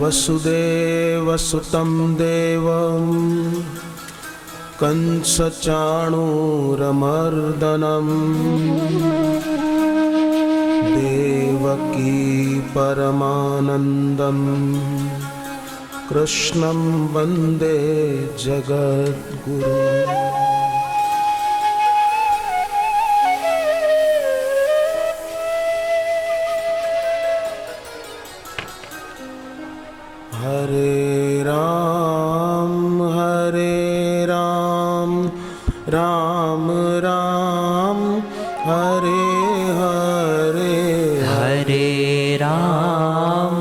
वसुदेवसुतं देवं कंसचाणूरमर्दनं देवकी परमानन्दं कृष्णं वन्दे जगद्गुरुम्। हरे राम राम राम हरे हरे, हरे राम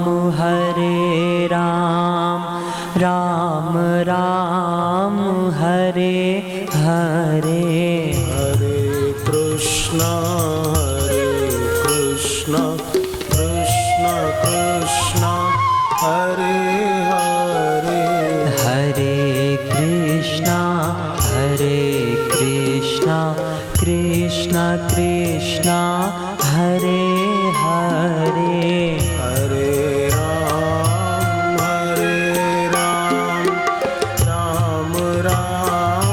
राम राम हरे हरे। हरे कृष्णा कृष्णा कृष्णा हरे हरे, हरे कृष्णा कृष्णा कृष्णा हरे हरे। हरे राम राम राम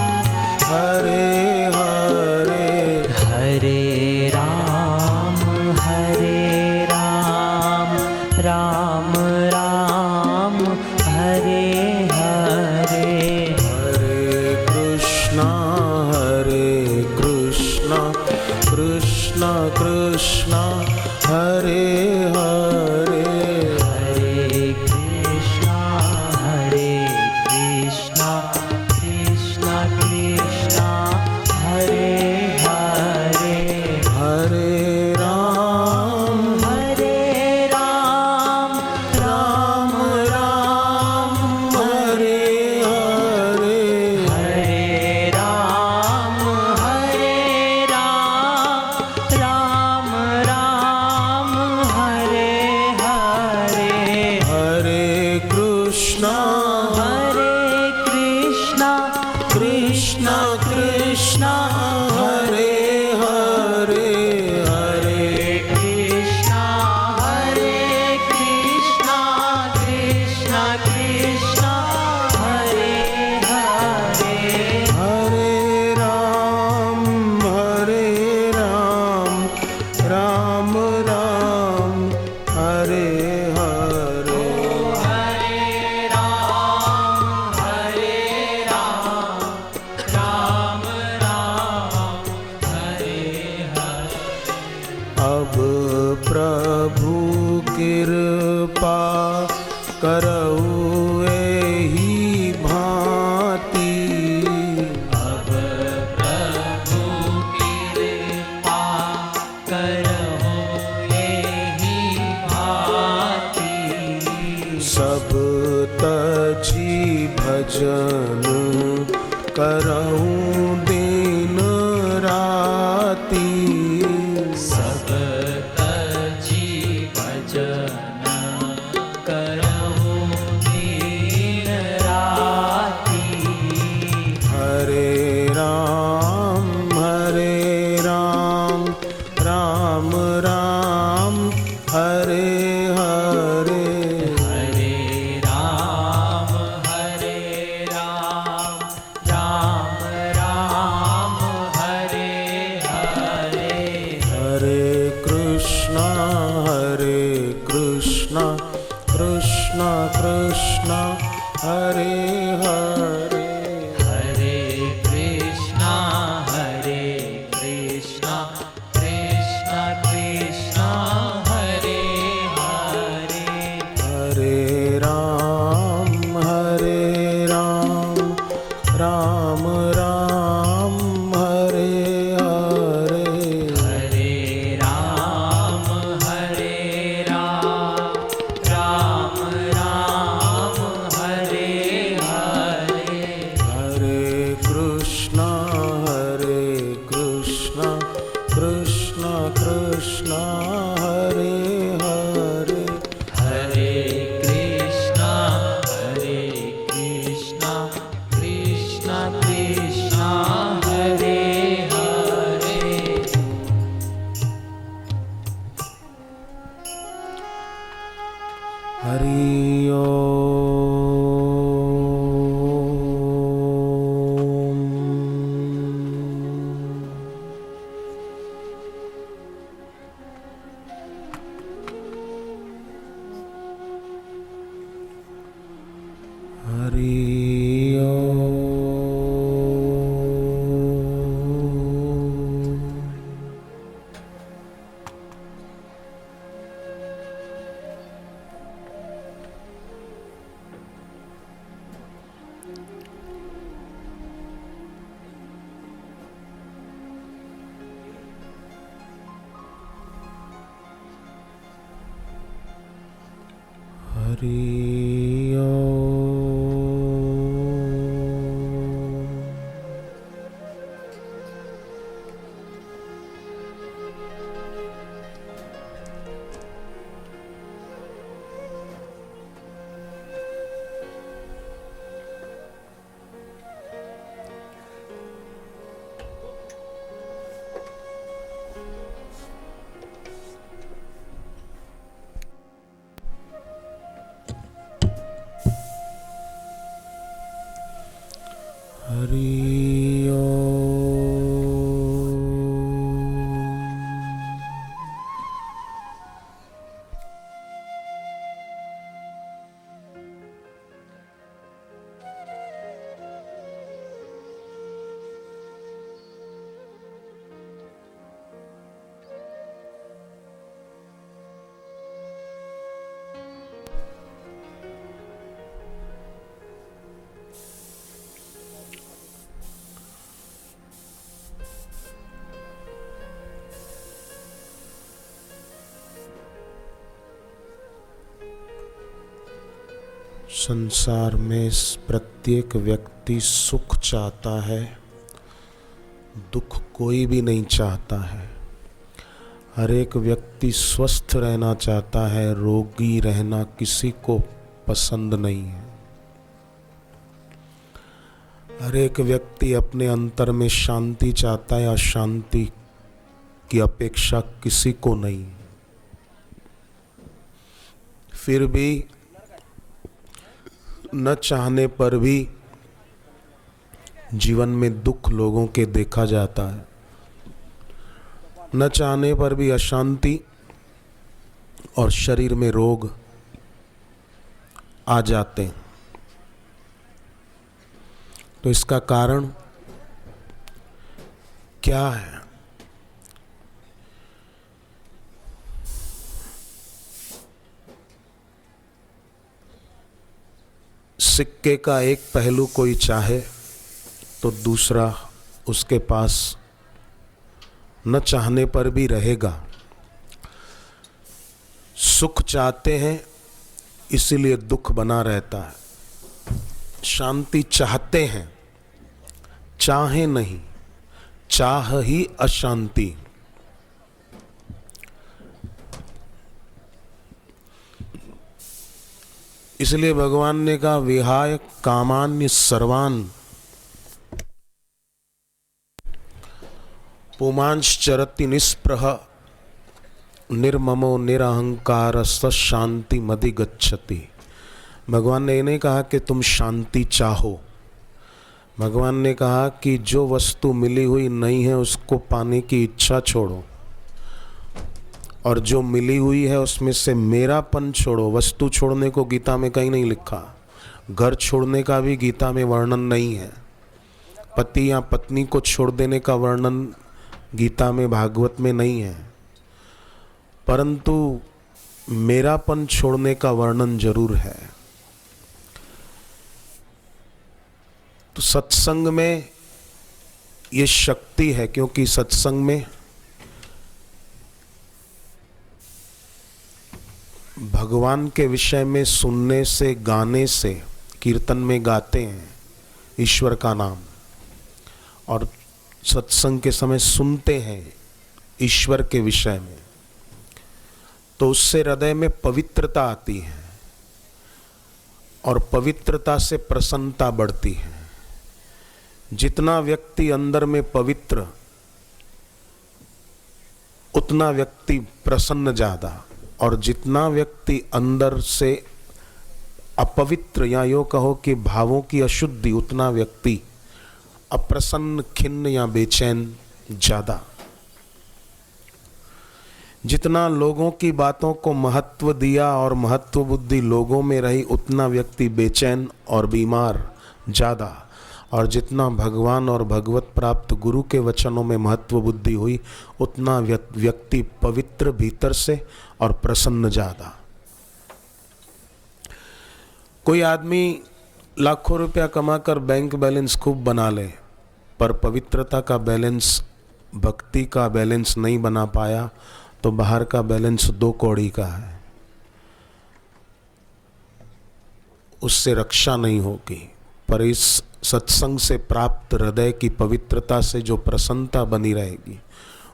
हरे हरे, हरे राम राम राम हरे हरे। हरे कृष्णा कृष्णा कृष्णा हरे हरे, हरे कृष्णा कृष्णा कृष्णा हरे हरे। हरे राम राम हरे हरे, हरे राम राम हरे हरे। हरे कृष्णा कृष्णा कृष्णा हरे हरे, हरे कृष्णा कृष्णा कृष्णा हरे हरे। हरे राम राम राम हरे हरे, अब प्रभु कृपा करऊ एहि भांति, अब प्रभु कृपा करहु एहि भांति। सब तजी भजन करऊ दिन राति, सब तजी भजन करहु दिन राति। हरे राम राम राम हरे हरे, हरे राम राम हरे हरे। हरे कृष्णा कृष्णा कृष्णा हरे हरे, हरे कृष्णा कृष्णा कृष्णा हरे हरे। हरे राम राम हरे हरे, हरे राम राम हरे हरे। हरे कृष्णा कृष्णा कृष्णा हरे हरे, हरे कृष्णा कृष्णा कृष्णा हरे हरे। हरि ओम। हरि ओम। हरि ओम। संसार में प्रत्येक व्यक्ति सुख चाहता है, दुख कोई भी नहीं चाहता है। हर एक व्यक्ति स्वस्थ रहना चाहता है, रोगी रहना किसी को पसंद नहीं है। हर एक व्यक्ति अपने अंतर में शांति चाहता है, अशांति की अपेक्षा किसी को नहीं। फिर भी न चाहने पर भी जीवन में दुख लोगों के देखा जाता है, न चाहने पर भी अशांति और शरीर में रोग आ जाते हैं। तो इसका कारण क्या है? सिक्के का एक पहलू कोई चाहे तो दूसरा उसके पास न चाहने पर भी रहेगा। सुख चाहते हैं इसीलिए दुख बना रहता है, शांति चाहते हैं, चाहे नहीं, चाह ही अशांति। इसलिए भगवान ने कहा विहाय कामान्य सर्वान पुमांश्चरति निस्पृह निर्ममो निरहंकार स शांति मधिगच्छति। भगवान ने नहीं कहा कि तुम शांति चाहो। भगवान ने कहा कि जो वस्तु मिली हुई नहीं है उसको पाने की इच्छा छोड़ो, और जो मिली हुई है उसमें से मेरापन छोड़ो। वस्तु छोड़ने को गीता में कहीं नहीं लिखा, घर छोड़ने का भी गीता में वर्णन नहीं है, पति या पत्नी को छोड़ देने का वर्णन गीता में भागवत में नहीं है, परंतु मेरापन छोड़ने का वर्णन जरूर है। तो सत्संग में ये शक्ति है, क्योंकि सत्संग में भगवान के विषय में सुनने से, गाने से, कीर्तन में गाते हैं ईश्वर का नाम, और सत्संग के समय सुनते हैं ईश्वर के विषय में, तो उससे हृदय में पवित्रता आती है और पवित्रता से प्रसन्नता बढ़ती है। जितना व्यक्ति अंदर में पवित्र, उतना व्यक्ति प्रसन्न ज्यादा, और जितना व्यक्ति अंदर से अपवित्र या यो कहो कि भावों की अशुद्धि, उतना व्यक्ति अप्रसन्न, खिन्न या बेचैन ज्यादा। जितना लोगों की बातों को महत्व दिया और महत्व बुद्धि लोगों में रही, उतना व्यक्ति बेचैन और बीमार ज्यादा, और जितना भगवान और भगवत प्राप्त गुरु के वचनों में महत्व बुद्धि हुई, उतना व्यक्ति पवित्र भीतर से और प्रसन्न ज्यादा। कोई आदमी लाखों रुपया कमाकर बैंक बैलेंस खूब बना ले, पर पवित्रता का बैलेंस, भक्ति का बैलेंस नहीं बना पाया, तो बाहर का बैलेंस 2 कौड़ी का है। उससे रक्षा नहीं होगी, पर इस सत्संग से प्राप्त हृदय की पवित्रता से जो प्रसन्नता बनी रहेगी,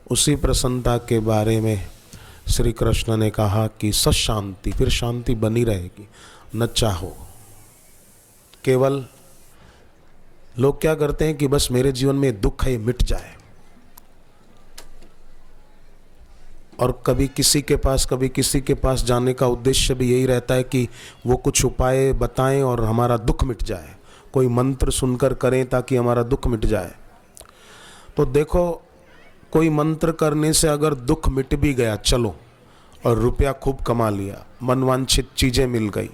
उसी प्रसन्नता के बारे में श्री कृष्ण ने कहा कि सशांति, फिर शांति बनी रहेगी। न चाहो, केवल लोग क्या करते हैं कि बस मेरे जीवन में दुख है ये मिट जाए, और कभी किसी के पास जाने का उद्देश्य भी यही रहता है कि वो कुछ उपाय बताएं और हमारा दुख मिट जाए, कोई मंत्र सुनकर करें ताकि हमारा दुख मिट जाए। तो देखो, कोई मंत्र करने से अगर दुख मिट भी गया, चलो, और रुपया खूब कमा लिया, मनवांछित चीजें मिल गई,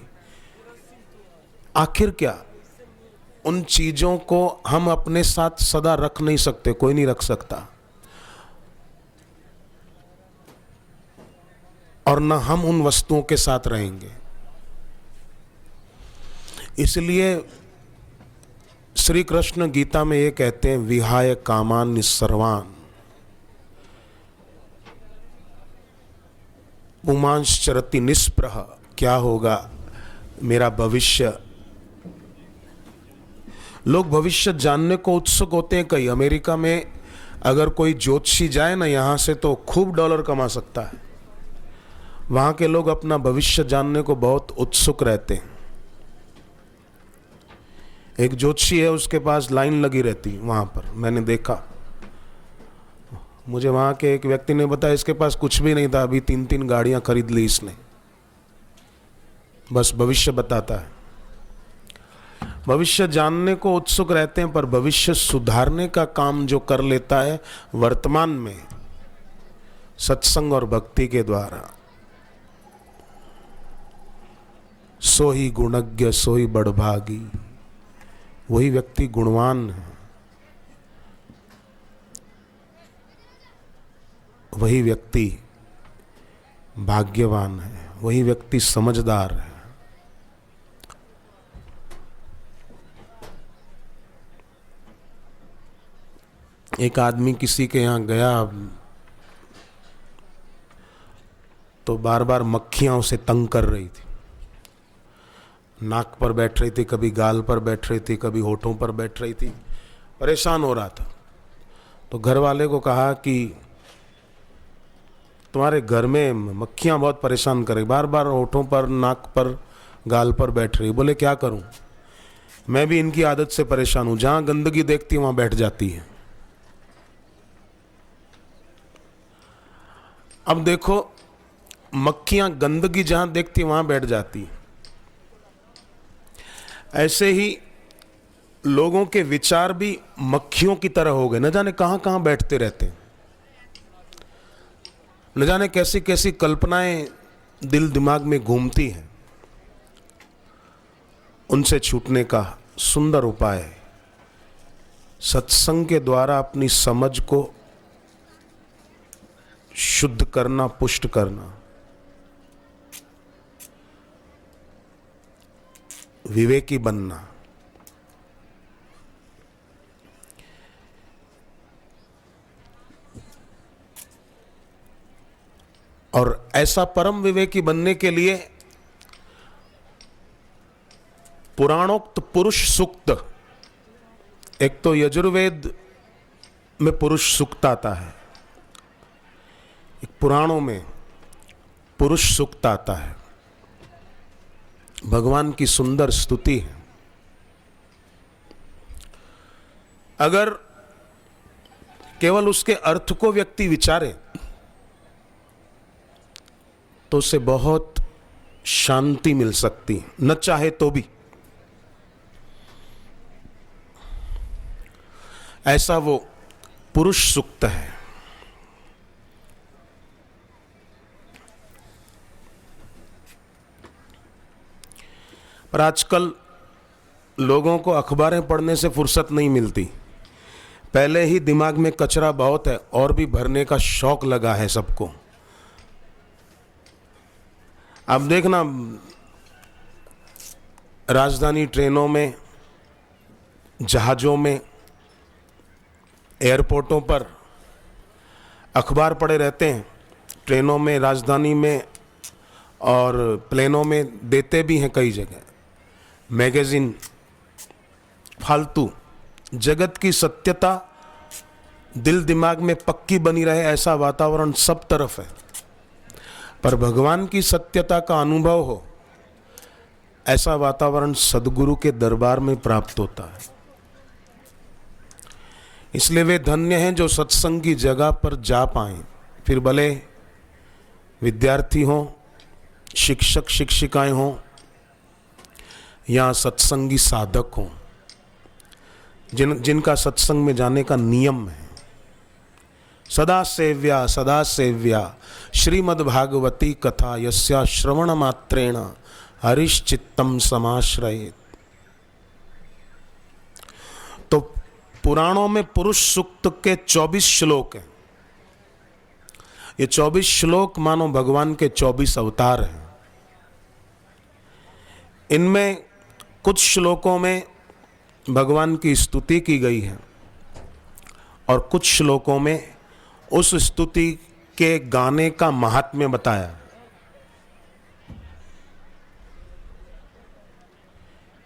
आखिर क्या? उन चीजों को हम अपने साथ सदा रख नहीं सकते, कोई नहीं रख सकता, और न हम उन वस्तुओं के साथ रहेंगे। इसलिए श्री कृष्ण गीता में ये कहते हैं, विहाय कामान सर्वान पुमांश्चरति निस्पृह। क्या होगा मेरा भविष्य? लोग भविष्य जानने को उत्सुक होते हैं। कई अमेरिका में अगर कोई ज्योतिषी जाए ना यहाँ से, तो खूब डॉलर कमा सकता है। वहाँ के लोग अपना भविष्य जानने को बहुत उत्सुक रहते हैं। एक ज्योतिषी है, उसके पास लाइन लगी रहती वहाँ पर, मैंने देखा। मुझे वहाँ के एक व्यक्ति ने बताया इसके पास कुछ भी नहीं था, अभी 3-3 गाड़ियाँ खरीद ली इसने, बस भविष्य बताता है। भविष्य जानने को उत्सुक रहते हैं, पर भविष्य सुधारने का काम जो कर लेता है वर्तमान में सत्संग और भक्ति के द्वारा, सो ही गुणज्ञ सो ही बड़भागी, वही व्यक्ति गुणवान है, वही व्यक्ति भाग्यवान है, वही व्यक्ति समझदार है। एक आदमी किसी के यहाँ गया तो बार बार मक्खियां उसे तंग कर रही थी, नाक पर बैठ रही थी, कभी गाल पर बैठ रही थी, कभी होठों पर बैठ रही थी, परेशान हो रहा था। तो घर वाले को कहा कि तुम्हारे घर में मक्खियां बहुत परेशान कर रही, बार बार होठों पर, नाक पर, गाल पर बैठ रही। बोले क्या करूं, मैं भी इनकी आदत से परेशान हूं, जहां गंदगी देखती है वहां बैठ जाती है। अब देखो, मक्खियां गंदगी जहां देखती वहां बैठ जाती। ऐसे ही लोगों के विचार भी मक्खियों की तरह हो गए, न जाने कहां कहां बैठते रहते हैं, न जाने कैसी कैसी कल्पनाएं दिल दिमाग में घूमती हैं। उनसे छूटने का सुंदर उपाय है सत्संग के द्वारा अपनी समझ को शुद्ध करना, पुष्ट करना, विवेकी बनना। और ऐसा परम विवेकी बनने के लिए पुराणोक्त पुरुष सूक्त, एक तो यजुर्वेद में पुरुष सूक्त आता है, एक पुराणों में पुरुष सूक्त आता है, भगवान की सुंदर स्तुति है। अगर केवल उसके अर्थ को व्यक्ति विचारे तो उसे बहुत शांति मिल सकती है, न चाहे तो भी। ऐसा वो पुरुष सूक्त है। पर आजकल लोगों को अखबारें पढ़ने से फुर्सत नहीं मिलती, पहले ही दिमाग में कचरा बहुत है और भी भरने का शौक लगा है सबको। अब देखना, राजधानी ट्रेनों में, जहाज़ों में, एयरपोर्टों पर अखबार पड़े रहते हैं, ट्रेनों में, राजधानी में और प्लेनों में देते भी हैं कई जगह। मैगजीन, फालतू। जगत की सत्यता दिल दिमाग में पक्की बनी रहे ऐसा वातावरण सब तरफ है, पर भगवान की सत्यता का अनुभव हो ऐसा वातावरण सदगुरु के दरबार में प्राप्त होता है। इसलिए वे धन्य हैं जो सत्संग की जगह पर जा पाएं, फिर भले विद्यार्थी हों, शिक्षक शिक्षिकाएं हों या सत्संगी साधक हों, जिनका सत्संग में जाने का नियम है। सदा सेव्या श्रीमद्भागवती कथा यस्या श्रवण मात्रेण हरिश्चित्तम समाश्रयेत। तो पुराणों में पुरुष सूक्त के 24 श्लोक हैं। ये 24 श्लोक मानो भगवान के 24 अवतार हैं। इनमें कुछ श्लोकों में भगवान की स्तुति की गई है और कुछ श्लोकों में उस स्तुति के गाने का महात्म्य बताया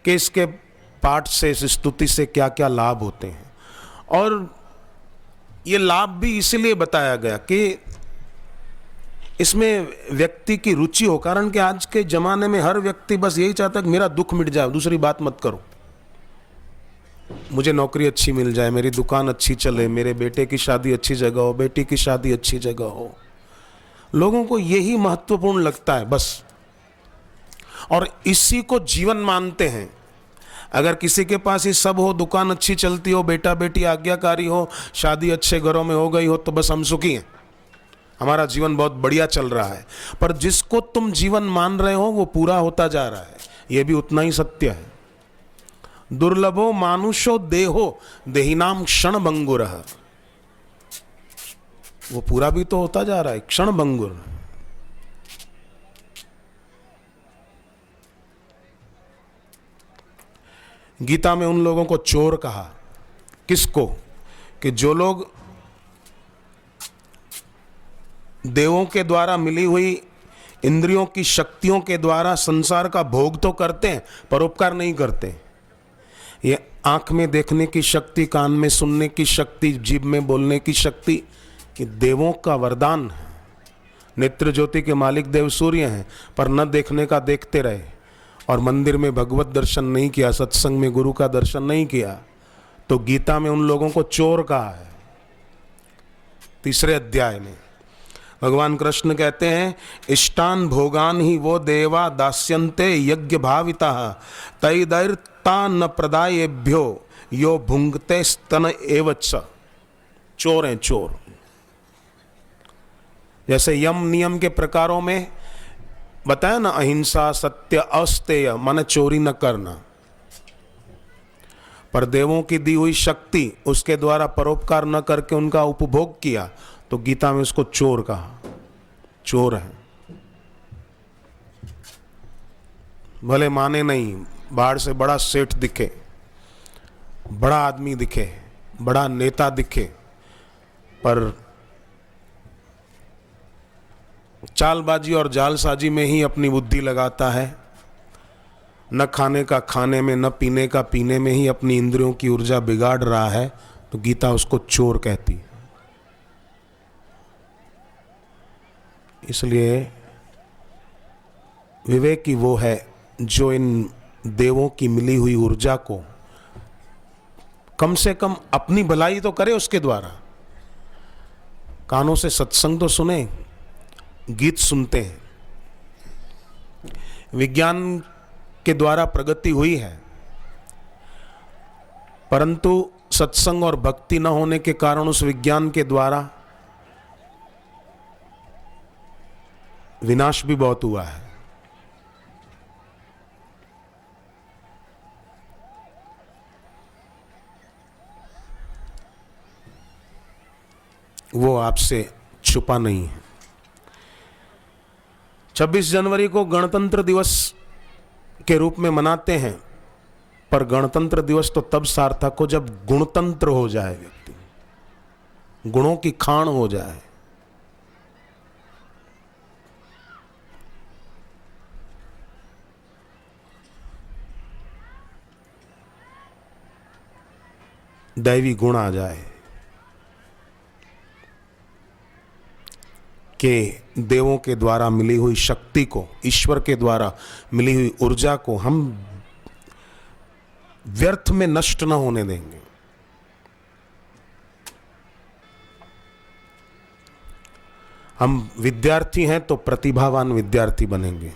कि इसके पाठ से, इस स्तुति से क्या क्या लाभ होते हैं। और ये लाभ भी इसलिए बताया गया कि इसमें व्यक्ति की रुचि हो, कारण कि आज के जमाने में हर व्यक्ति बस यही चाहता है कि मेरा दुख मिट जाए, दूसरी बात मत करो, मुझे नौकरी अच्छी मिल जाए, मेरी दुकान अच्छी चले, मेरे बेटे की शादी अच्छी जगह हो, बेटी की शादी अच्छी जगह हो। लोगों को यही महत्वपूर्ण लगता है बस, और इसी को जीवन मानते हैं। अगर किसी के पास ये सब हो, दुकान अच्छी चलती हो, बेटा बेटी आज्ञाकारी हो, शादी अच्छे घरों में हो गई हो, तो बस हम सुखी हैं, हमारा जीवन बहुत बढ़िया चल रहा है। पर जिसको तुम जीवन मान रहे हो वो पूरा होता जा रहा है, ये भी उतना ही सत्य है। दुर्लभो मानुषो देहो देहिनाम क्षण भंगुरः, वो पूरा भी तो होता जा रहा है, क्षण भंगुर। गीता में उन लोगों को चोर कहा, किसको? कि जो लोग देवों के द्वारा मिली हुई इंद्रियों की शक्तियों के द्वारा संसार का भोग तो करते हैं, परोपकार नहीं करते। ये आंख में देखने की शक्ति, कान में सुनने की शक्ति, जीभ में बोलने की शक्ति, ये देवों का वरदान है। नेत्र ज्योति के मालिक देव सूर्य हैं, पर न देखने का देखते रहे और मंदिर में भगवत दर्शन नहीं किया, सत्संग में गुरु का दर्शन नहीं किया, तो गीता में उन लोगों को चोर कहा है। 3 अध्याय में भगवान कृष्ण कहते हैं, इष्टान भोगान ही वो देवा दास्यन्ते यज्ञ भाविता तैदैर्ता न प्रदायेभ्यो यो भुंगते स्तन एवच। चोर हैं, चोर। जैसे यम नियम के प्रकारों में बताया ना, अहिंसा, सत्य, अस्तेय, मन चोरी न करना। पर देवों की दी हुई शक्ति, उसके द्वारा परोपकार न करके उनका उपभोग किया, तो गीता में उसको चोर कहा। चोर है, भले माने नहीं, बाहर से बड़ा सेठ दिखे, बड़ा आदमी दिखे, बड़ा नेता दिखे, पर चालबाजी और जालसाजी में ही अपनी बुद्धि लगाता है। न खाने का खाने में, न पीने का पीने में ही अपनी इंद्रियों की ऊर्जा बिगाड़ रहा है, तो गीता उसको चोर कहती है। इसलिए विवेकी वो है जो इन देवों की मिली हुई ऊर्जा को कम से कम अपनी भलाई तो करे उसके द्वारा। कानों से सत्संग तो सुने, गीत सुनते हैं, विज्ञान के द्वारा प्रगति हुई है, परंतु सत्संग और भक्ति न होने के कारण उस विज्ञान के द्वारा विनाश भी बहुत हुआ है। वो आपसे छुपा नहीं है। 26 जनवरी को गणतंत्र दिवस के रूप में मनाते हैं, पर गणतंत्र दिवस तो तब सार्थक हो जब गुणतंत्र हो जाए, व्यक्ति गुणों की खान हो जाए। दैवी गुण आ जाए कि देवों के द्वारा मिली हुई शक्ति को, ईश्वर के द्वारा मिली हुई ऊर्जा को हम व्यर्थ में नष्ट न होने देंगे। हम विद्यार्थी हैं तो प्रतिभावान विद्यार्थी बनेंगे,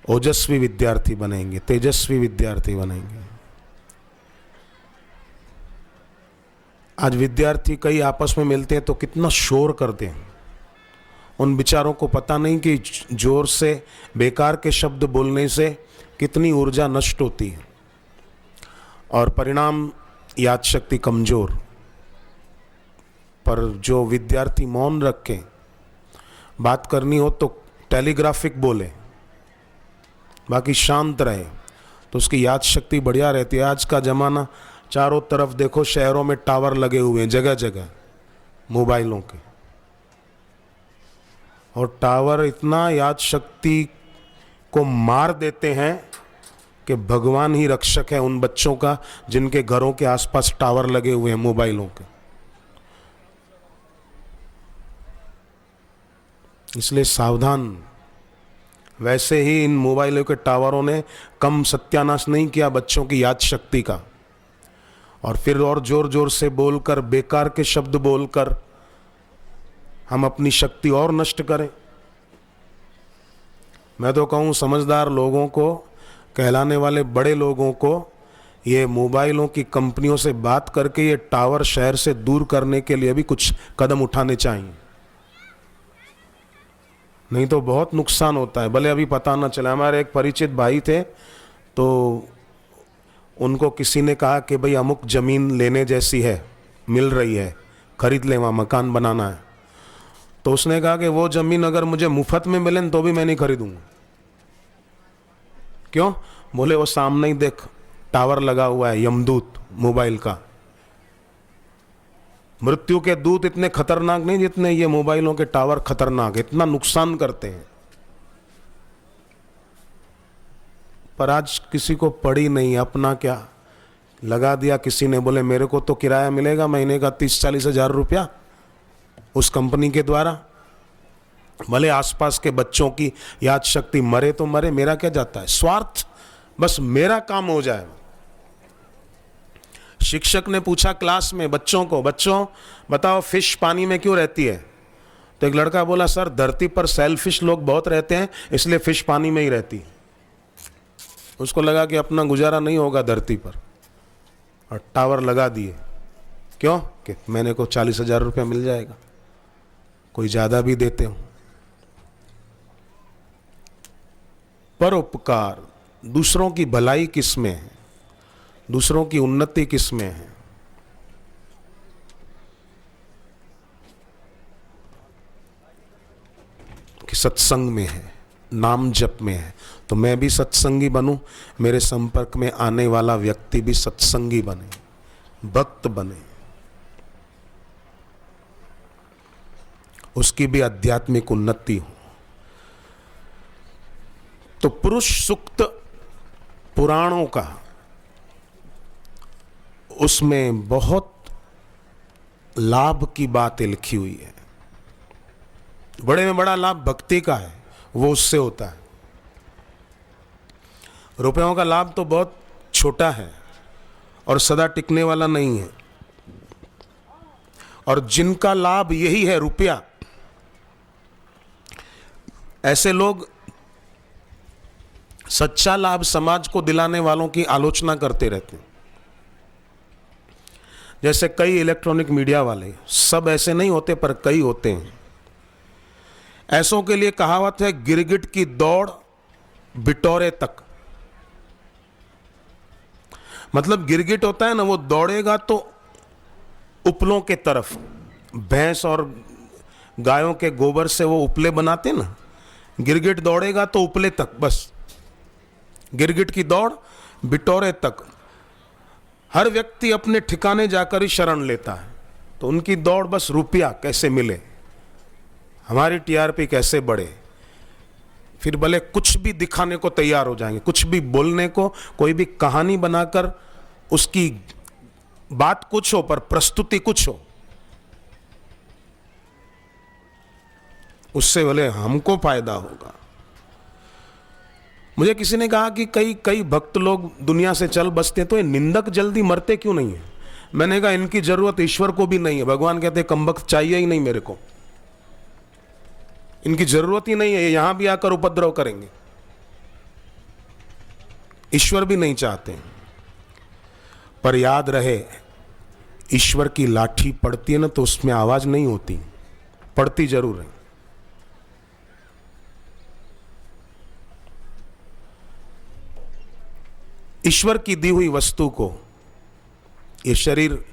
ओजस्वी विद्यार्थी बनेंगे, तेजस्वी विद्यार्थी बनेंगे। आज विद्यार्थी कई आपस में मिलते हैं तो कितना शोर करते हैं। उन बेचारों को पता नहीं कि जोर से बेकार के शब्द बोलने से कितनी ऊर्जा नष्ट होती है और परिणाम याद शक्ति कमजोर। पर जो विद्यार्थी मौन रखे, बात करनी हो तो टेलीग्राफिक बोले, बाकी शांत रहे, तो उसकी याद शक्ति बढ़िया रहती है। आज का जमाना चारों तरफ देखो, शहरों में टावर लगे हुए हैं जगह जगह मोबाइलों के, और टावर इतना याद शक्ति को मार देते हैं कि भगवान ही रक्षक है उन बच्चों का जिनके घरों के आसपास टावर लगे हुए हैं मोबाइलों के। इसलिए सावधान। वैसे ही इन मोबाइलों के टावरों ने कम सत्यानाश नहीं किया बच्चों की याद शक्ति का, और फिर और जोर जोर से बोलकर, बेकार के शब्द बोलकर हम अपनी शक्ति और नष्ट करें। मैं तो कहूँ समझदार लोगों को, कहलाने वाले बड़े लोगों को ये मोबाइलों की कंपनियों से बात करके ये टावर शहर से दूर करने के लिए भी कुछ कदम उठाने चाहिए, नहीं तो बहुत नुकसान होता है। भले अभी पता ना चले। हमारे एक परिचित भाई थे, तो उनको किसी ने कहा कि भाई अमुक जमीन लेने जैसी है, मिल रही है, खरीद ले, वहाँ मकान बनाना है। तो उसने कहा कि वो जमीन अगर मुझे मुफ्त में मिले तो भी मैं नहीं खरीदूंगा। क्यों? बोले वो सामने ही देख टावर लगा हुआ है, यमदूत मोबाइल का। मृत्यु के दूत इतने खतरनाक नहीं जितने ये मोबाइलों के टावर खतरनाक, इतना नुकसान करते हैं। पर आज किसी को पड़ी नहीं, अपना क्या लगा दिया किसी ने। बोले मेरे को तो किराया मिलेगा महीने का 30-40 हजार रुपया उस कंपनी के द्वारा, भले आसपास के बच्चों की याद शक्ति मरे तो मरे, मेरा क्या जाता है। स्वार्थ, बस मेरा काम हो जाए। शिक्षक ने पूछा क्लास में बच्चों को, बच्चों बताओ फिश पानी में क्यों रहती है? तो एक लड़का बोला सर धरती पर सेल्फिश लोग बहुत रहते हैं इसलिए फिश पानी में ही रहती है। उसको लगा कि अपना गुजारा नहीं होगा धरती पर, और टावर लगा दिए। क्यों? कि मैंने को 40 हजार रुपया मिल जाएगा, कोई ज्यादा भी देते हो। परोपकार, दूसरों की भलाई किसमें है, दूसरों की उन्नति किसमें है? कि सत्संग में है, नाम जप में है। तो मैं भी सत्संगी बनूं, मेरे संपर्क में आने वाला व्यक्ति भी सत्संगी बने, भक्त बने, उसकी भी आध्यात्मिक उन्नति हो। तो पुरुष सूक्त पुराणों का, उसमें बहुत लाभ की बातें लिखी हुई है। बड़े में बड़ा लाभ भक्ति का है, वो उससे होता है। रुपयों का लाभ तो बहुत छोटा है और सदा टिकने वाला नहीं है। और जिनका लाभ यही है रुपया, ऐसे लोग सच्चा लाभ समाज को दिलाने वालों की आलोचना करते रहते हैं। जैसे कई इलेक्ट्रॉनिक मीडिया वाले, सब ऐसे नहीं होते पर कई होते हैं। ऐसों के लिए कहावत है, गिरगिट की दौड़ बिटोरे तक। मतलब गिरगिट होता है ना, वो दौड़ेगा तो उपलों के तरफ, भैंस और गायों के गोबर से वो उपले बनाते ना, गिरगिट दौड़ेगा तो उपले तक, बस गिरगिट की दौड़ बिटोरे तक। हर व्यक्ति अपने ठिकाने जाकर ही शरण लेता है। तो उनकी दौड़ बस रुपया कैसे मिले, हमारी टीआरपी कैसे बढ़े। फिर भले कुछ भी दिखाने को तैयार हो जाएंगे, कुछ भी बोलने को, कोई भी कहानी बनाकर उसकी बात कुछ हो पर प्रस्तुति कुछ हो, उससे बोले हमको फायदा होगा। मुझे किसी ने कहा कि कई कई भक्त लोग दुनिया से चल बसते हैं तो ये निंदक जल्दी मरते क्यों नहीं है? मैंने कहा इनकी जरूरत ईश्वर को भी नहीं है। भगवान कहते कम वक्त चाहिए ही नहीं मेरे को, इनकी जरूरत ही नहीं है, ये यहां भी आकर उपद्रव करेंगे। ईश्वर भी नहीं चाहते। पर याद रहे, ईश्वर की लाठी पड़ती है ना तो उसमें आवाज नहीं होती, पड़ती जरूर है। ईश्वर की दी हुई वस्तु को, ये शरीर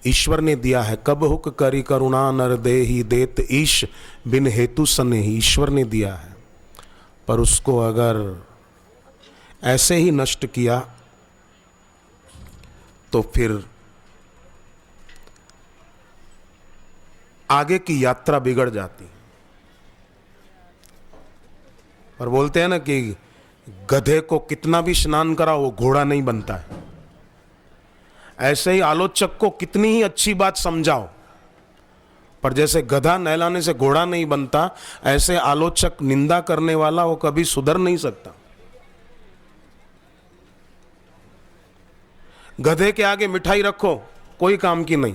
ईश्वर ने दिया है। कब हुक करी करुणा नर देहि देत ईश बिन हेतु सनेहि, ईश्वर ने दिया है। पर उसको अगर ऐसे ही नष्ट किया तो फिर आगे की यात्रा बिगड़ जाती। पर बोलते हैं ना कि गधे को कितना भी स्नान कराओ वो घोड़ा नहीं बनता है। ऐसे ही आलोचक को कितनी ही अच्छी बात समझाओ, पर जैसे गधा नहलाने से घोड़ा नहीं बनता, ऐसे आलोचक निंदा करने वाला वो कभी सुधर नहीं सकता। गधे के आगे मिठाई रखो कोई काम की नहीं,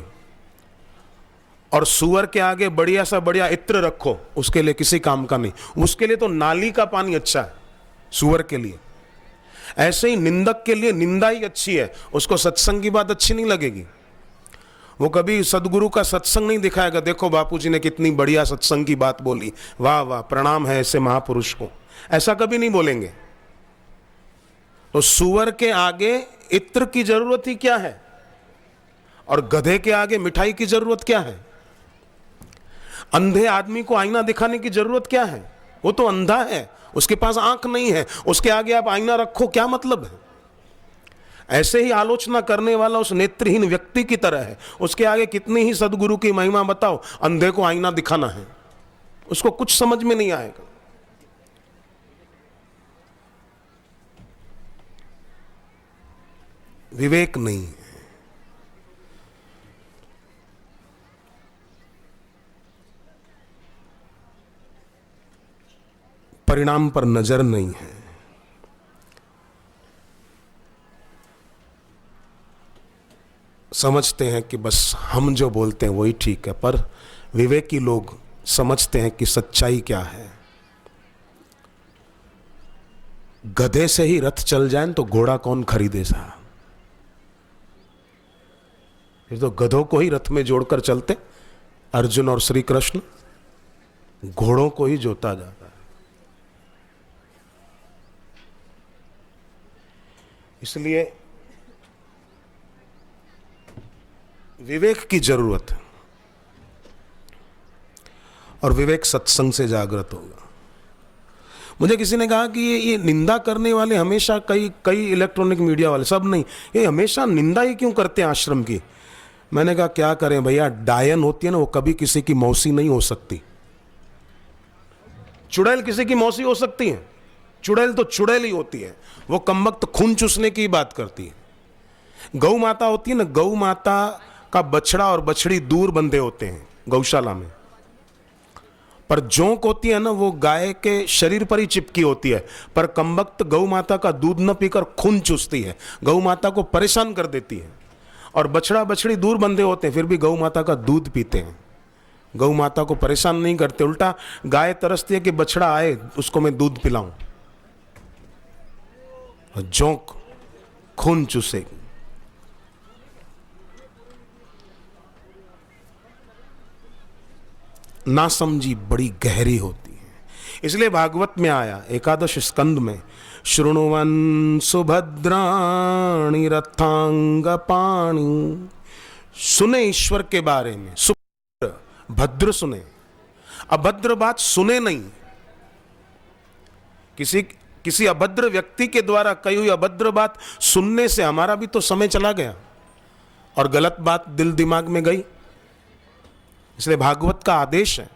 और सुअर के आगे बढ़िया सा बढ़िया इत्र रखो, उसके लिए किसी काम का नहीं। उसके लिए तो नाली का पानी अच्छा है सुअर के लिए। ऐसे ही निंदक के लिए निंदा ही अच्छी है, उसको सत्संग की बात अच्छी नहीं लगेगी। वो कभी सदगुरु का सत्संग नहीं दिखाएगा, देखो बापूजी ने कितनी बढ़िया सत्संग की बात बोली, वाह वाह प्रणाम है ऐसे महापुरुष को, ऐसा कभी नहीं बोलेंगे। तो सुअर के आगे इत्र की जरूरत ही क्या है, और गधे के आगे मिठाई की जरूरत क्या है? अंधे आदमी को आईना दिखाने की जरूरत क्या है? वो तो अंधा है, उसके पास आंख नहीं है, उसके आगे आप आईना रखो क्या मतलब है? ऐसे ही आलोचना करने वाला उस नेत्रहीन व्यक्ति की तरह है, उसके आगे कितनी ही सदगुरु की महिमा बताओ, अंधे को आईना दिखाना है, उसको कुछ समझ में नहीं आएगा। विवेक नहीं है। परिणाम पर नजर नहीं है। समझते हैं कि बस हम जो बोलते हैं वही ठीक है, पर विवेकी लोग समझते हैं कि सच्चाई क्या है। गधे से ही रथ चल जाए तो घोड़ा कौन खरीदेगा? फिर तो गधों को ही रथ में जोड़कर चलते अर्जुन और श्री कृष्ण, घोड़ों को ही जोता जाता है। इसलिए विवेक की जरूरत है, और विवेक सत्संग से जागृत होगा। मुझे किसी ने कहा कि ये निंदा करने वाले हमेशा कई इलेक्ट्रॉनिक मीडिया वाले सब नहीं, ये हमेशा निंदा ही क्यों करते हैं आश्रम की? मैंने कहा क्या करें भैया, डायन होती है ना, वो कभी किसी की मौसी नहीं हो सकती। चुड़ैल किसी की मौसी हो सकती है? चुड़ैल तो चुड़ैल ही होती है, वो कमबख्त खून चूसने की बात करती है। गौ माता होती है ना, गौ माता का बछड़ा और बछड़ी दूर बंधे होते हैं गौशाला में, पर जोंक होती है ना वो गाय के शरीर पर ही चिपकी होती है, पर कमबख्त गौ माता का दूध न पीकर खून चूसती है, गौ माता को परेशान कर देती है। और बछड़ा बछड़ी दूर बंधे होते हैं फिर भी गौ माता का दूध पीते हैं, गौ माता को परेशान नहीं करते। उल्टा गाय तरसती है कि बछड़ा आए उसको मैं दूध पिलाऊं, जोंक खून चूसेगी। नासमझी बड़ी गहरी होती है। इसलिए भागवत में आया एकादश स्कंद में, शृणुवन सुभद्राणि रथांग पाणी, सुने ईश्वर के बारे में, सुभद्र भद्र सुने, अभद्र बात सुने नहीं। किसी अभद्र व्यक्ति के द्वारा कही हुई अभद्र बात सुनने से हमारा भी तो समय चला गया और गलत बात दिल दिमाग में गई। इसलिए भागवत का आदेश है,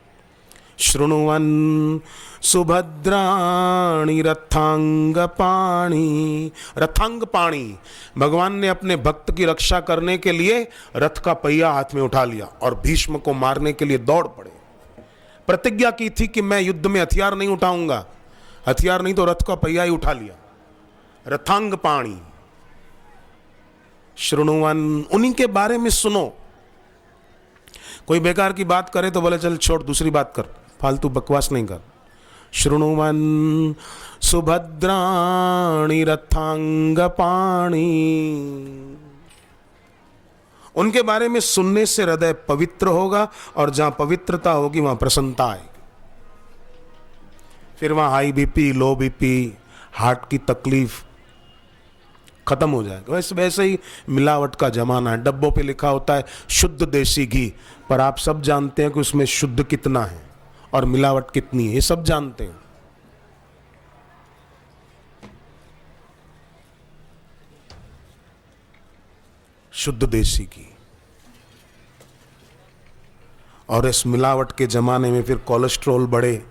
शृण्वन् सुभद्राणि रथांग पाणी। रथांग पाणी, भगवान ने अपने भक्त की रक्षा करने के लिए रथ का पहिया हाथ में उठा लिया और भीष्म को मारने के लिए दौड़ पड़े। प्रतिज्ञा की थी कि मैं युद्ध में हथियार नहीं उठाऊंगा, हथियार नहीं तो रथ का पहिया ही उठा लिया। रथांग पाणी, शृण्वन्, उन्हीं के बारे में सुनो। कोई बेकार की बात करे तो बोले चल छोड़, दूसरी बात कर, फालतू बकवास नहीं कर। शृण्वन् सुभद्राणि रथांग पाणी, उनके बारे में सुनने से हृदय पवित्र होगा और जहां पवित्रता होगी वहां प्रसन्नता आएगी। फिर वहां हाई बीपी, लो बीपी, हार्ट की तकलीफ खत्म हो जाएगा। वैसे ही मिलावट का जमाना है। डब्बों पे लिखा होता है शुद्ध देसी घी, पर आप सब जानते हैं कि उसमें शुद्ध कितना है और मिलावट कितनी है, ये सब जानते हैं। शुद्ध देसी घी, और इस मिलावट के जमाने में फिर कोलेस्ट्रॉल बढ़े,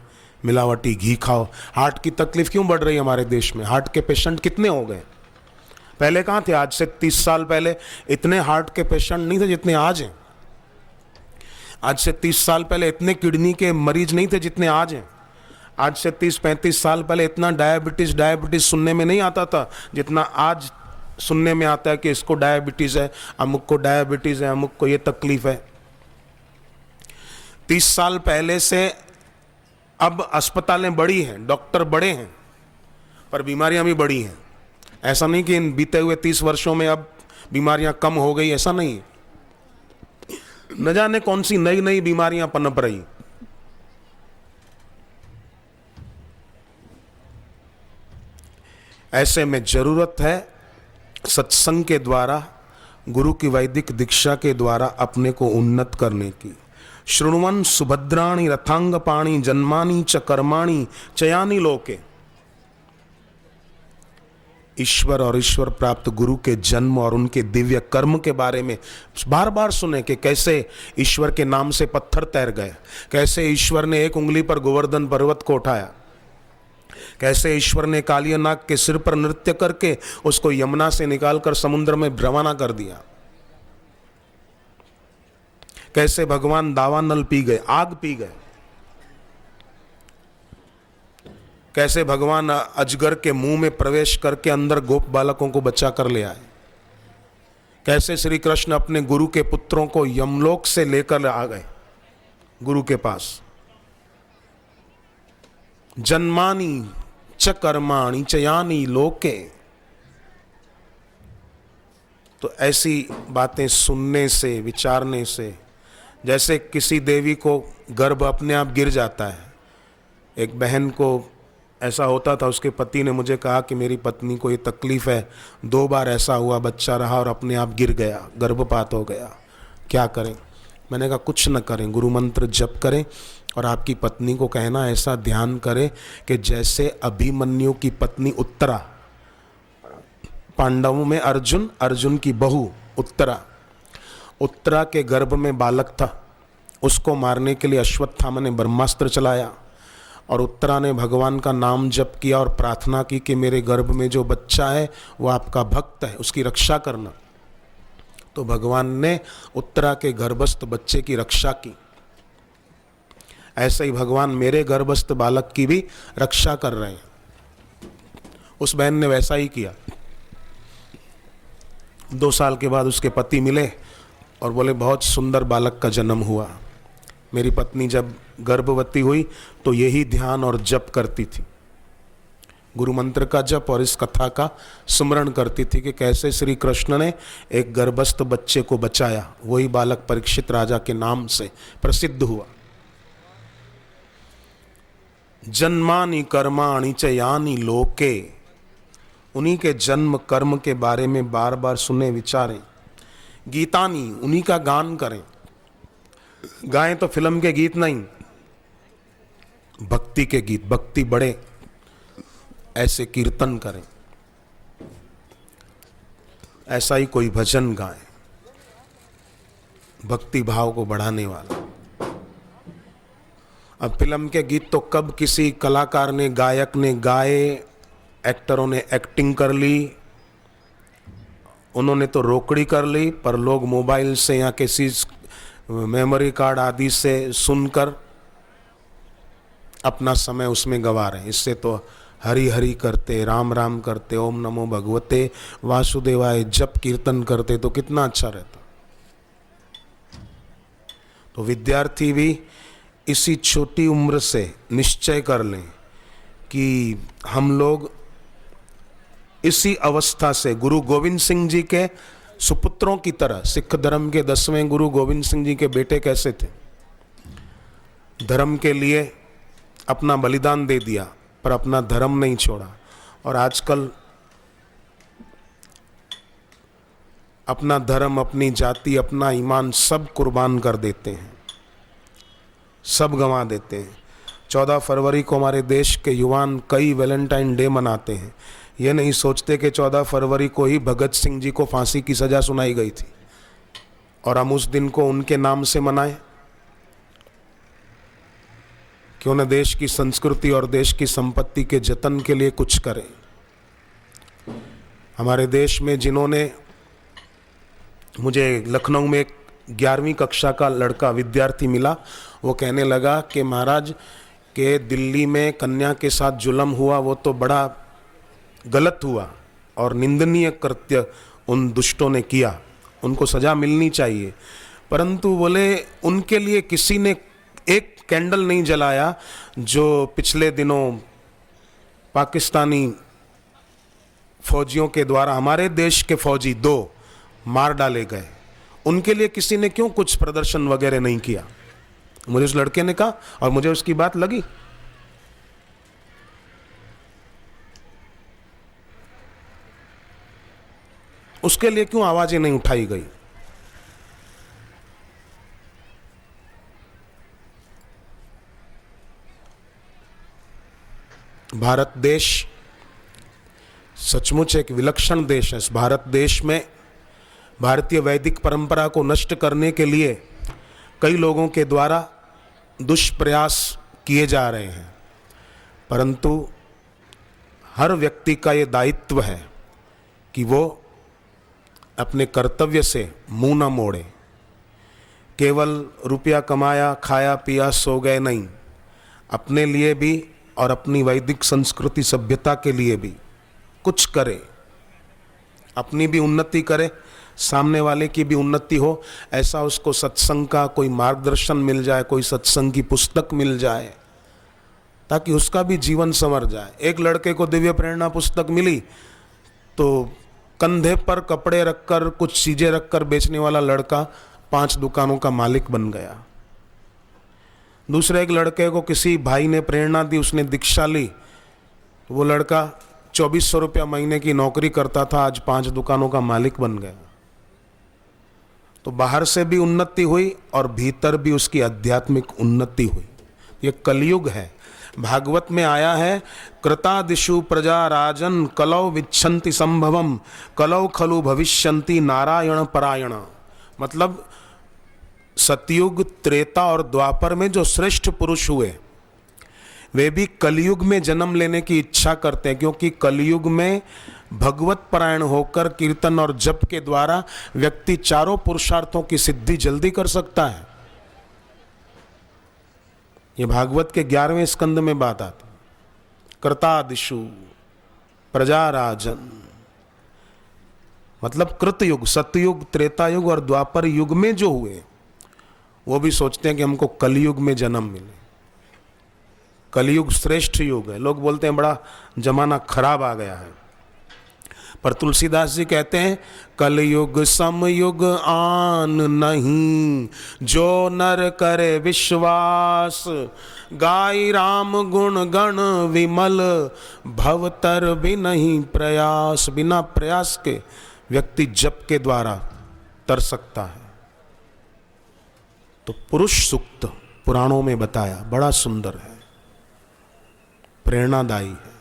मिलावटी घी खाओ। हार्ट की तकलीफ क्यों बढ़ रही है हमारे देश में? हार्ट के पेशेंट कितने हो गए? पहले कहाँ थे? आज से 30 साल पहले इतने हार्ट के पेशेंट नहीं थे जितने आज हैं। आज से 30 साल पहले इतने किडनी के मरीज नहीं थे जितने आज हैं। आज से 30-35 साल पहले इतना डायबिटीज सुनने में नहीं आता था जितना आज सुनने में आता है कि इसको डायबिटीज है, अमुक को डायबिटीज है, अमुक को ये तकलीफ है। 30 साल पहले से अब अस्पतालें बड़ी हैं, डॉक्टर बड़े हैं, पर बीमारियां भी बड़ी हैं। ऐसा नहीं कि इन बीते हुए 30 वर्षों में अब बीमारियां कम हो गई, ऐसा नहीं है। न जाने कौन सी नई नई बीमारियां पनप रही। ऐसे में जरूरत है सत्संग के द्वारा, गुरु की वैदिक दीक्षा के द्वारा अपने को उन्नत करने की। शृण्वन् सुभद्राणि रथांग पाणी जन्मानि च कर्माणि चयानि लोके। ईश्वर और ईश्वर प्राप्त गुरु के जन्म और उनके दिव्य कर्म के बारे में बार बार सुने कि कैसे ईश्वर के नाम से पत्थर तैर गए, कैसे ईश्वर ने एक उंगली पर गोवर्धन पर्वत को उठाया, कैसे ईश्वर ने कालियानाग के सिर पर नृत्य करके उसको यमुना से निकालकर समुद्र में रवाना कर दिया, कैसे भगवान दावानल पी गए, आग पी गए, कैसे भगवान अजगर के मुंह में प्रवेश करके अंदर गोप बालकों को बचा कर ले आए, कैसे श्री कृष्ण अपने गुरु के पुत्रों को यमलोक से लेकर आ गए गुरु के पास। जन्मानि च कर्माणि चयानि लोके। तो ऐसी बातें सुनने से, विचारने से, जैसे किसी देवी को गर्भ अपने आप गिर जाता है। एक बहन को ऐसा होता था, उसके पति ने मुझे कहा कि मेरी पत्नी को ये तकलीफ है, 2 बार ऐसा हुआ, बच्चा रहा और अपने आप गिर गया, गर्भपात हो गया, क्या करें? मैंने कहा कुछ न करें, गुरु मंत्र जप करें और आपकी पत्नी को कहना ऐसा ध्यान करें कि जैसे अभिमन्यु की पत्नी उत्तरा, पांडवों में अर्जुन, अर्जुन की बहू उत्तरा, उत्तरा के गर्भ में बालक था, उसको मारने के लिए अश्वत्थामा ने ब्रह्मास्त्र चलाया और उत्तरा ने भगवान का नाम जप किया और प्रार्थना की कि मेरे गर्भ में जो बच्चा है वो आपका भक्त है, उसकी रक्षा करना। तो भगवान ने उत्तरा के गर्भस्थ बच्चे की रक्षा की। ऐसे ही भगवान मेरे गर्भस्थ बालक की भी रक्षा कर रहे हैं। उस बहन ने वैसा ही किया। 2 साल के बाद उसके पति मिले और बोले बहुत सुंदर बालक का जन्म हुआ। मेरी पत्नी जब गर्भवती हुई तो यही ध्यान और जप करती थी, गुरु मंत्र का जप और इस कथा का स्मरण करती थी कि कैसे श्री कृष्ण ने एक गर्भस्थ बच्चे को बचाया। वही बालक परीक्षित राजा के नाम से प्रसिद्ध हुआ। जन्मानि कर्माणि च यानि लोके। उन्हीं के जन्म कर्म के बारे में बार बार सुने, विचारें। गीतानी, उन्हीं का गान करें। गाएं तो फिल्म के गीत नहीं, भक्ति के गीत, भक्ति बढ़े ऐसे कीर्तन करें, ऐसा ही कोई भजन गाएं भक्ति भाव को बढ़ाने वाला। अब फिल्म के गीत तो कब किसी कलाकार ने, गायक ने गाए, एक्टरों ने एक्टिंग कर ली, उन्होंने तो रोकड़ी कर ली, पर लोग मोबाइल से या किसी मेमोरी कार्ड आदि से सुनकर अपना समय उसमें गंवा रहे हैं। इससे तो हरि हरि करते, राम राम करते, ओम नमो भगवते वासुदेवाय जप कीर्तन करते तो कितना अच्छा रहता। तो विद्यार्थी भी इसी छोटी उम्र से निश्चय कर लें कि हम लोग इसी अवस्था से गुरु गोविंद सिंह जी के सुपुत्रों की तरह, सिख धर्म के 10वें गुरु गोविंद सिंह जी के बेटे कैसे थे, धर्म के लिए अपना बलिदान दे दिया पर अपना धर्म नहीं छोड़ा। और आजकल अपना धर्म, अपनी जाति, अपना ईमान सब कुर्बान कर देते हैं, सब गंवा देते हैं। 14 फरवरी को हमारे देश के युवान कई वैलेंटाइन डे मनाते हैं, ये नहीं सोचते कि 14 फरवरी को ही भगत सिंह जी को फांसी की सजा सुनाई गई थी और हम उस दिन को उनके नाम से मनाएं। क्यों न देश की संस्कृति और देश की संपत्ति के जतन के लिए कुछ करें। हमारे देश में जिन्होंने, मुझे लखनऊ में एक 11वीं कक्षा का लड़का विद्यार्थी मिला, वो कहने लगा कि महाराज के दिल्ली में कन्या के साथ जुल्म हुआ, वो तो बड़ा गलत हुआ और निंदनीय कृत्य उन दुष्टों ने किया, उनको सजा मिलनी चाहिए, परंतु बोले उनके लिए किसी ने एक कैंडल नहीं जलाया जो पिछले दिनों पाकिस्तानी फौजियों के द्वारा हमारे देश के फौजी 2 मार डाले गए, उनके लिए किसी ने क्यों कुछ प्रदर्शन वगैरह नहीं किया। मुझे उस लड़के ने कहा और मुझे उसकी बात लगी। उसके लिए क्यों आवाजें नहीं उठाई गई। भारत देश सचमुच एक विलक्षण देश है। इस भारत देश में भारतीय वैदिक परंपरा को नष्ट करने के लिए कई लोगों के द्वारा दुष्प्रयास किए जा रहे हैं, परंतु हर व्यक्ति का ये दायित्व है कि वो अपने कर्तव्य से मुंह न मोड़े। केवल रुपया कमाया, खाया पिया, सो गए नहीं, अपने लिए भी और अपनी वैदिक संस्कृति सभ्यता के लिए भी कुछ करे, अपनी भी उन्नति करे, सामने वाले की भी उन्नति हो। ऐसा उसको सत्संग का कोई मार्गदर्शन मिल जाए, कोई सत्संग की पुस्तक मिल जाए, ताकि उसका भी जीवन संवर जाए। एक लड़के को दिव्य प्रेरणा पुस्तक मिली तो कंधे पर कपड़े रखकर, कुछ चीजें रखकर बेचने वाला लड़का 5 दुकानों का मालिक बन गया। दूसरे एक लड़के को किसी भाई ने प्रेरणा दी, उसने दीक्षा ली, तो वो लड़का 2400 रुपया महीने की नौकरी करता था, आज 5 दुकानों का मालिक बन गया। तो बाहर से भी उन्नति हुई और भीतर भी उसकी आध्यात्मिक उन्नति हुई। ये कलयुग है। भागवत में आया है, कृतादिषु प्रजा राजन कलौ विच्छन्ति संभवम कलौ खलु भविष्यन्ति नारायण परायण। मतलब सतयुग, त्रेता और द्वापर में जो श्रेष्ठ पुरुष हुए वे भी कलयुग में जन्म लेने की इच्छा करते हैं, क्योंकि कलयुग में भगवत परायण होकर कीर्तन और जप के द्वारा व्यक्ति चारों पुरुषार्थों की सिद्धि जल्दी कर सकता है। ये भागवत के 11वें स्कंद में बात आती। कृतादिषु प्रजा राजन, मतलब कृतयुग, सतयुग, त्रेतायुग और द्वापर युग में जो हुए वो भी सोचते हैं कि हमको कलयुग में जन्म मिले। कलयुग श्रेष्ठ युग है। लोग बोलते हैं बड़ा जमाना खराब आ गया है, पर तुलसीदास जी कहते हैं कलयुग समयुग आन नहीं, जो नर करे विश्वास, गाई राम गुण गण विमल, भवतर भी नहीं प्रयास। बिना प्रयास के व्यक्ति जप के द्वारा तर सकता है। तो पुरुष सूक्त पुराणों में बताया, बड़ा सुंदर है, प्रेरणादायी है।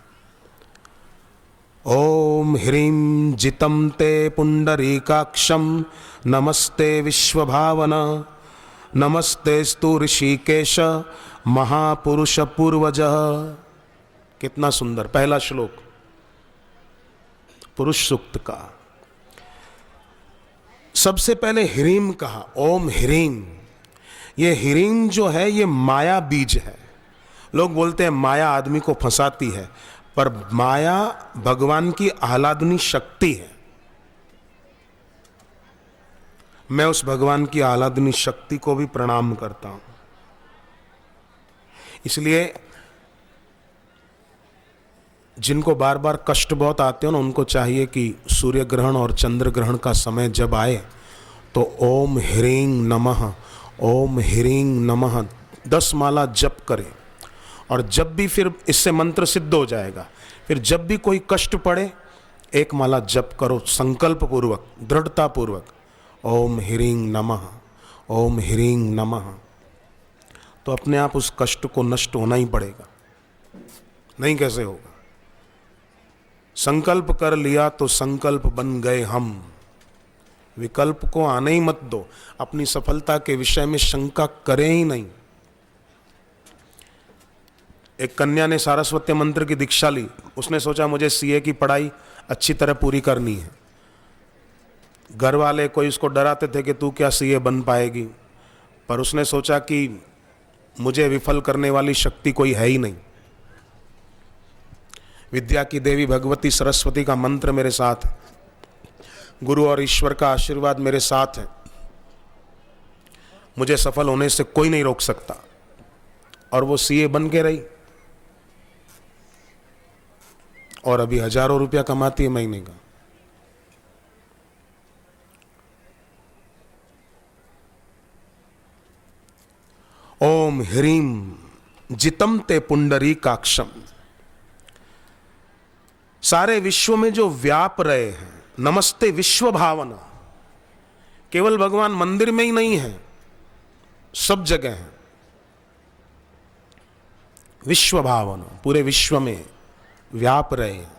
ओम ह्रीं जितं ते पुंडरीकाक्षं नमस्ते विश्वभावन, नमस्ते स्तु ऋषिकेश महापुरुष पूर्वजः। कितना सुंदर पहला श्लोक पुरुष सूक्त का। सबसे पहले ह्रीम कहा, ओम ह्रीम। ये ह्रीम जो है ये माया बीज है। लोग बोलते हैं माया आदमी को फंसाती है, पर माया भगवान की आह्लादनी शक्ति है। मैं उस भगवान की आह्लादनी शक्ति को भी प्रणाम करता हूं। इसलिए जिनको बार बार कष्ट बहुत आते हो ना, उनको चाहिए कि सूर्य ग्रहण और चंद्र ग्रहण का समय जब आए तो ओम ह्रीं नमः, ओम ह्रीं नमः 10 माला जप करें। और जब भी फिर इससे मंत्र सिद्ध हो जाएगा, फिर जब भी कोई कष्ट पड़े 1 माला जप करो संकल्प पूर्वक, दृढ़ता पूर्वक, ओम ह्रीं नमः, ओम ह्रीं नमः। तो अपने आप उस कष्ट को नष्ट होना ही पड़ेगा, नहीं कैसे होगा। संकल्प कर लिया तो संकल्प बन गए हम। विकल्प को आने ही मत दो। अपनी सफलता के विषय में शंका करें ही नहीं। एक कन्या ने सारस्वत मंत्र की दीक्षा ली। उसने सोचा मुझे सीए की पढ़ाई अच्छी तरह पूरी करनी है। घर वाले कोई उसको डराते थे कि तू क्या सीए बन पाएगी, पर उसने सोचा कि मुझे विफल करने वाली शक्ति कोई है ही नहीं। विद्या की देवी भगवती सरस्वती का मंत्र मेरे साथ है, गुरु और ईश्वर का आशीर्वाद मेरे साथ है। मुझे सफल होने से कोई नहीं रोक सकता। और वो सीए बन के रही और अभी हजारों रुपया कमाती है महीने का। ओम ह्रीं जितम ते पुंडरीकाक्षम। सारे विश्व में जो व्याप रहे हैं, नमस्ते विश्व भावना। केवल भगवान मंदिर में ही नहीं है, सब जगह है विश्व भावना। पूरे विश्व में व्याप रहे हैं।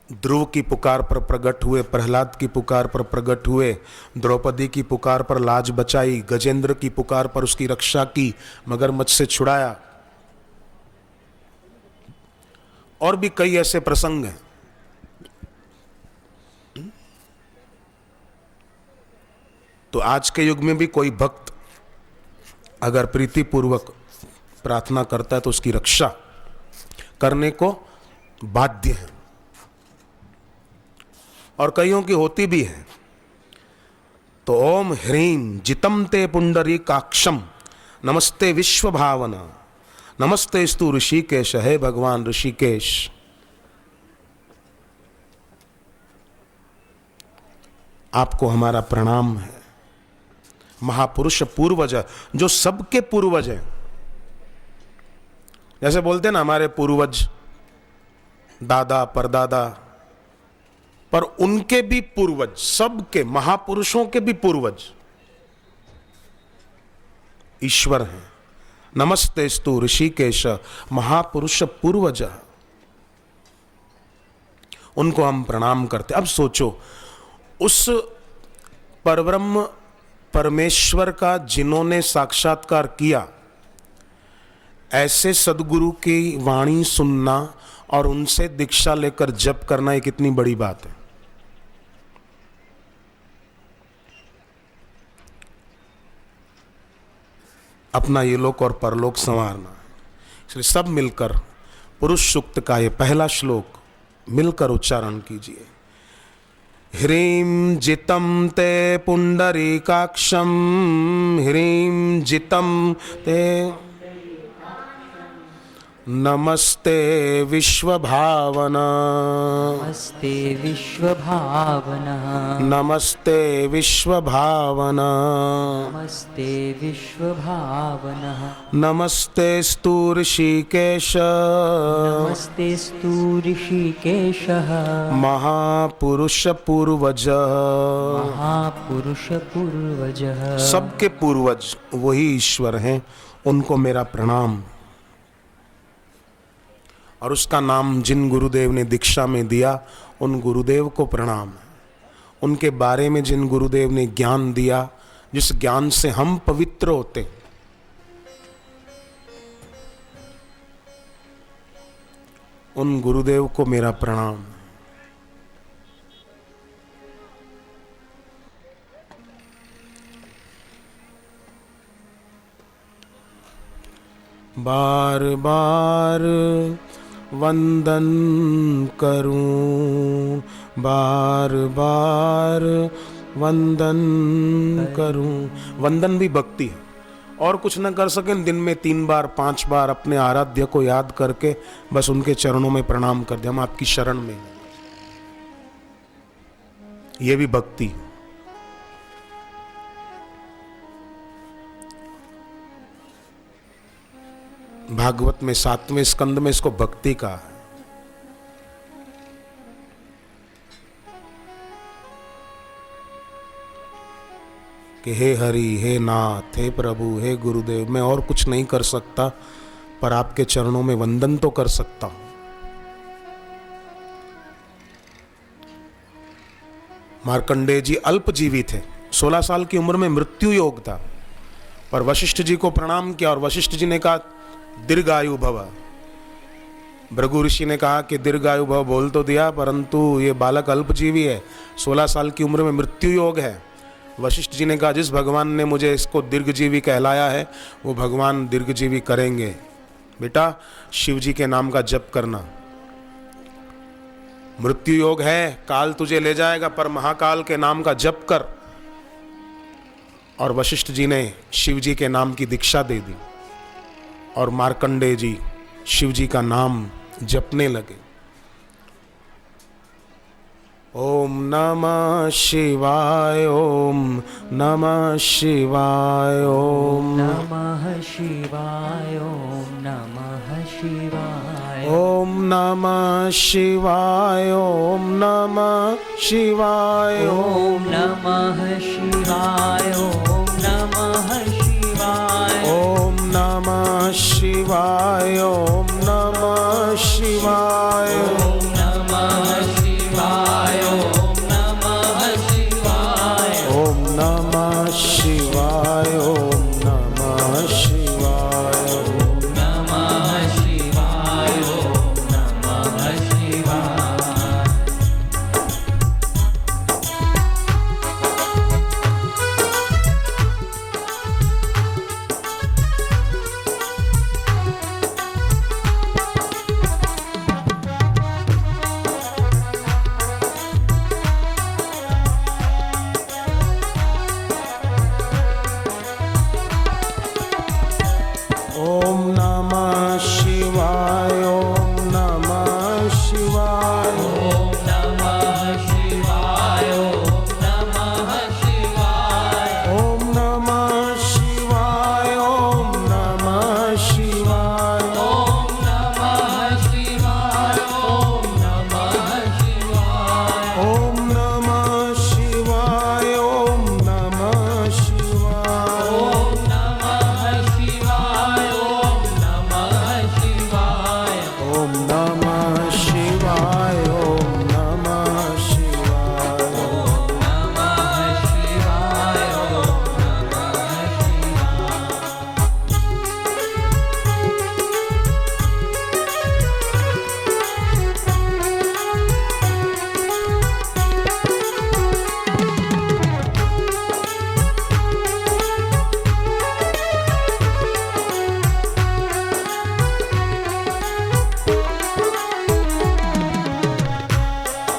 ध्रुव की पुकार पर प्रकट हुए, प्रहलाद की पुकार पर प्रकट हुए, द्रौपदी की पुकार पर लाज बचाई, गजेंद्र की पुकार पर उसकी रक्षा की, मगरमच्छ से छुड़ाया। और भी कई ऐसे प्रसंग हैं। तो आज के युग में भी कोई भक्त अगर प्रीतिपूर्वक प्रार्थना करता है तो उसकी रक्षा करने को बाध्य है। और कईयों की होती भी है। तो ओम ह्रीं जितम ते पुंडरीकाक्षम नमस्ते विश्व भावना, नमस्ते स्तु ऋषिकेश। हे भगवान ऋषिकेश, आपको हमारा प्रणाम है। महापुरुष पूर्वज, जो सबके पूर्वज हैं। जैसे बोलते हैं ना हमारे पूर्वज दादा परदादा, पर उनके भी पूर्वज, सबके महापुरुषों के भी पूर्वज ईश्वर हैं। नमस्ते स्तु ऋषिकेश महापुरुष पूर्वज, उनको हम प्रणाम करते। अब सोचो, उस परब्रह्म परमेश्वर का जिन्होंने साक्षात्कार किया, ऐसे सदगुरु की वाणी सुनना और उनसे दीक्षा लेकर जप करना, ये कितनी बड़ी बात है। अपना ये लोक और परलोक संवारना है। इसलिए सब मिलकर पुरुष सूक्त का ये पहला श्लोक मिलकर उच्चारण कीजिए। ह्रीं जितम ते पुंडरीकाक्षम, ह्रीं जितम ते नमस्ते विश्व भावना, नमस्ते विश्व भावना, नमस्ते विश्व भावना, नमस्ते विश्व भावना, नमस्ते स्तु ऋषिकेश, नमस्ते स्तु ऋषिकेशः, महापुरुष पूर्वज। महापुरुष पूर्वजः। सबके पूर्वज वही ईश्वर हैं, उनको मेरा प्रणाम। और उसका नाम जिन गुरुदेव ने दीक्षा में दिया उन गुरुदेव को प्रणाम है। उनके बारे में जिन गुरुदेव ने ज्ञान दिया, जिस ज्ञान से हम पवित्र होते, उन गुरुदेव को मेरा प्रणाम। बार बार वंदन करूं, बार बार वंदन करूं। वंदन भी भक्ति है। और कुछ न कर सकें, दिन में 3 बार 5 बार अपने आराध्य को याद करके बस उनके चरणों में प्रणाम कर दे, हम आपकी शरण में हैं। ये भी भक्ति। भागवत में 7वें स्कंद में इसको भक्ति कहा है। कि हे हरि, हे नाथ, हे प्रभु, हे गुरुदेव, मैं और कुछ नहीं कर सकता, पर आपके चरणों में वंदन तो कर सकता हूं। मार्कंडेय जी अल्प जीवी थे, 16 साल की उम्र में मृत्यु योग था, पर वशिष्ठ जी को प्रणाम किया और वशिष्ठ जी ने कहा दीर्घायु भव। भृगु ऋषि ने कहा कि दीर्घायु भव बोल तो दिया, परंतु ये बालक अल्पजीवी है, 16 साल की उम्र में मृत्यु योग है। वशिष्ठ जी ने कहा जिस भगवान ने मुझे इसको दीर्घजीवी कहलाया है वो भगवान दीर्घजीवी करेंगे। बेटा शिव जी के नाम का जप करना। मृत्यु योग है, काल तुझे ले जाएगा, पर महाकाल के नाम का जप कर। और वशिष्ठ जी ने शिव जी के नाम की दीक्षा दे दी और मार्कंडेय जी शिव जी का नाम जपने लगे। ओम नमः शिवाय, ओम नमः शिवाय, ओम नमः शिवाय, ओम नमः शिवाय, ओम नमः शिवाय, ओम नमः शिवाय, ओम नमः शिवाय, ओम नमः शिवाय, ओम नमः शिवाय, ओम नमः शिवाय, ओम नमः शिवाय, ओम नमः शिवाय, ओम नमः शिवाय, ओम नमः शिवाय, ओम नमः शिवाय, ओम नमः शिवाय। ओम नमः शिवाय, ओम नमः शिवाय, ओम नमः शिवाय, ओम नमः शिवाय, ओम नमः शिवाय, ओम नमः शिवाय, ओम नमः शिवाय, ओम नमः शिवाय, ओम नमः शिवाय, ओम नमः शिवाय, ओम नमः शिवाय, ओम नमः शिवाय, ओम नमः शिवाय, ओम नमः शिवाय, ओम नमः शिवाय, ओम नमः शिवाय।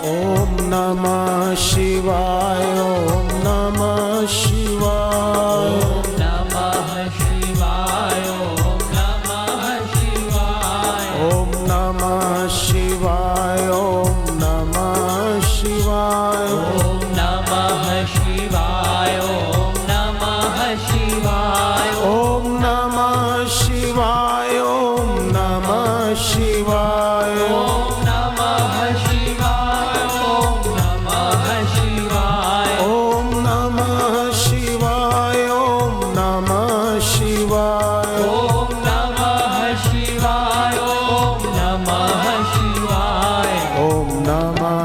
ओम नमः शिवाय, ओम नमः शिवाय, ओम नमः शिवाय, ओम नमः शिवाय, ओम नमः शिवाय, ओम नमः शिवाय, ओम नमः शिवाय, ओम नमः शिवाय, ओम नमः शिवाय, ओम नमः शिवाय, ओम नमः शिवाय, ओम नमः शिवाय, ओम नमः शिवाय,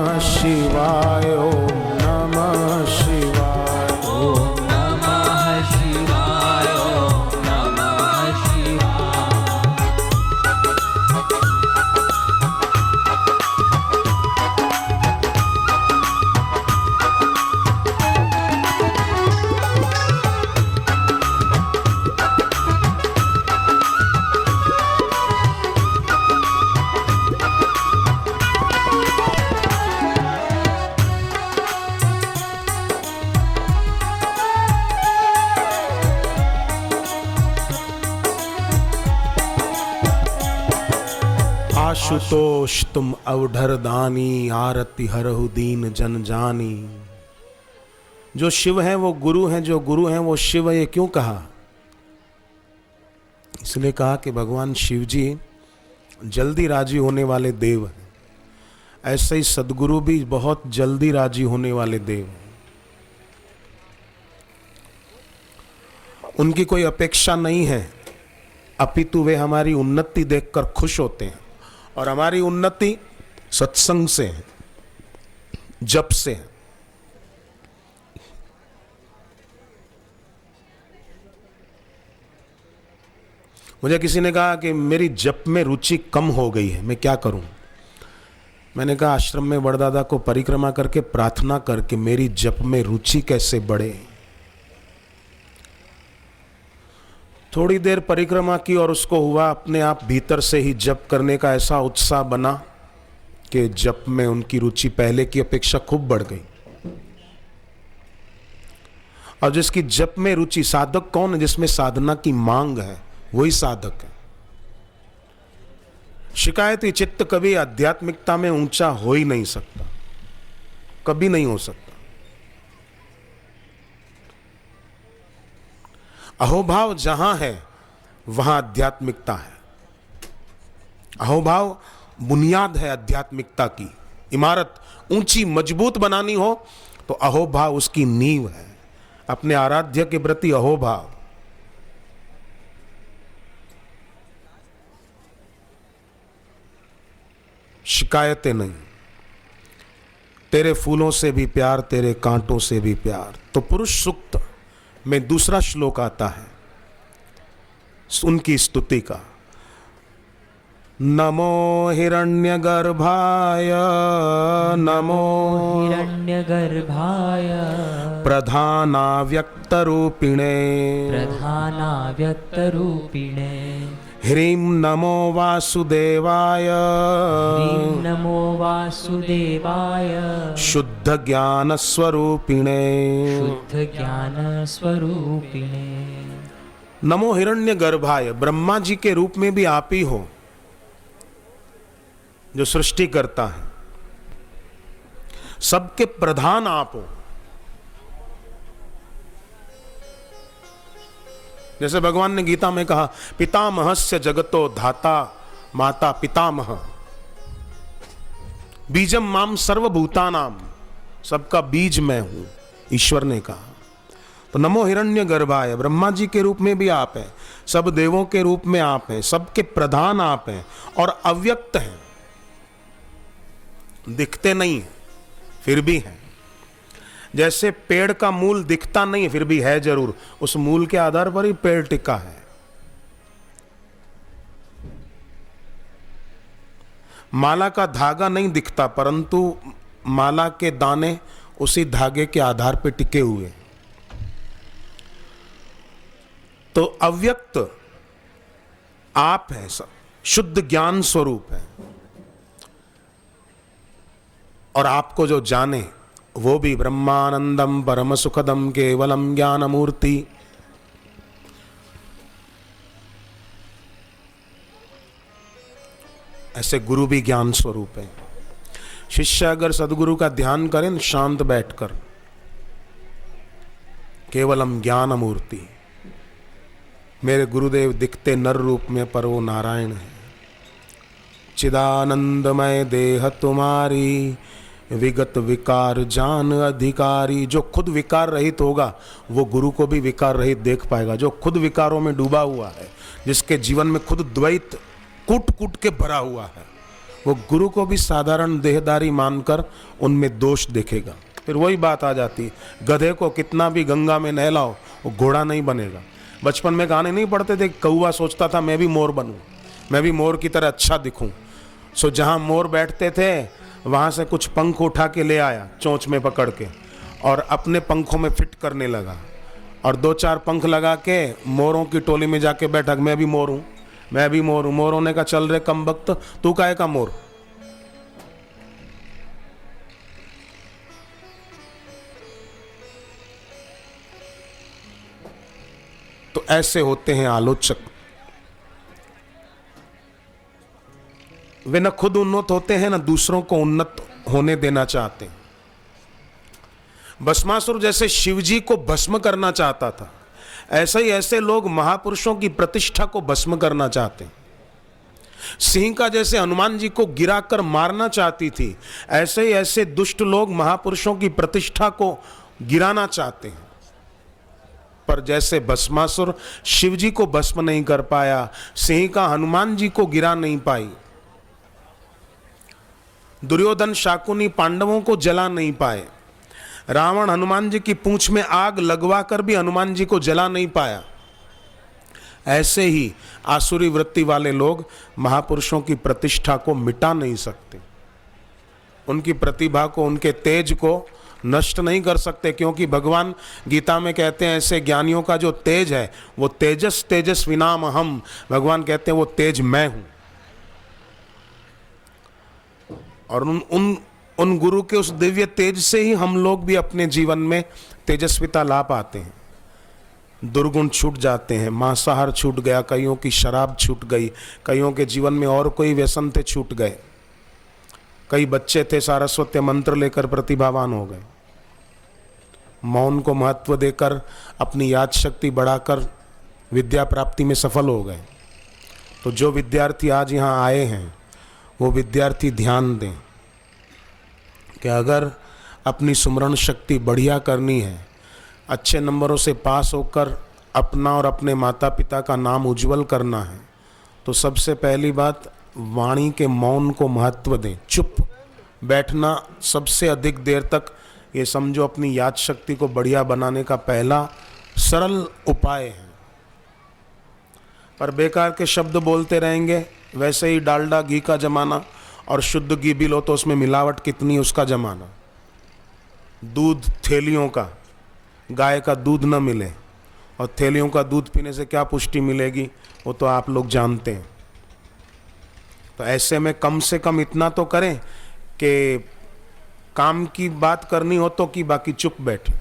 नमः शिवाय, ओम नमः शिवाय। ॐ नमः शिवाय ॐ नमः शिवाय। आशुतोष तुम अवढर दानी, आरती हरहु दीन जन जानी। जो शिव है वो गुरु हैं, जो गुरु हैं वो शिव है। ये क्यों कहा? इसलिए कहा कि भगवान शिव जी जल्दी राजी होने वाले देव हैं। ऐसे ही सदगुरु भी बहुत जल्दी राजी होने वाले देव हैं। उनकी कोई अपेक्षा नहीं है, अपितु वे हमारी उन्नति देखकर खुश होते हैं। और हमारी उन्नति सत्संग से है, जप से है। मुझे किसी ने कहा कि मेरी जप में रुचि कम हो गई है, मैं क्या करूं? मैंने कहा आश्रम में बड़दादा को परिक्रमा करके प्रार्थना करके मेरी जप में रुचि कैसे बढ़े। थोड़ी देर परिक्रमा की और उसको हुआ अपने आप भीतर से ही जप करने का ऐसा उत्साह बना कि जप में उनकी रुचि पहले की अपेक्षा खूब बढ़ गई। और जिसकी जप में रुचि, साधक कौन है? जिसमें साधना की मांग है, वही साधक है। शिकायती चित्त कभी आध्यात्मिकता में ऊंचा हो ही नहीं सकता, कभी नहीं हो सकता। अहोभाव जहां है वहां आध्यात्मिकता है। अहोभाव बुनियाद है आध्यात्मिकता की। इमारत ऊंची मजबूत बनानी हो तो अहोभाव उसकी नींव है। अपने आराध्य के प्रति अहोभाव। शिकायतें नहीं। तेरे फूलों से भी प्यार, तेरे कांटों से भी प्यार। तो पुरुष सूक्त में दूसरा श्लोक आता है उनकी स्तुति का। नमो हिरण्यगर्भाय, नमो हिरण्यगर्भाय प्रधानाव्यक्तरूपिणे, प्रधानाव्यक्तरूपिणे ह्रीं नमो वासुदेवाय, ह्रीं नमो वासुदेवाय शुद्ध ज्ञान स्वरूपिणे, शुद्ध ज्ञान स्वरूपिणे। नमो हिरण्यगर्भाय। ब्रह्मा जी के रूप में भी आप ही हो जो सृष्टि करता है। सबके प्रधान आप हो। जैसे भगवान ने गीता में कहा, पितामहस्य जगतो धाता माता पितामह, बीजम माम सर्वभूतानाम। सबका बीज मैं हूं, ईश्वर ने कहा। तो नमो हिरण्यगर्भाय, ब्रह्मा जी के रूप में भी आप हैं, सब देवों के रूप में आप हैं, सबके प्रधान आप हैं और अव्यक्त हैं। दिखते नहीं हैं फिर भी हैं। जैसे पेड़ का मूल दिखता नहीं है फिर भी है जरूर, उस मूल के आधार पर ही पेड़ टिका है। माला का धागा नहीं दिखता परंतु माला के दाने उसी धागे के आधार पर टिके हुए। तो अव्यक्त आप हैं, सब शुद्ध ज्ञान स्वरूप है। और आपको जो जाने वो भी ब्रह्मानंदम परम सुखदम केवलम ज्ञान मूर्ति। ऐसे गुरु भी ज्ञान स्वरूप है। शिष्य अगर सदगुरु का ध्यान करें शांत बैठकर, केवलम ज्ञान मूर्ति। मेरे गुरुदेव दिखते नर रूप में पर वो नारायण है। चिदानंदमय देह तुम्हारी, विगत विकार जान अधिकारी। जो खुद विकार रहित होगा वो गुरु को भी विकार रहित देख पाएगा। जो खुद विकारों में डूबा हुआ है, जिसके जीवन में खुद द्वैत कूट कूट के भरा हुआ है, वो गुरु को भी साधारण देहदारी मानकर उनमें दोष देखेगा। फिर वही बात आ जाती है, गधे को कितना भी गंगा में नहलाओ वो घोड़ा नहीं बनेगा। बचपन में गाने नहीं पढ़ते थे, कौवा सोचता था मैं भी मोर बनूं, मैं भी मोर की तरह अच्छा दिखूं। सो जहां मोर बैठते थे वहां से कुछ पंख उठा के ले आया चोंच में पकड़ के और अपने पंखों में फिट करने लगा और 2-4 पंख लगा के मोरों की टोली में जाके बैठा, मैं भी मोर हूं, मैं भी मोर हूं। मोरों ने कहा चल रे कम वक्त, तू काहे का मोर। तो ऐसे होते हैं आलोचक। वे न खुद उन्नत होते हैं न दूसरों को उन्नत होने देना चाहते हैं। भस्मासुर जैसे शिवजी को भस्म करना चाहता था, ऐसे ही ऐसे लोग महापुरुषों की प्रतिष्ठा को भस्म करना चाहते हैं। सिंह का जैसे हनुमान जी को गिराकर मारना चाहती थी, ऐसे ही ऐसे दुष्ट लोग महापुरुषों की प्रतिष्ठा को गिराना चाहते हैं। पर जैसे भस्मासुर शिवजी को भस्म नहीं कर पाया, सिंह का हनुमान जी को गिरा नहीं पाई, दुर्योधन शाकुनी पांडवों को जला नहीं पाए, रावण हनुमान जी की पूंछ में आग लगवाकर भी हनुमान जी को जला नहीं पाया, ऐसे ही आसुरी वृत्ति वाले लोग महापुरुषों की प्रतिष्ठा को मिटा नहीं सकते, उनकी प्रतिभा को, उनके तेज को नष्ट नहीं कर सकते। क्योंकि भगवान गीता में कहते हैं ऐसे ज्ञानियों का जो तेज है वो तेजस तेजस्विनाम अहम, भगवान कहते हैं वो तेज मैं हूं। और उन गुरु के उस दिव्य तेज से ही हम लोग भी अपने जीवन में तेजस्विता ला पाते हैं। दुर्गुण छूट जाते हैं, मांसाहार छूट गया, कईयों की शराब छूट गई, कईयों के जीवन में और कोई व्यसन थे छूट गए, कई बच्चे थे सारस्वत मंत्र लेकर प्रतिभावान हो गए, मौन को महत्व देकर अपनी याद शक्ति बढ़ाकर विद्या प्राप्ति में सफल हो गए। तो जो विद्यार्थी आज यहाँ आए हैं वो विद्यार्थी ध्यान दें कि अगर अपनी सुमरण शक्ति बढ़िया करनी है, अच्छे नंबरों से पास होकर अपना और अपने माता पिता का नाम उज्जवल करना है, तो सबसे पहली बात वाणी के मौन को महत्व दें। चुप बैठना सबसे अधिक देर तक, ये समझो अपनी याद शक्ति को बढ़िया बनाने का पहला सरल उपाय है। पर बेकार के शब्द बोलते रहेंगे, वैसे ही डालडा घी का जमाना और शुद्ध घी भी लो तो उसमें मिलावट कितनी उसका जमाना। दूध थैलियों का, गाय का दूध न मिले और थैलियों का दूध पीने से क्या पुष्टि मिलेगी वो तो आप लोग जानते हैं। तो ऐसे में कम से कम इतना तो करें कि काम की बात करनी हो तो कि बाकी चुप बैठे,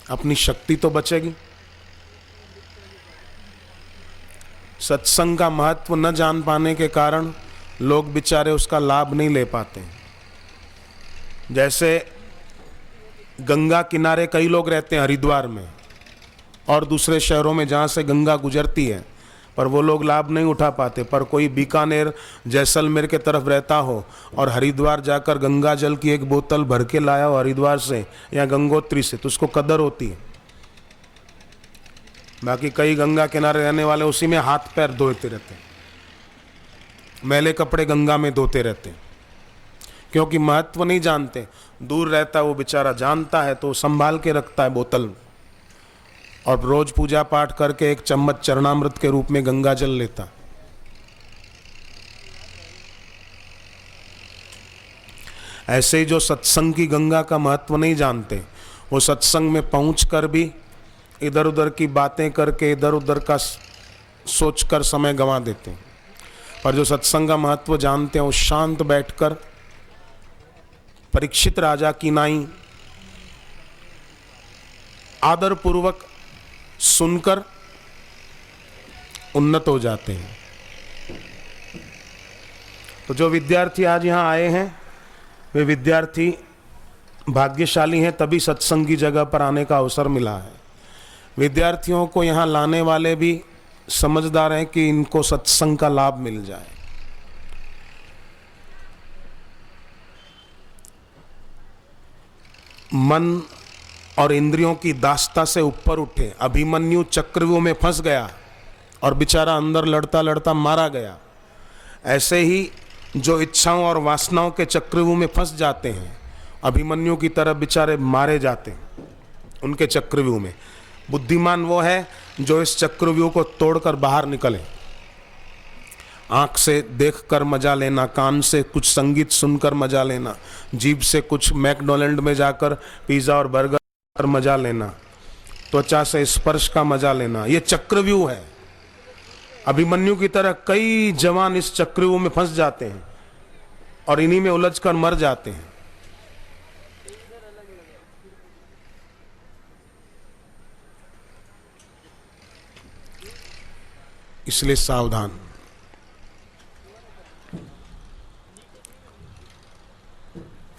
अपनी शक्ति तो बचेगी। सत्संग का महत्व न जान पाने के कारण लोग बेचारे उसका लाभ नहीं ले पाते। जैसे गंगा किनारे कई लोग रहते हैं हरिद्वार में और दूसरे शहरों में जहाँ से गंगा गुजरती है, पर वो लोग लाभ नहीं उठा पाते। पर कोई बीकानेर जैसलमेर के तरफ रहता हो और हरिद्वार जाकर गंगा जल की एक बोतल भर के लाया हो हरिद्वार से या गंगोत्री से, तो उसको कदर होती है। बाकी कई गंगा किनारे रहने वाले उसी में हाथ पैर धोते रहते हैं, मैले कपड़े गंगा में धोते रहते हैं, क्योंकि महत्व नहीं जानते। दूर रहता है वो बेचारा, जानता है तो संभाल के रखता है बोतल और रोज पूजा पाठ करके एक चम्मच चरणामृत के रूप में गंगा जल लेता। ऐसे ही जो सत्संग की गंगा का महत्व नहीं जानते, वो सत्संग में पहुंचकर भी इधर उधर की बातें करके इधर उधर का सोचकर समय गंवा देते हैं। पर जो सत्संग का महत्व जानते हैं वो शांत बैठकर परीक्षित राजा की नाई आदर पूर्वक सुनकर उन्नत हो जाते हैं। तो जो विद्यार्थी आज यहाँ आए हैं वे विद्यार्थी भाग्यशाली हैं, तभी सत्संग की जगह पर आने का अवसर मिला है। विद्यार्थियों को यहाँ लाने वाले भी समझदार हैं कि इनको सत्संग का लाभ मिल जाए। मन और इंद्रियों की दास्ता से ऊपर उठे, अभिमन्यु चक्रव्यूह में फंस गया, और बेचारा अंदर लड़ता लड़ता मारा गया। ऐसे ही जो इच्छाओं और वासनाओं के चक्रव्यूह में फंस जाते हैं, अभिमन्यु की तरह बेचारे मारे जाते हैं उनके चक्रव्यूह में। बुद्धिमान वो है जो इस चक्रव्यूह को तोड़कर बाहर निकले। आँख से देखकर मजा लेना, कान से कुछ संगीत सुनकर मजा लेना, जीभ से कुछ मैकडोनल्ड में जाकर पिज़्ज़ा और बर्गर मजा लेना, त्वचा से स्पर्श का मजा लेना, ये चक्रव्यूह है। अभिमन्यु की तरह कई जवान इस चक्रव्यूह में फंस जाते हैं और इन्हीं में उलझकर मर जाते हैं। इसलिए सावधान।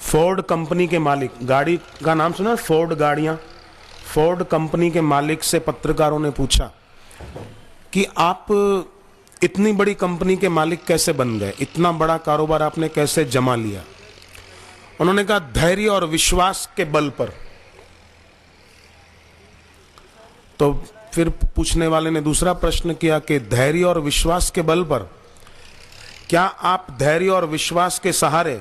फोर्ड कंपनी के मालिक, गाड़ी का नाम सुना, फोर्ड गाड़ियां, फोर्ड कंपनी के मालिक से पत्रकारों ने पूछा कि आप इतनी बड़ी कंपनी के मालिक कैसे बन गए, इतना बड़ा कारोबार आपने कैसे जमा लिया। उन्होंने कहा धैर्य और विश्वास के बल पर। तो फिर पूछने वाले ने दूसरा प्रश्न किया कि धैर्य और विश्वास के बल पर, क्या आप धैर्य और विश्वास के सहारे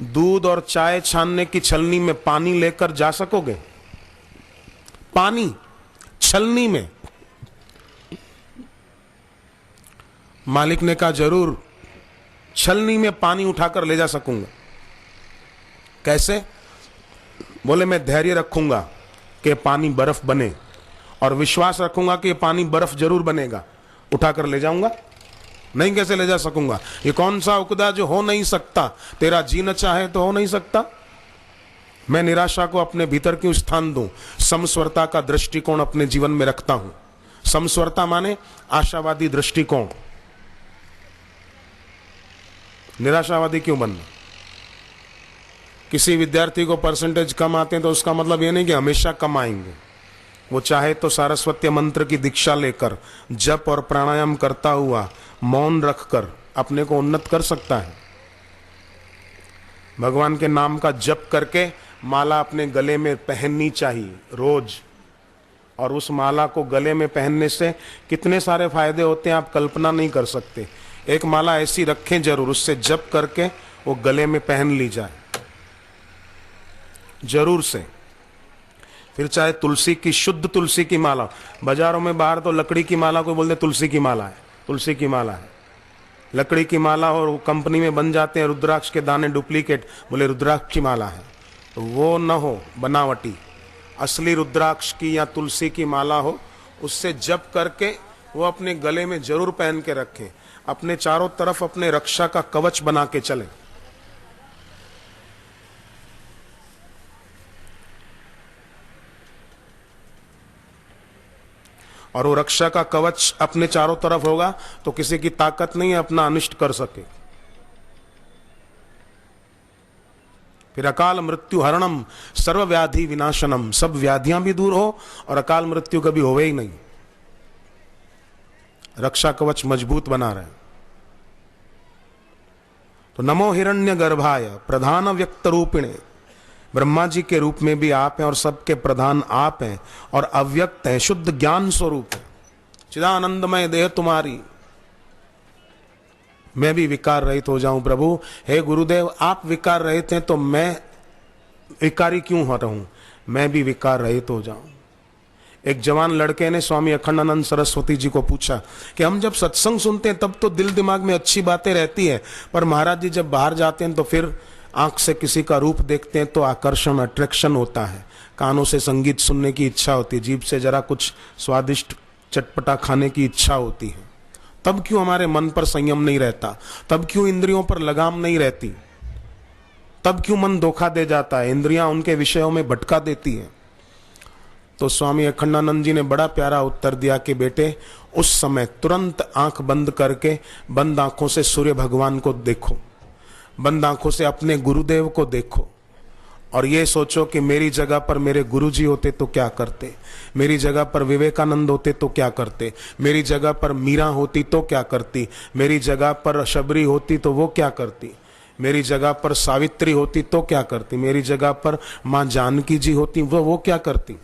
दूध और चाय छानने की छलनी में पानी लेकर जा सकोगे? पानी छलनी में। मालिक ने कहा जरूर, छलनी में पानी उठाकर ले जा सकूंगा। कैसे? बोले मैं धैर्य रखूंगा कि पानी बर्फ बने और विश्वास रखूंगा कि पानी बर्फ जरूर बनेगा, उठाकर ले जाऊंगा। नहीं, कैसे ले जा सकूंगा? ये कौन सा उकदा जो हो नहीं सकता? तेरा जी न चाहे तो हो नहीं सकता। मैं निराशा को अपने भीतर क्यों स्थान दूं? समस्वरता का दृष्टिकोण अपने जीवन में रखता हूं। समस्वरता माने आशावादी दृष्टिकोण। निराशावादी क्यों बनना? किसी विद्यार्थी को परसेंटेज कम आते हैं तो उसका मतलब ये नहीं कि हमेशा कम आएंगे। वो चाहे तो सारस्वत मंत्र की दीक्षा लेकर जप और प्राणायाम करता हुआ मौन रखकर अपने को उन्नत कर सकता है। भगवान के नाम का जप करके माला अपने गले में पहननी चाहिए रोज। और उस माला को गले में पहनने से कितने सारे फायदे होते हैं आप कल्पना नहीं कर सकते। एक माला ऐसी रखें जरूर, उससे जप करके वो गले में पहन ली जाए जरूर से। फिर चाहे तुलसी की, शुद्ध तुलसी की माला, बाजारों में बाहर तो लकड़ी की माला को बोलते तुलसी की माला है, तुलसी की माला है, लकड़ी की माला। और कंपनी में बन जाते हैं रुद्राक्ष के दाने डुप्लीकेट, बोले रुद्राक्ष की माला है। तो वो न हो बनावटी, असली रुद्राक्ष की या तुलसी की माला हो, उससे जप करके वो अपने गले में जरूर पहन के रखें। अपने चारों तरफ अपने रक्षा का कवच बना के चलें। और वो रक्षा का कवच अपने चारों तरफ होगा तो किसी की ताकत नहीं है अपना अनिष्ट कर सके। फिर अकाल मृत्यु हरणम सर्व व्याधि विनाशनम, सब व्याधियां भी दूर हो और अकाल मृत्यु कभी होवे ही नहीं। रक्षा कवच मजबूत बना रहे। तो नमो हिरण्य गर्भाय प्रधान व्यक्त रूपिणे, ब्रह्मा जी के रूप में भी आप हैं और सबके प्रधान आप हैं और अव्यक्त हैं, शुद्ध ज्ञान स्वरूप है, चिदानंदमय देह तुम्हारी। मैं भी विकार रहित हो जाऊं प्रभु। हे गुरुदेव, आप विकार रहित हैं तो मैं विकारी क्यों हो रहूं? मैं भी विकार रहित हो जाऊं। एक जवान लड़के ने स्वामी अखंडानंद सरस्वती जी को पूछा कि हम जब सत्संग सुनते हैं तब तो दिल दिमाग में अच्छी बातें रहती है, पर महाराज जी जब बाहर जाते हैं तो फिर आंख से किसी का रूप देखते हैं तो आकर्षण, अट्रैक्शन होता है, कानों से संगीत सुनने की इच्छा होती है, जीभ से जरा कुछ स्वादिष्ट चटपटा खाने की इच्छा होती है। तब क्यों हमारे मन पर संयम नहीं रहता? तब क्यों इंद्रियों पर लगाम नहीं रहती? तब क्यों मन धोखा दे जाता है? इंद्रियां उनके विषयों में भटका देती है। तो स्वामी अखंडानंद जी ने बड़ा प्यारा उत्तर दिया कि बेटे, उस समय तुरंत आंख बंद करके बंद आंखों से सूर्य भगवान को देखो, बंद आंखों से अपने गुरुदेव को देखो और ये सोचो कि मेरी जगह पर मेरे गुरुजी होते तो क्या करते, मेरी जगह पर विवेकानंद होते तो क्या करते, मेरी जगह पर मीरा होती तो क्या करती, मेरी जगह पर शबरी होती तो वो क्या करती, मेरी जगह पर सावित्री होती तो क्या करती, मेरी जगह पर माँ जानकी जी होती वो क्या करती।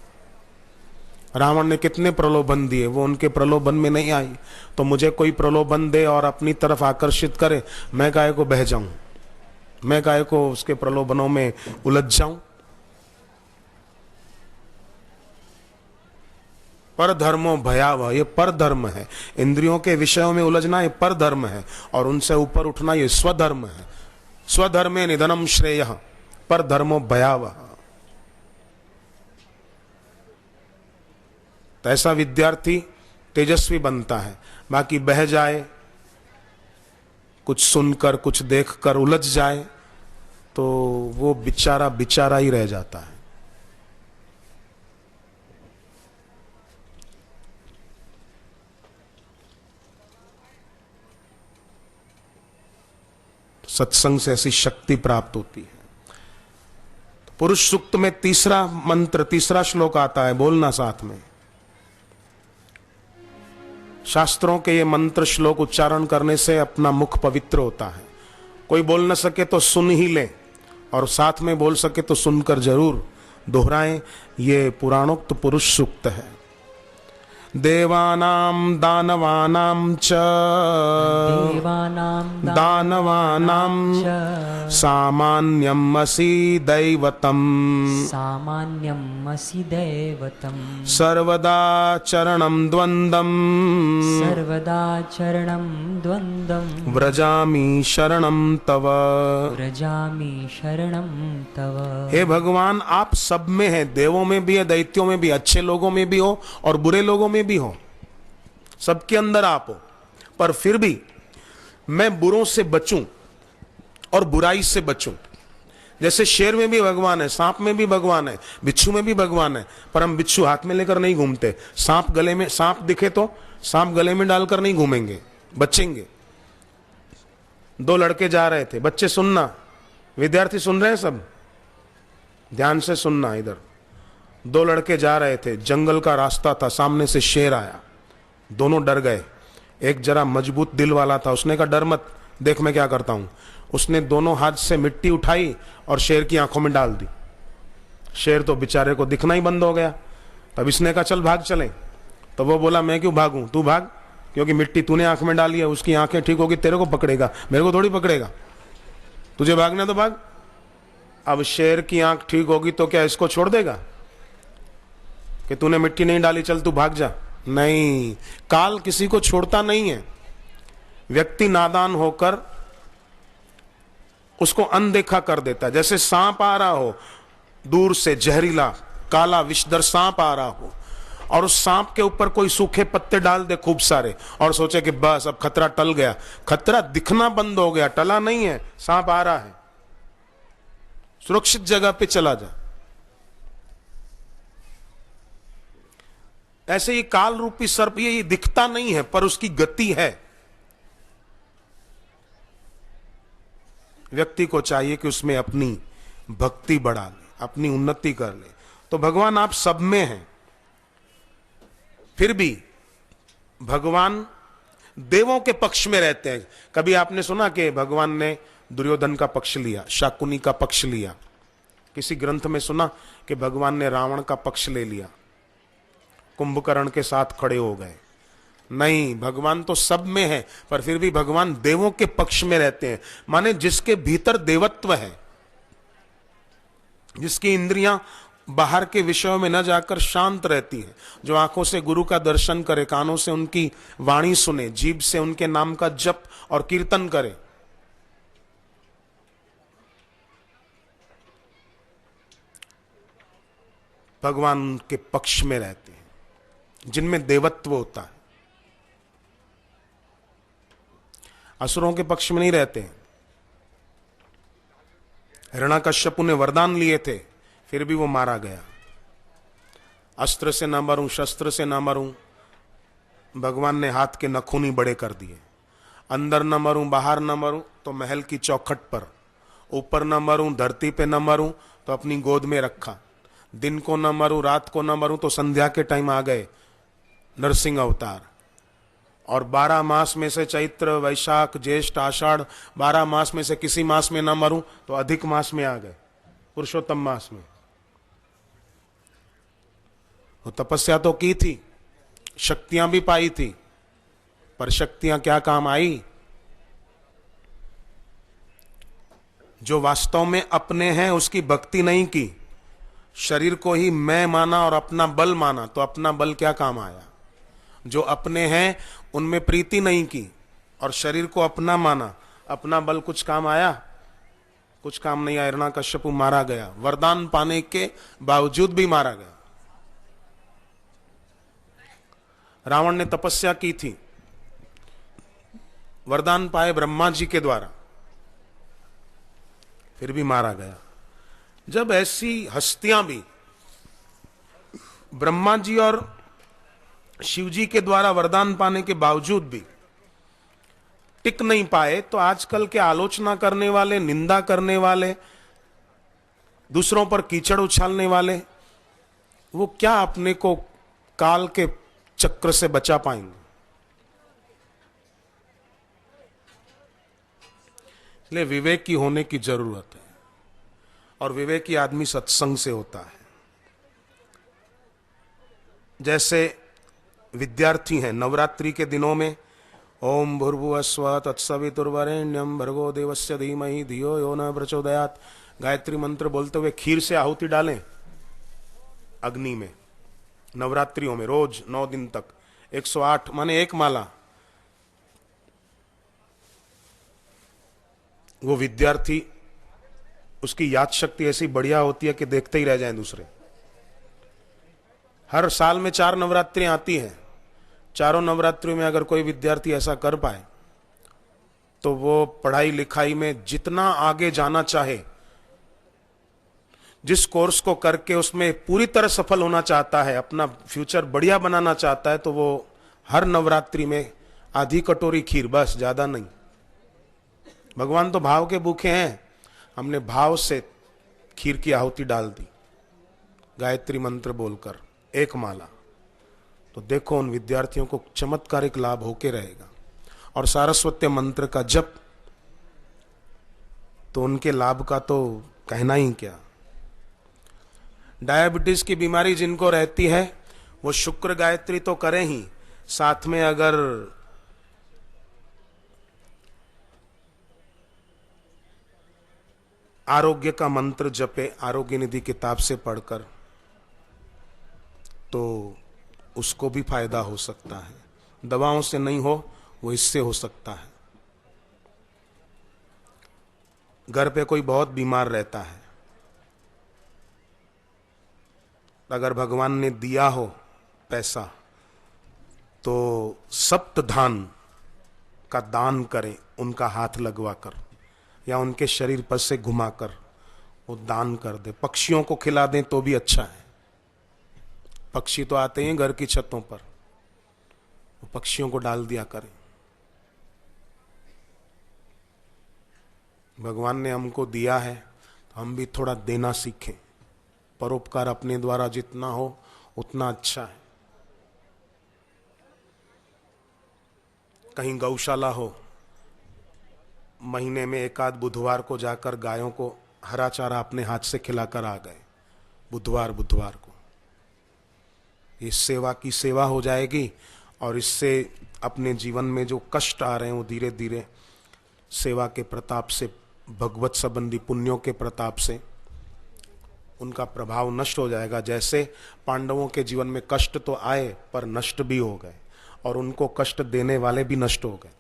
रावण ने कितने प्रलोभन दिए, वो उनके प्रलोभन में नहीं आई। तो मुझे कोई प्रलोभन दे और अपनी तरफ आकर्षित करे, मैं काहे को बह जाऊं, मैं काहे को उसके प्रलोभनों में उलझ जाऊं। पर धर्मो भयावह, ये पर धर्म है। इंद्रियों के विषयों में उलझना ये पर धर्म है, और उनसे ऊपर उठना ये स्वधर्म है। स्वधर्मे निधनम श्रेयः, पर धर्मो भयावह। तो ऐसा विद्यार्थी तेजस्वी बनता है। बाकी बह जाए, कुछ सुनकर कुछ देखकर उलझ जाए, तो वो बेचारा बेचारा ही रह जाता है। सत्संग से ऐसी शक्ति प्राप्त होती है। तो पुरुष सूक्त में तीसरा मंत्र, तीसरा श्लोक आता है, बोलना साथ में। शास्त्रों के ये मंत्र श्लोक उच्चारण करने से अपना मुख पवित्र होता है। कोई बोल न सके तो सुन ही ले, और साथ में बोल सके तो सुनकर जरूर दोहराएं। ये पुराणोक्त पुरुष सूक्त है। देवानां दानवानां च दानवानां सामान्यम् असि दैवतम् सामान्यमसि दैवतम् सर्वदा चरणं द्वन्द्वम् सर्वदा चरणं द्वन्द्वम् व्रजामि शरणं तव। व्रजामि शरणं तव। हे भगवान, आप सब में हैं, देवों में भी है, दैत्यों में भी, अच्छे लोगों में भी हो और बुरे लोगों में भी हो, सबके अंदर आप हो। पर फिर भी मैं बुरों से बचूं और बुराई से बचूं। जैसे शेर में भी भगवान है, सांप में भी भगवान है, बिच्छू में भी भगवान है, पर हम बिच्छू हाथ में लेकर नहीं घूमते। सांप गले में, सांप दिखे तो सांप गले में डालकर नहीं घूमेंगे, बचेंगे। दो लड़के जा रहे थे, बच्चे सुनना, विद्यार्थी सुन रहे हैं सब, ध्यान से सुनना। इधर दो लड़के जा रहे थे, जंगल का रास्ता था, सामने से शेर आया, दोनों डर गए। एक जरा मजबूत दिल वाला था, उसने कहा डर मत, देख मैं क्या करता हूं। उसने दोनों हाथ से मिट्टी उठाई और शेर की आंखों में डाल दी। शेर तो बेचारे को दिखना ही बंद हो गया। तब इसने कहा चल भाग चले। तो वो बोला मैं क्यों भागूं, तू भाग, क्योंकि मिट्टी तूने आंख में डाली है, उसकी आंखें ठीक होगी तेरे को पकड़ेगा, मेरे को थोड़ी पकड़ेगा। तुझे भागना तो भाग। अब शेर की आंख ठीक होगी तो क्या इसको छोड़ देगा कि तूने मिट्टी नहीं डाली, चल तू भाग जा? नहीं, काल किसी को छोड़ता नहीं है। व्यक्ति नादान होकर उसको अनदेखा कर देता है। जैसे सांप आ रहा हो दूर से, जहरीला काला विषधर सांप आ रहा हो, और उस सांप के ऊपर कोई सूखे पत्ते डाल दे खूब सारे, और सोचे कि बस अब खतरा टल गया। खतरा दिखना बंद हो गया, टला नहीं है, सांप आ रहा है, सुरक्षित जगह पे चला जा। ऐसे ही काल रूपी सर्प, ये दिखता नहीं है पर उसकी गति है। व्यक्ति को चाहिए कि उसमें अपनी भक्ति बढ़ा ले, अपनी उन्नति कर ले। तो भगवान आप सब में हैं। फिर भी भगवान देवों के पक्ष में रहते हैं। कभी आपने सुना कि भगवान ने दुर्योधन का पक्ष लिया, शाकुनी का पक्ष लिया? किसी ग्रंथ में सुना कि भगवान ने रावण का पक्ष ले लिया, कुंभकर्ण के साथ खड़े हो गए? नहीं, भगवान तो सब में है, पर फिर भी भगवान देवों के पक्ष में रहते हैं। माने जिसके भीतर देवत्व है, जिसकी इंद्रियां बाहर के विषयों में न जाकर शांत रहती है, जो आंखों से गुरु का दर्शन करे, कानों से उनकी वाणी सुने, जीभ से उनके नाम का जप और कीर्तन करे, भगवान के पक्ष में रहते हैं, जिनमें देवत्व होता है। असुरों के पक्ष में नहीं रहते हैं। हिरण्याकश्यप ने वरदान लिए थे, फिर भी वो मारा गया। अस्त्र से ना मरूं, शस्त्र से ना मरूं, भगवान ने हाथ के नखून ही बड़े कर दिए। अंदर न मरूं, बाहर न मरूं तो महल की चौखट पर, ऊपर न मरूं, धरती पे न मरूं तो अपनी गोद में रखा, दिन को न मरूं, रात को न मरूं तो संध्या के टाइम आ गए नरसिंह अवतार। और 12 मास में से चैत्र, वैशाख, ज्येष्ठ, आषाढ़, 12 मास में से किसी मास में न मरूं तो अधिक मास में आ गए, पुरुषोत्तम मास में। वो तपस्या तो की थी, शक्तियां भी पाई थी, पर शक्तियां क्या काम आई? जो वास्तव में अपने हैं उसकी भक्ति नहीं की, शरीर को ही मैं माना और अपना बल माना, तो अपना बल क्या काम आया? जो अपने हैं उनमें प्रीति नहीं की और शरीर को अपना माना, अपना बल कुछ काम आया? कुछ काम नहीं आया। हिरण्यकश्यप मारा गया, वरदान पाने के बावजूद भी मारा गया। रावण ने तपस्या की थी, वरदान पाए ब्रह्मा जी के द्वारा, फिर भी मारा गया। जब ऐसी हस्तियां भी ब्रह्मा जी और शिव जी के द्वारा वरदान पाने के बावजूद भी टिक नहीं पाए, तो आजकल के आलोचना करने वाले, निंदा करने वाले, दूसरों पर कीचड़ उछालने वाले, वो क्या अपने को काल के चक्र से बचा पाएंगे? इसलिए विवेकी होने की जरूरत है, और विवेकी आदमी सत्संग से होता है। जैसे विद्यार्थी हैं, नवरात्रि के दिनों में ओम भूर्भुवस्सुवः तत्सवितुर्वरेण्यं भर्गो देवस्य धीमहि धियो यो न प्रचोदयात् गायत्री मंत्र बोलते हुए खीर से आहुति डालें अग्नि में। नवरात्रियों में रोज 9 दिन तक 108 माने एक माला। वो विद्यार्थी, उसकी याद शक्ति ऐसी बढ़िया होती है कि देखते ही रह जाएं दूसरे। हर साल में 4 नवरात्रियां आती हैं, चारों नवरात्रियों में अगर कोई विद्यार्थी ऐसा कर पाए तो वो पढ़ाई लिखाई में जितना आगे जाना चाहे, जिस कोर्स को करके उसमें पूरी तरह सफल होना चाहता है, अपना फ्यूचर बढ़िया बनाना चाहता है, तो वो हर नवरात्रि में आधी कटोरी खीर, बस, ज्यादा नहीं। भगवान तो भाव के भूखे हैं, हमने भाव से खीर की आहुति डाल दी गायत्री मंत्र बोलकर, एक माला। तो देखो उन विद्यार्थियों को चमत्कारिक लाभ होके रहेगा। और सारस्वत मंत्र का जप, तो उनके लाभ का तो कहना ही क्या। डायबिटीज की बीमारी जिनको रहती है वो शुक्र गायत्री तो करें ही, साथ में अगर आरोग्य का मंत्र जपे आरोग्य निधि किताब से पढ़कर, तो उसको भी फायदा हो सकता है। दवाओं से नहीं हो, वो इससे हो सकता है। घर पे कोई बहुत बीमार रहता है, अगर भगवान ने दिया हो पैसा, तो सप्तधान का दान करें, उनका हाथ लगवाकर या उनके शरीर पर से घुमाकर वो दान कर दे। पक्षियों को खिला दें तो भी अच्छा है। पक्षी तो आते हैं घर की छतों पर, वो पक्षियों को डाल दिया करें। भगवान ने हमको दिया है तो हम भी थोड़ा देना सीखें। परोपकार अपने द्वारा जितना हो उतना अच्छा है। कहीं गौशाला हो, महीने में एक आध बुधवार को जाकर गायों को हरा चारा अपने हाथ से खिलाकर आ गए, बुधवार को। इस सेवा की सेवा हो जाएगी और इससे अपने जीवन में जो कष्ट आ रहे हैं वो धीरे धीरे सेवा के प्रताप से, भगवत संबंधी पुण्यों के प्रताप से उनका प्रभाव नष्ट हो जाएगा। जैसे पांडवों के जीवन में कष्ट तो आए पर नष्ट भी हो गए, और उनको कष्ट देने वाले भी नष्ट हो गए।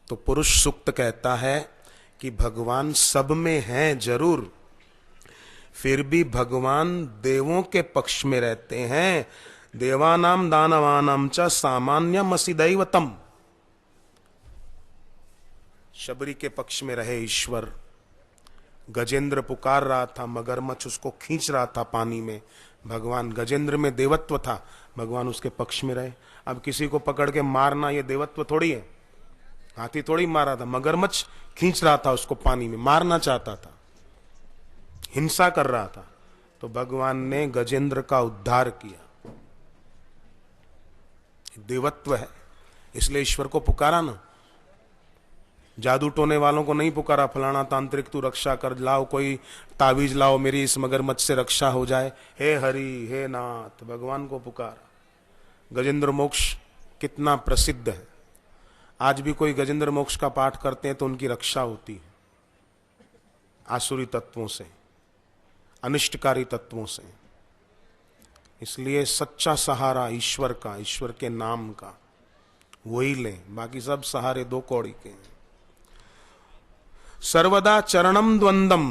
तो पुरुष सूक्त कहता है कि भगवान सब में हैं जरूर, फिर भी भगवान देवों के पक्ष में रहते हैं। देवानाम दानवानाम च सामान्यम असि दैवतम। शबरी के पक्ष में रहे ईश्वर। गजेंद्र पुकार रहा था, मगरमच्छ उसको खींच रहा था पानी में, भगवान, गजेंद्र में देवत्व था, भगवान उसके पक्ष में रहे। अब किसी को पकड़ के मारना ये देवत्व थोड़ी है। हाथी थोड़ी मार रहा था, मगरमच्छ खींच रहा था उसको पानी में, मारना चाहता था, हिंसा कर रहा था, तो भगवान ने गजेंद्र का उद्धार किया। देवत्व है, इसलिए ईश्वर को पुकारा ना। जादू टोने वालों को नहीं पुकारा, फलाना तांत्रिक तू रक्षा कर, लाओ कोई ताबीज लाओ, मेरी इस मगरमच्छ से रक्षा हो जाए। हे हरि हे नाथ, भगवान को पुकारा। गजेंद्र मोक्ष कितना प्रसिद्ध है। आज भी कोई गजेंद्र मोक्ष का पाठ करते हैं तो उनकी रक्षा होती है आसुरी तत्वों से, अनिष्टकारी तत्वों से। इसलिए सच्चा सहारा ईश्वर का, ईश्वर के नाम का, वही लें, बाकी सब सहारे दो कौड़ी के हैं। सर्वदा चरणम द्वंदम,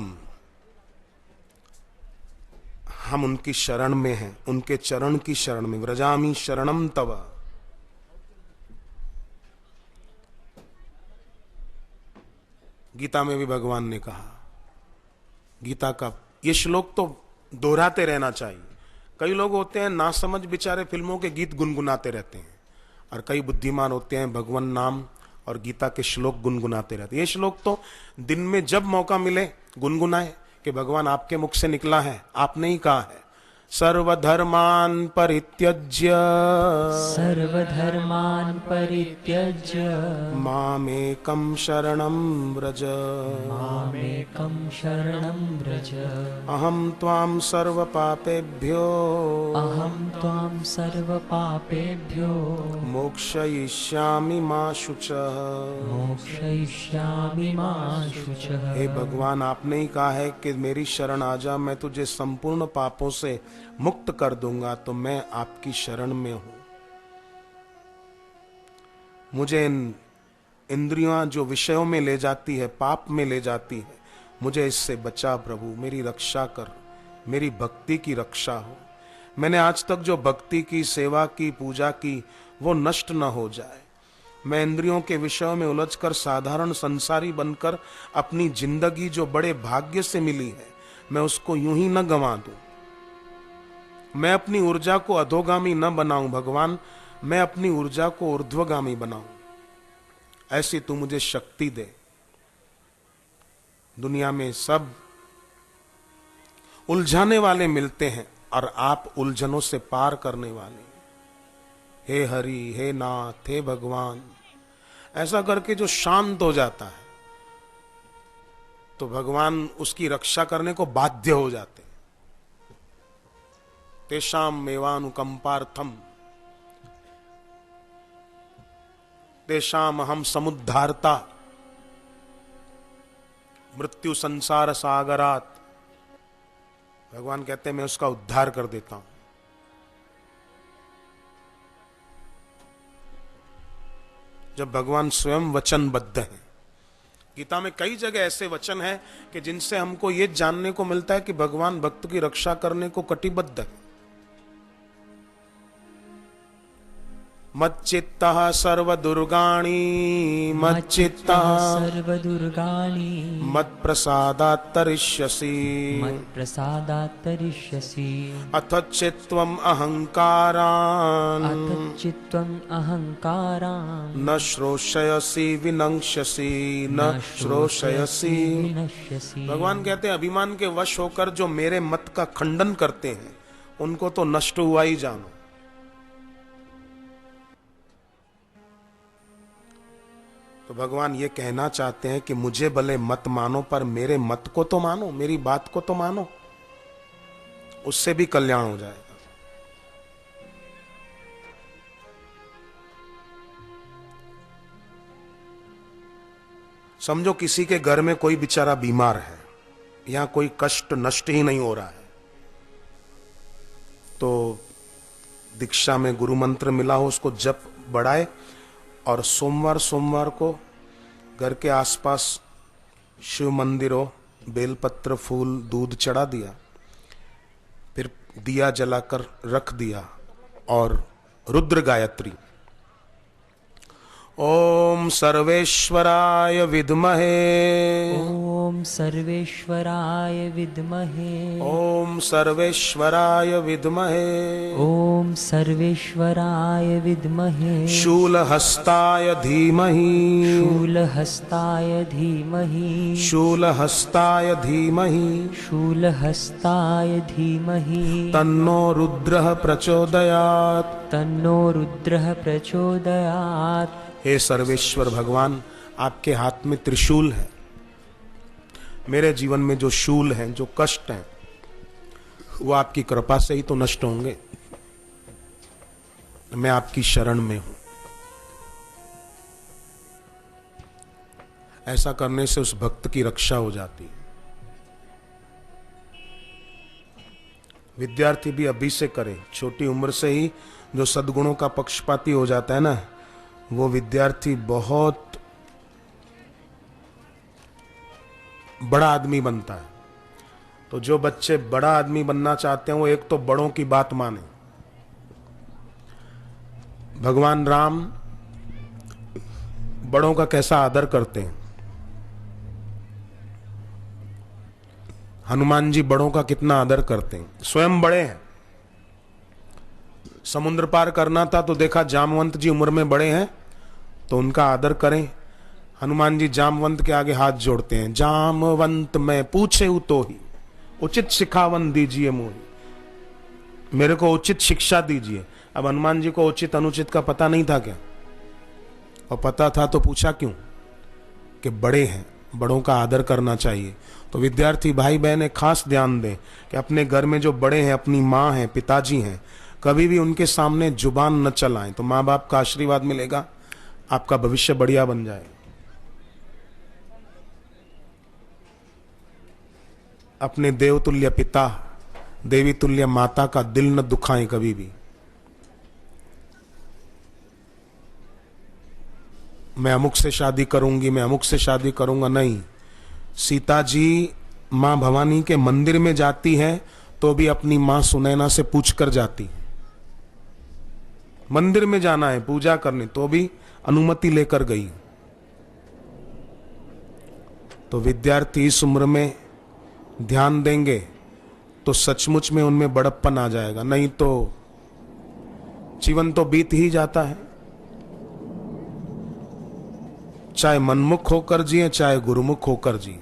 हम उनकी शरण में हैं, उनके चरण की शरण में। व्रजामि शरणम तव, गीता में भी भगवान ने कहा। गीता का ये श्लोक तो दोहराते रहना चाहिए। कई लोग होते हैं नासमझ बेचारे, फिल्मों के गीत गुनगुनाते रहते हैं, और कई बुद्धिमान होते हैं भगवान नाम और गीता के श्लोक गुनगुनाते रहते हैं। ये श्लोक तो दिन में जब मौका मिले गुनगुनाए कि भगवान आपके मुख से निकला है, आपने ही कहा है, सर्वधर्मान परित्यज्य, सर्वधर्मान् परित्यज्य मामेकं शरणं व्रज, मामेकं शरणं व्रज। अहं त्वां सर्वपापेभ्यो, अहं त्वां सर्वपापेभ्यो मोक्षयिष्यामि मा शुचः। मोक्षयिष्यामि मा शुचः। हे भगवान, आपने ही कहा है कि मेरी शरण आ जा, मैं तुझे संपूर्ण पापों से मुक्त कर दूंगा, तो मैं आपकी शरण में हूं। मुझे इंद्रियां जो विषयों में ले जाती है, पाप में ले जाती है, मुझे इससे बचा प्रभु, मेरी रक्षा कर, मेरी भक्ति की रक्षा हो। मैंने आज तक जो भक्ति की, सेवा की, पूजा की, वो नष्ट न हो जाए। मैं इंद्रियों के विषयों में उलझकर साधारण संसारी बनकर अपनी जिंदगी जो बड़े भाग्य से मिली है, मैं उसको यूं ही न गंवा दूं। मैं अपनी ऊर्जा को अधोगामी न बनाऊं भगवान, मैं अपनी ऊर्जा को ऊर्ध्वगामी बनाऊं। ऐसी तू मुझे शक्ति दे। दुनिया में सब उलझाने वाले मिलते हैं और आप उलझनों से पार करने वाले। हे हरि, हे नाथ, हे भगवान, ऐसा करके जो शांत हो जाता है तो भगवान उसकी रक्षा करने को बाध्य हो जाते। तेषाम मेवानुकंपार्थम तेषाम हम समुद्धारता मृत्यु संसार सागरात। भगवान कहते हैं मैं उसका उद्धार कर देता हूं। जब भगवान स्वयं वचनबद्ध हैं। गीता में कई जगह ऐसे वचन हैं कि जिनसे हमको ये जानने को मिलता है कि भगवान भक्त की रक्षा करने को कटिबद्ध है। मच्चित्तः सर्वदुर्गाणि, मच्चित्तः सर्वदुर्गाणि मत्प्रसादात् तरिष्यसि, मत्प्रसादात् तरिष्यसि। अथ चित्त्वम् अहङ्कारान्, अथ चित्त्वम् अहङ्कारान् न श्रोषयसि विनङ्क्ष्यसि, न श्रोषयसि विनश्यसि। भगवान कहते हैं अभिमान के वश होकर जो मेरे मत का खंडन करते हैं उनको तो नष्ट हुआ ही जानो। तो भगवान ये कहना चाहते हैं कि मुझे भले मत मानो पर मेरे मत को तो मानो, मेरी बात को तो मानो, उससे भी कल्याण हो जाएगा। समझो किसी के घर में कोई बेचारा बीमार है, यहां कोई कष्ट नष्ट ही नहीं हो रहा है, तो दीक्षा में गुरु मंत्र मिला हो उसको जप बढ़ाए और सोमवार सोमवार को घर के आसपास शिव मंदिर हो, बेलपत्र फूल दूध चढ़ा दिया, फिर दिया जलाकर रख दिया और रुद्र गायत्री ओम सर्वेश्वराय विद्महे, ओम सर्वेश्वराय विद्महे, ओम सर्वेश्वराय विद्महे, ओम सर्वेश्वराय विद्महे, शूलहस्ताय धीमहि, शूलहस्ताय धीमहि, शूलहस्ताय धीमहि, शूलहस्ताय धीमहि, तन्नो रुद्रः प्रचोदयात्, तन्नो रुद्रः प्रचोदयात्। हे सर्वेश्वर भगवान, आपके हाथ में त्रिशूल है, मेरे जीवन में जो शूल हैं, जो कष्ट हैं, वो आपकी कृपा से ही तो नष्ट होंगे। मैं आपकी शरण में हूं। ऐसा करने से उस भक्त की रक्षा हो जाती है। विद्यार्थी भी अभी से करे, छोटी उम्र से ही जो सद्गुणों का पक्षपाती हो जाता है ना, वो विद्यार्थी बहुत बड़ा आदमी बनता है। तो जो बच्चे बड़ा आदमी बनना चाहते हैं वो एक तो बड़ों की बात माने। भगवान राम बड़ों का कैसा आदर करते हैं, हनुमान जी बड़ों का कितना आदर करते हैं, स्वयं बड़े हैं। समुद्र पार करना था तो देखा जामवंत जी उम्र में बड़े हैं तो उनका आदर करें। हनुमान जी जामवंत के आगे हाथ जोड़ते हैं, जामवंत मैं पूछे तो ही उचित शिखावन दीजिए मोहि, मेरे को उचित शिक्षा दीजिए। अब हनुमान जी को उचित अनुचित का पता नहीं था क्या? और पता था तो पूछा क्यों? कि बड़े हैं, बड़ों का आदर करना चाहिए। तो विद्यार्थी भाई बहन खास ध्यान दें कि अपने घर में जो बड़े हैं, अपनी माँ हैं, पिताजी हैं, कभी भी उनके सामने जुबान न चलाएं, तो माँ बाप का आशीर्वाद मिलेगा, आपका भविष्य बढ़िया बन जाएगा। अपने देवतुल्य पिता, देवी तुल्य माता का दिल न दुखाएं कभी भी। मैं अमुक से शादी करूंगी, मैं अमुक से शादी करूंगा, नहीं। सीता जी मां भवानी के मंदिर में जाती है तो भी अपनी मां सुनैना से पूछ कर जाती। मंदिर में जाना है पूजा करने तो भी अनुमति लेकर गई। तो विद्यार्थी इस उम्र में ध्यान देंगे तो सचमुच में उनमें बड़प्पन आ जाएगा, नहीं तो जीवन तो बीत ही जाता है। चाहे मनमुख होकर जिए, चाहे गुरुमुख होकर जिए,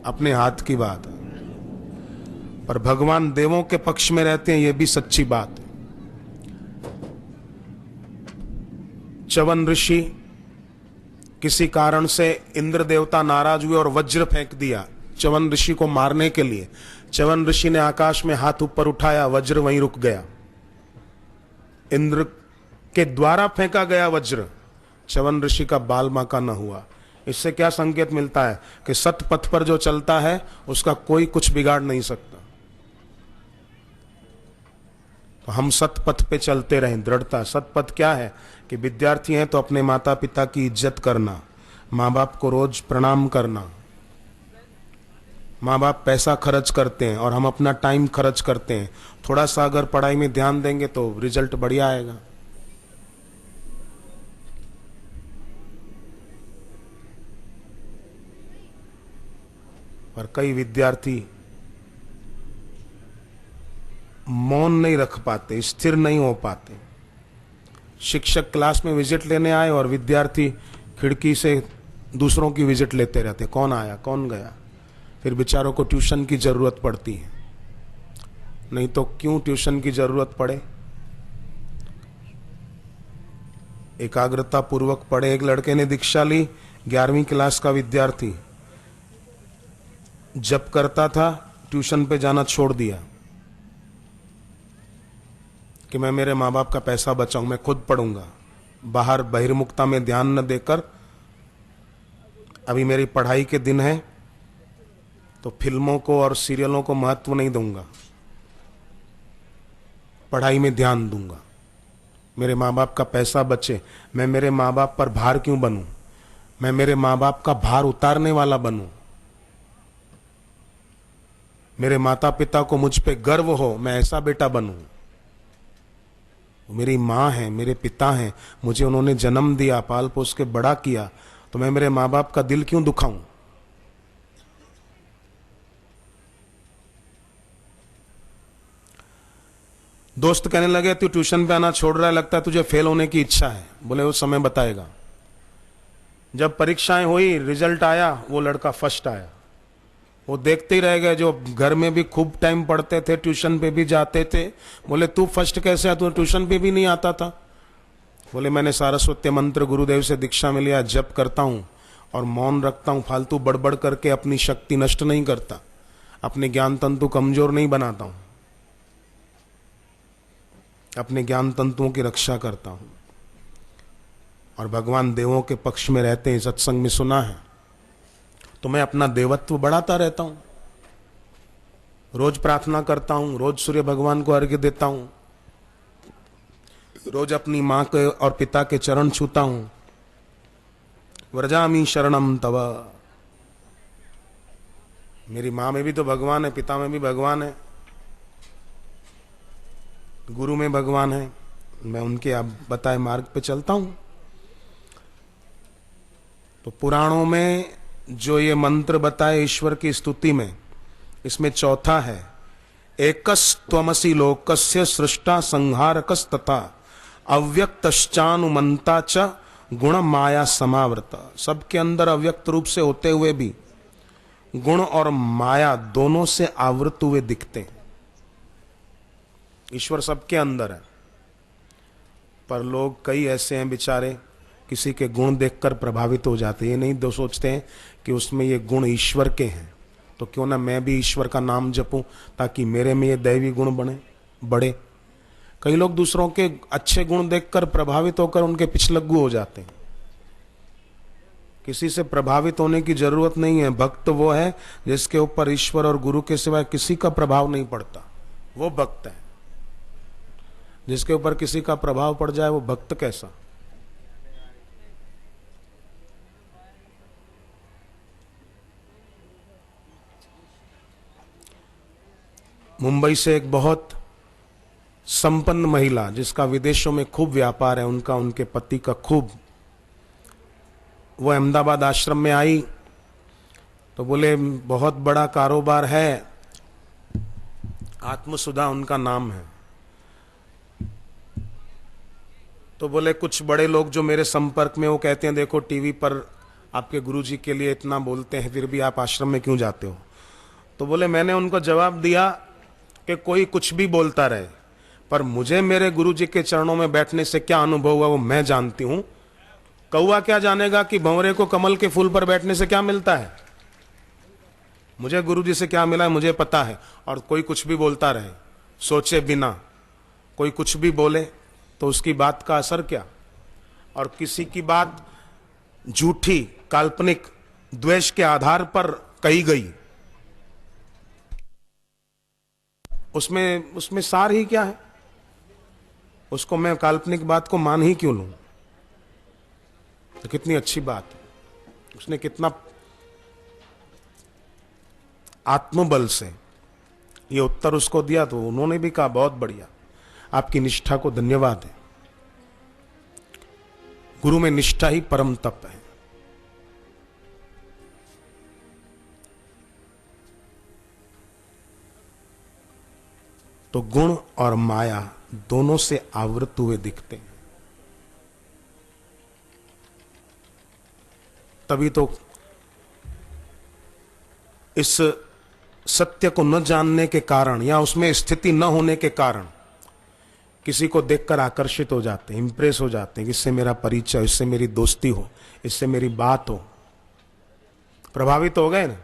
अपने हाथ की बात है। पर भगवान देवों के पक्ष में रहते हैं, यह भी सच्ची बात है। च्यवन ऋषि किसी कारण से इंद्र देवता नाराज हुए और वज्र फेंक दिया च्यवन ऋषि को मारने के लिए। च्यवन ऋषि ने आकाश में हाथ ऊपर उठाया, वज्र वहीं रुक गया। इंद्र के द्वारा फेंका गया वज्र च्यवन ऋषि का बाल बांका न हुआ। इससे क्या संकेत मिलता है कि सत पथ पर जो चलता है उसका कोई कुछ बिगाड़ नहीं सकता। तो हम सत पथ पे चलते रहें, दृढ़ता। सत पथ क्या है कि विद्यार्थी हैं तो अपने माता पिता की इज्जत करना, माँ बाप को रोज प्रणाम करना। माँ बाप पैसा खर्च करते हैं और हम अपना टाइम खर्च करते हैं। थोड़ा सा अगर पढ़ाई में ध्यान देंगे तो रिजल्ट बढ़िया आएगा। पर कई विद्यार्थी मौन नहीं रख पाते, स्थिर नहीं हो पाते। शिक्षक क्लास में विजिट लेने आए और विद्यार्थी खिड़की से दूसरों की विजिट लेते रहते, कौन आया कौन गया। फिर बेचारों को ट्यूशन की जरूरत पड़ती है। नहीं तो क्यों ट्यूशन की जरूरत पड़े? एकाग्रता पूर्वक पढ़े। एक लड़के ने दीक्षा ली, 11वीं क्लास का विद्यार्थी, जब करता था ट्यूशन पे जाना छोड़ दिया कि मैं मेरे माँ बाप का पैसा बचाऊं, मैं खुद पढ़ूंगा। बाहर बहिर्मुखता में ध्यान न देकर अभी मेरी पढ़ाई के दिन है तो फिल्मों को और सीरियलों को महत्व नहीं दूंगा, पढ़ाई में ध्यान दूंगा। मेरे माँ बाप का पैसा बचे, मैं मेरे माँ बाप पर भार क्यों बनूं? मैं मेरे माँ बाप का भार उतारने वाला बनूं। मेरे माता पिता को मुझ पे गर्व हो, मैं ऐसा बेटा बनूं। मेरी माँ है, मेरे पिता हैं, मुझे उन्होंने जन्म दिया, पाल पोस के बड़ा किया, तो मैं मेरे माँ बाप का दिल क्यों दुखाऊं? दोस्त कहने लगे तू ट्यूशन पे आना छोड़ रहा है, लगता है तुझे फेल होने की इच्छा है। बोले वो समय बताएगा। जब परीक्षाएं हुई, रिजल्ट आया, वो लड़का फर्स्ट आया। वो देखते ही रह गए जो घर में भी खूब टाइम पढ़ते थे, ट्यूशन पे भी जाते थे। बोले तू फर्स्ट कैसे आया, तू ट्यूशन पे भी नहीं आता था? बोले मैंने सारस्वती मंत्र गुरुदेव से दीक्षा में लिया, जप करता हूँ और मौन रखता हूं, फालतू बड़बड़ करके अपनी शक्ति नष्ट नहीं करता, अपने ज्ञान तंतु कमजोर नहीं बनाता हूं, अपने ज्ञान तंतुओं की रक्षा करता हूं। और भगवान देवों के पक्ष में रहते हैं, सत्संग में सुना है, तो मैं अपना देवत्व बढ़ाता रहता हूं। रोज प्रार्थना करता हूं, रोज सूर्य भगवान को अर्घ्य देता हूं, रोज अपनी मां के और पिता के चरण छूता हूं। व्रजामि शरणम तव। मेरी मां में भी तो भगवान है, पिता में भी भगवान है, गुरु में भगवान है, मैं उनके आप बताए मार्ग पे चलता हूं। तो पुराणों में जो ये मंत्र बताए ईश्वर की स्तुति में, इसमें चौथा है, एकस त्वमसि लोकस्य सृष्टा संहारकस तथा अव्यक्तश्चानुमंता च गुण माया समावृत। सबके अंदर अव्यक्त रूप से होते हुए भी गुण और माया दोनों से आवृत हुए दिखते हैं। ईश्वर सबके अंदर है, पर लोग कई ऐसे हैं बेचारे, किसी के गुण देखकर प्रभावित हो जाते हैं। ये नहीं दो सोचते हैं कि उसमें ये गुण ईश्वर के हैं, तो क्यों ना मैं भी ईश्वर का नाम जपूं ताकि मेरे में ये दैवी गुण बढ़े। कई लोग दूसरों के अच्छे गुण देखकर प्रभावित होकर उनके पिछलग्गू हो जाते हैं। किसी से प्रभावित होने की जरूरत नहीं है। भक्त वो है जिसके ऊपर ईश्वर और गुरु के सिवाय किसी का प्रभाव नहीं पड़ता, वो भक्त है। जिसके ऊपर किसी का प्रभाव पड़ जाए वो भक्त कैसा। मुंबई से एक बहुत संपन्न महिला, जिसका विदेशों में खूब व्यापार है, उनके पति का खूब, वो अहमदाबाद आश्रम में आई तो बोले बहुत बड़ा कारोबार है, आत्मसुधा उनका नाम है। तो बोले कुछ बड़े लोग जो मेरे संपर्क में, वो कहते हैं देखो टीवी पर आपके गुरुजी के लिए इतना बोलते हैं, फिर भी आप आश्रम में क्यों जाते हो। तो बोले मैंने उनको जवाब दिया कि कोई कुछ भी बोलता रहे, पर मुझे मेरे गुरुजी के चरणों में बैठने से क्या अनुभव हुआ वो मैं जानती हूं। कौवा क्या जानेगा कि भंवरे को कमल के फूल पर बैठने से क्या मिलता है। मुझे गुरुजी से क्या मिला है मुझे पता है। और कोई कुछ भी बोलता रहे, सोचे बिना कोई कुछ भी बोले, तो उसकी बात का असर क्या। और किसी की बात झूठी, काल्पनिक, द्वेष के आधार पर कही गई, उसमें सार ही क्या है। उसको मैं काल्पनिक बात को मान ही क्यों लूं। तो कितनी अच्छी बात है, उसने कितना आत्मबल से ये उत्तर उसको दिया, तो उन्होंने भी कहा बहुत बढ़िया, आपकी निष्ठा को धन्यवाद है। गुरु में निष्ठा ही परम तप है। तो गुण और माया दोनों से आवृत हुए दिखते हैं। तभी तो इस सत्य को न जानने के कारण या उसमें स्थिति न होने के कारण किसी को देखकर आकर्षित हो जाते हैं, इंप्रेस हो जाते हैं कि इससे मेरा परिचय, इससे मेरी दोस्ती हो, इससे मेरी बात हो। प्रभावित हो गए ना,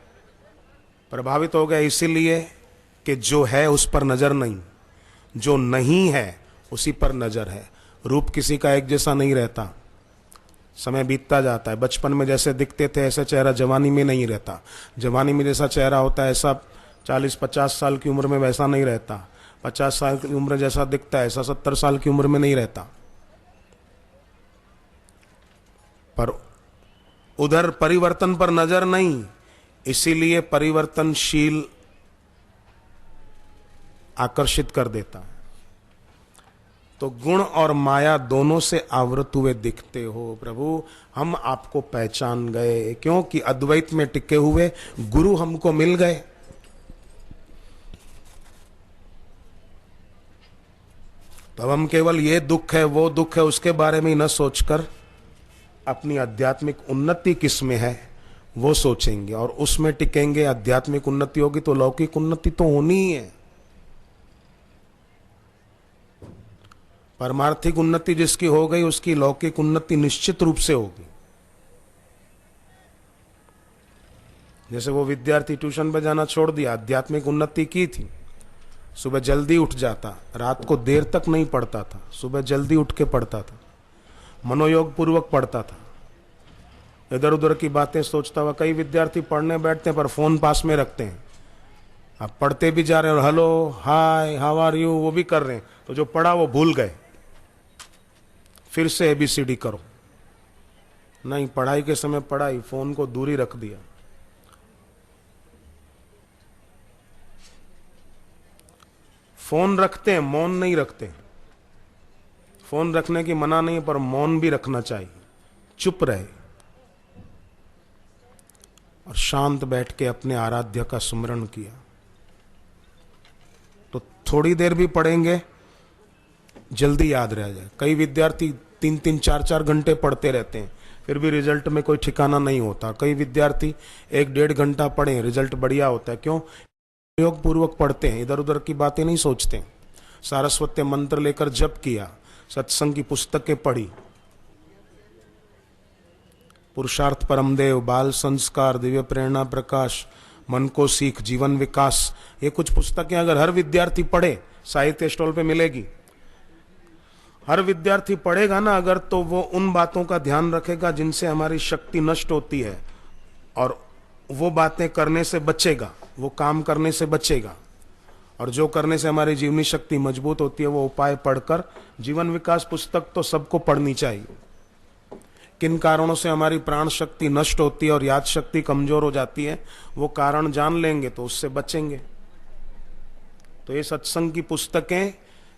प्रभावित हो गए इसीलिए कि जो है उस पर नजर नहीं, जो नहीं है उसी पर नजर है। रूप किसी का एक जैसा नहीं रहता, समय बीतता जाता है। बचपन में जैसे दिखते थे ऐसा चेहरा जवानी में नहीं रहता। जवानी में जैसा चेहरा होता है ऐसा 40-50 साल की उम्र में वैसा नहीं रहता। 50 साल की उम्र जैसा दिखता है ऐसा 70 साल की उम्र में नहीं रहता। पर उधर परिवर्तन पर नजर नहीं, इसीलिए परिवर्तनशील आकर्षित कर देता है। तो गुण और माया दोनों से आवृत हुए दिखते हो प्रभु, हम आपको पहचान गए, क्योंकि अद्वैत में टिके हुए गुरु हमको मिल गए। तो अब हम केवल ये दुख है वो दुख है उसके बारे में न सोचकर अपनी आध्यात्मिक उन्नति किस में है वो सोचेंगे और उसमें टिकेंगे। आध्यात्मिक उन्नति होगी तो लौकिक उन्नति तो होनी ही है। परमार्थिक उन्नति जिसकी हो गई उसकी लौकिक उन्नति निश्चित रूप से होगी। जैसे वो विद्यार्थी ट्यूशन पे जाना छोड़ दिया, आध्यात्मिक उन्नति की थी, सुबह जल्दी उठ जाता, रात को देर तक नहीं पढ़ता था, सुबह जल्दी उठ के पढ़ता था, मनोयोग पूर्वक पढ़ता था, इधर उधर की बातें सोचता हुआ। कई विद्यार्थी पढ़ने बैठते हैं पर फोन पास में रखते हैं, आप पढ़ते भी जा रहे हैं और hello hi how are you वो भी कर रहे हैं, तो जो पढ़ा वो भूल गए, फिर से ABCD करो। नहीं, पढ़ाई के समय पढ़ाई, फोन को दूरी रख दिया। फोन रखते हैं, मौन नहीं रखते। फोन रखने की मना नहीं पर मौन भी रखना चाहिए, चुप रहे और शांत बैठ के अपने आराध्य का सुमिरन किया तो थोड़ी देर भी पढ़ेंगे जल्दी याद रह जाए। कई विद्यार्थी 3-3, 4-4 घंटे पढ़ते रहते हैं, फिर भी रिजल्ट में कोई ठिकाना नहीं होता। कई विद्यार्थी 1-1.5 घंटा पढ़े, रिजल्ट बढ़िया होता है। क्यों? योग पूर्वक पढ़ते हैं, इधर उधर की बातें नहीं सोचते। सारस्वत मंत्र लेकर जप किया, सत्संग की पुस्तकें पढ़ी, पुरुषार्थ परमदेव, बाल संस्कार, दिव्य प्रेरणा प्रकाश, मन को सीख, जीवन विकास, ये कुछ पुस्तकें अगर हर विद्यार्थी पढ़े, साहित्य स्टॉल पे मिलेगी, हर विद्यार्थी पढ़ेगा ना अगर, तो वो उन बातों का ध्यान रखेगा जिनसे हमारी शक्ति नष्ट होती है और वो बातें करने से बचेगा, वो काम करने से बचेगा। और जो करने से हमारी जीवनी शक्ति मजबूत होती है वो उपाय पढ़कर, जीवन विकास पुस्तक तो सबको पढ़नी चाहिए। किन कारणों से हमारी प्राण शक्ति नष्ट होती है और याद शक्ति कमजोर हो जाती है, वो कारण जान लेंगे तो उससे बचेंगे। तो ये सत्संग की पुस्तकें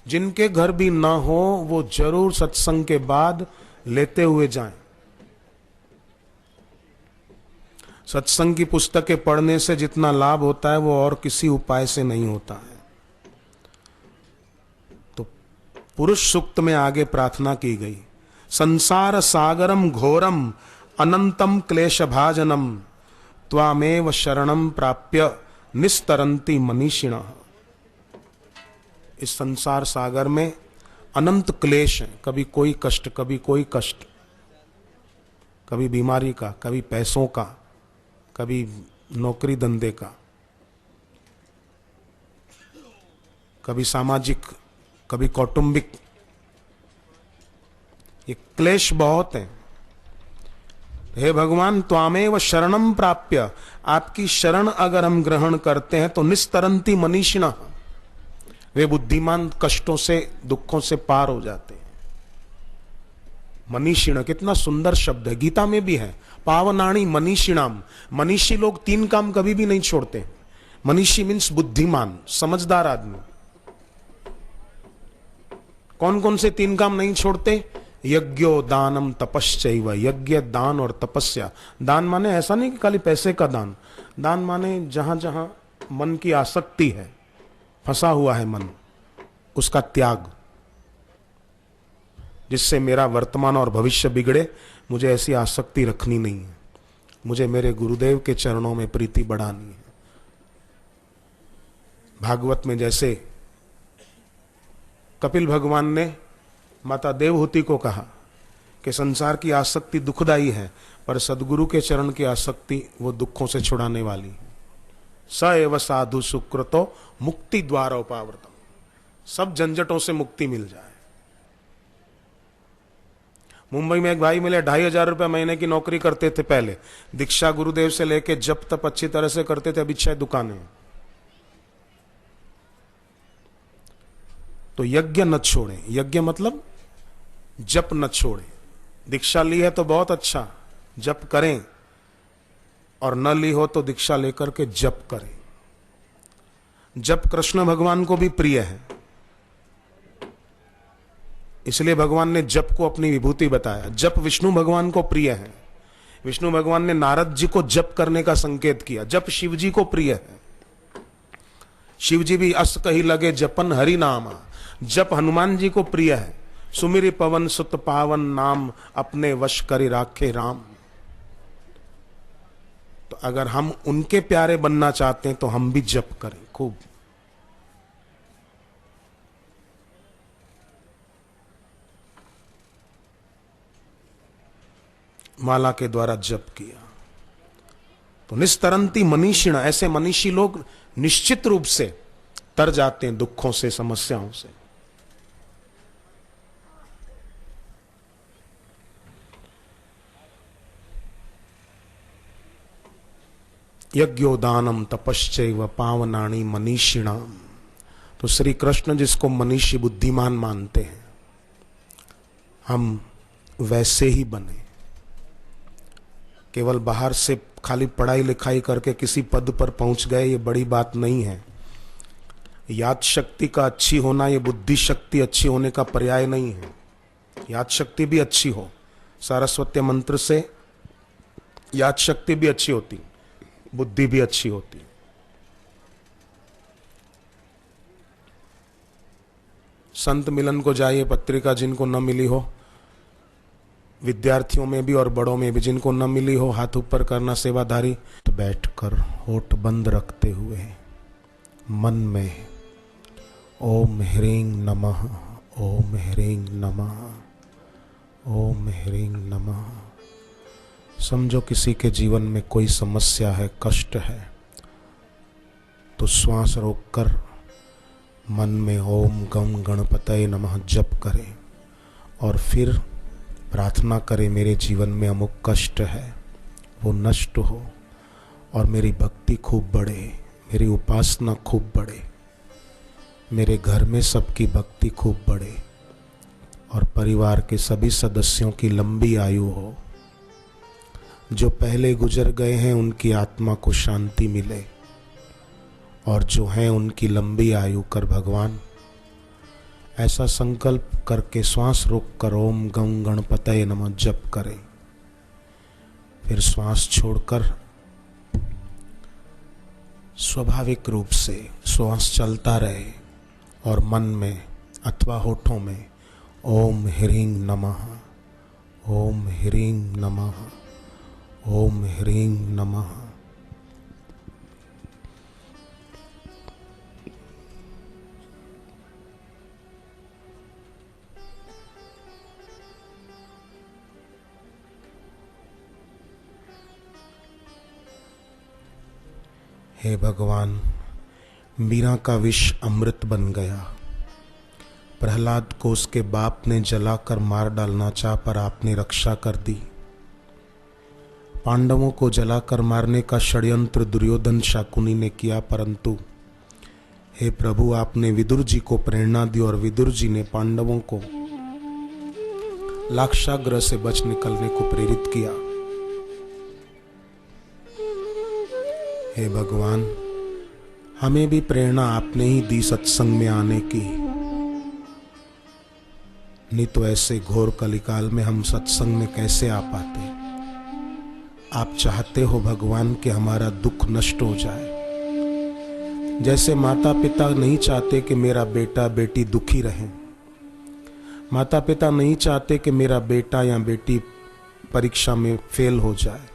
जिनके घर भी ना हो वो जरूर सत्संग के बाद लेते हुए जाएं। सत्संग की पुस्तकें पढ़ने से जितना लाभ होता है वो और किसी उपाय से नहीं होता है। तो पुरुष सूक्त में आगे प्रार्थना की गई, संसार सागरम घोरम अनंतम क्लेश भाजनम त्वामेव शरणम प्राप्य निस्तरंती मनीषिण। इस संसार सागर में अनंत क्लेश है, कभी कोई कष्ट, कभी कोई कष्ट, कभी बीमारी का, कभी पैसों का, कभी नौकरी धंधे का, कभी सामाजिक, कभी कौटुंबिक, ये क्लेश बहुत है। हे भगवान, त्वामेव शरणम प्राप्य, आपकी शरण अगर हम ग्रहण करते हैं तो निस्तरंती मनीषिणः, वे बुद्धिमान कष्टों से, दुखों से पार हो जाते हैं। मनीषिण कितना सुंदर शब्द है, गीता में भी है, पावनाणी मनीषिणाम। मनीषी लोग 3 काम कभी भी नहीं छोड़ते। मनीषी मीन्स बुद्धिमान, समझदार आदमी। कौन कौन से 3 काम नहीं छोड़ते? यज्ञो दानम तपश्चैव, यज्ञ, दान और तपस्या। दान माने ऐसा नहीं कि खाली पैसे का दान, दान माने जहां जहां मन की आसक्ति है, फंसा हुआ है मन, उसका त्याग, जिससे मेरा वर्तमान और भविष्य बिगड़े, मुझे ऐसी आसक्ति रखनी नहीं है। मुझे मेरे गुरुदेव के चरणों में प्रीति बढ़ानी है। भागवत में जैसे कपिल भगवान ने माता देवहूति को कहा कि संसार की आसक्ति दुखदाई है, पर सदगुरु के चरण की आसक्ति वो दुखों से छुड़ाने वाली है। स एव साधु सुकृतो मुक्ति द्वार उपावर्तम, सब झंझटों से मुक्ति मिल जाए। मुंबई में एक भाई मिले, 2,500 रुपये महीने की नौकरी करते थे पहले, दीक्षा गुरुदेव से लेके जब तक अच्छी तरह से करते थे, अभी 6 दुकानें। तो यज्ञ न छोड़े, यज्ञ मतलब जप न छोड़े। दीक्षा ली है तो बहुत अच्छा, जप करें, और न ली हो तो दीक्षा लेकर के जप करें। जप कृष्ण भगवान को भी प्रिय है, इसलिए भगवान ने जप को अपनी विभूति बताया। जप विष्णु भगवान को प्रिय है, विष्णु भगवान ने नारद जी को जप करने का संकेत किया। जप शिव जी को प्रिय है, शिव जी भी अस कही लगे जपन हरि नामा। जप हनुमान जी को प्रिय है, सुमिरि पवन सुत पावन नाम अपने वश करि राखे राम। तो अगर हम उनके प्यारे बनना चाहते हैं तो हम भी जप करें खूब। माला के द्वारा जप किया, तो निस्तरंती मनीषिण, ऐसे मनीषी लोग निश्चित रूप से तर जाते हैं दुखों से, समस्याओं से। यज्ञोदानम तपश्चैव पावनानि मनीषिणाम। तो श्री कृष्ण जिसको मनीषी बुद्धिमान मानते हैं, हम वैसे ही बने। केवल बाहर से खाली पढ़ाई लिखाई करके किसी पद पर पहुंच गए, ये बड़ी बात नहीं है। याद शक्ति का अच्छी होना ये बुद्धि शक्ति अच्छी होने का पर्याय नहीं है। याद शक्ति भी अच्छी हो, सारस्वत मंत्र से याद शक्ति भी अच्छी होती, बुद्धि भी अच्छी होती। संत मिलन को जाइए, पत्रिका जिनको न मिली हो, विद्यार्थियों में भी और बड़ों में भी जिनको न मिली हो, हाथ ऊपर करना सेवाधारी। तो बैठकर होठ बंद रखते हुए मन में ओम ह्रीं नमः, ओम ह्रीं नमः, ओम ह्रीं नमः। समझो किसी के जीवन में कोई समस्या है, कष्ट है, तो श्वास रोककर मन में ओम गम गणपतये नमः जप करें और फिर प्रार्थना करें, मेरे जीवन में अमुक कष्ट है वो नष्ट हो और मेरी भक्ति खूब बढ़े, मेरी उपासना खूब बढ़े, मेरे घर में सबकी भक्ति खूब बढ़े और परिवार के सभी सदस्यों की लंबी आयु हो। जो पहले गुजर गए हैं उनकी आत्मा को शांति मिले और जो हैं उनकी लंबी आयु कर भगवान। ऐसा संकल्प करके श्वास रोककर ओम गं गणपतये नमः जप करें। फिर श्वास छोड़कर स्वाभाविक रूप से श्वास चलता रहे और मन में अथवा होठों में ओम ह्रीं नमः, ओम ह्रीं नमः, ओम ह्रीं नमः। हे भगवान, मीरा का विष अमृत बन गया। प्रहलाद को उसके बाप ने जलाकर मार डालना चाहा पर आपने रक्षा कर दी। पांडवों को जलाकर मारने का षड्यंत्र दुर्योधन शाकुनी ने किया, परंतु हे प्रभु आपने विदुर जी को प्रेरणा दी और विदुर जी ने पांडवों को लाक्षागृह से बच निकलने को प्रेरित किया। हे भगवान, हमें भी प्रेरणा आपने ही दी सत्संग में आने की, नहीं तो ऐसे घोर कलिकाल में हम सत्संग में कैसे आ पाते। आप चाहते हो भगवान कि हमारा दुख नष्ट हो जाए। जैसे माता पिता नहीं चाहते कि मेरा बेटा बेटी दुखी रहे, माता पिता नहीं चाहते कि मेरा बेटा या बेटी परीक्षा में फेल हो जाए,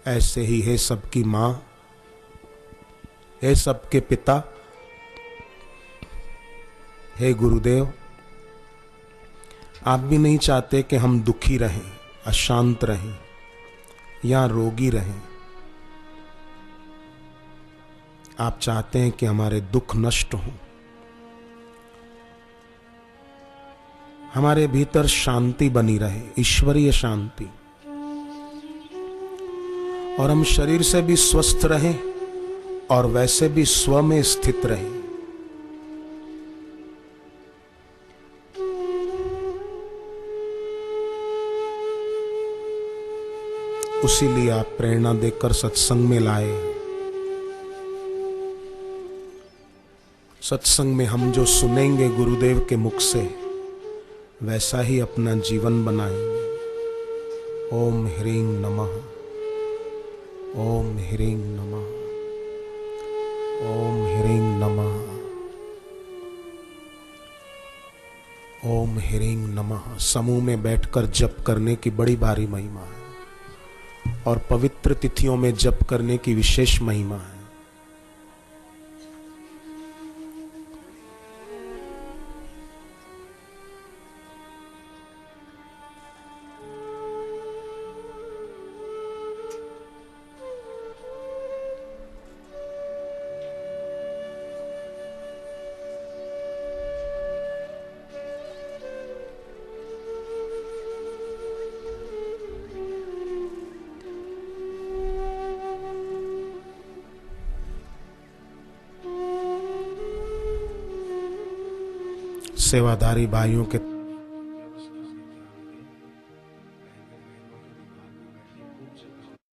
ऐसे ही है सबकी माँ, हे सबके पिता, हे गुरुदेव, आप भी नहीं चाहते कि हम दुखी रहें, अशांत रहें या रोगी रहें। आप चाहते हैं कि हमारे दुख नष्ट हों, हमारे भीतर शांति बनी रहे, ईश्वरीय शांति, और हम शरीर से भी स्वस्थ रहें और वैसे भी स्व में स्थित रहें। उसीलिए आप प्रेरणा देकर सत्संग में लाए। सत्संग में हम जो सुनेंगे गुरुदेव के मुख से, वैसा ही अपना जीवन बनाएंगे। ओम ह्रीं नमः, ओम ह्रीं नमः, ओम ह्रीं नमः, ओम ह्रीं नमः। समूह में बैठकर जप करने की बड़ी भारी महिमा है और पवित्र तिथियों में जप करने की विशेष महिमा है। सेवाधारी भाइयों के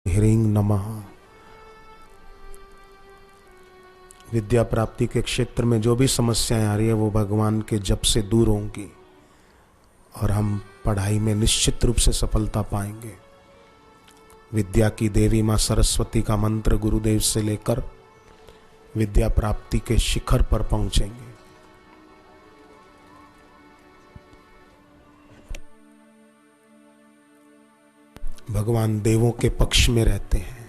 ह्रीं नमः। विद्या प्राप्ति के क्षेत्र में जो भी समस्याएं आ रही है वो भगवान के जप से दूर होंगी और हम पढ़ाई में निश्चित रूप से सफलता पाएंगे। विद्या की देवी मां सरस्वती का मंत्र गुरुदेव से लेकर विद्या प्राप्ति के शिखर पर पहुंचेंगे। भगवान देवों के पक्ष में रहते हैं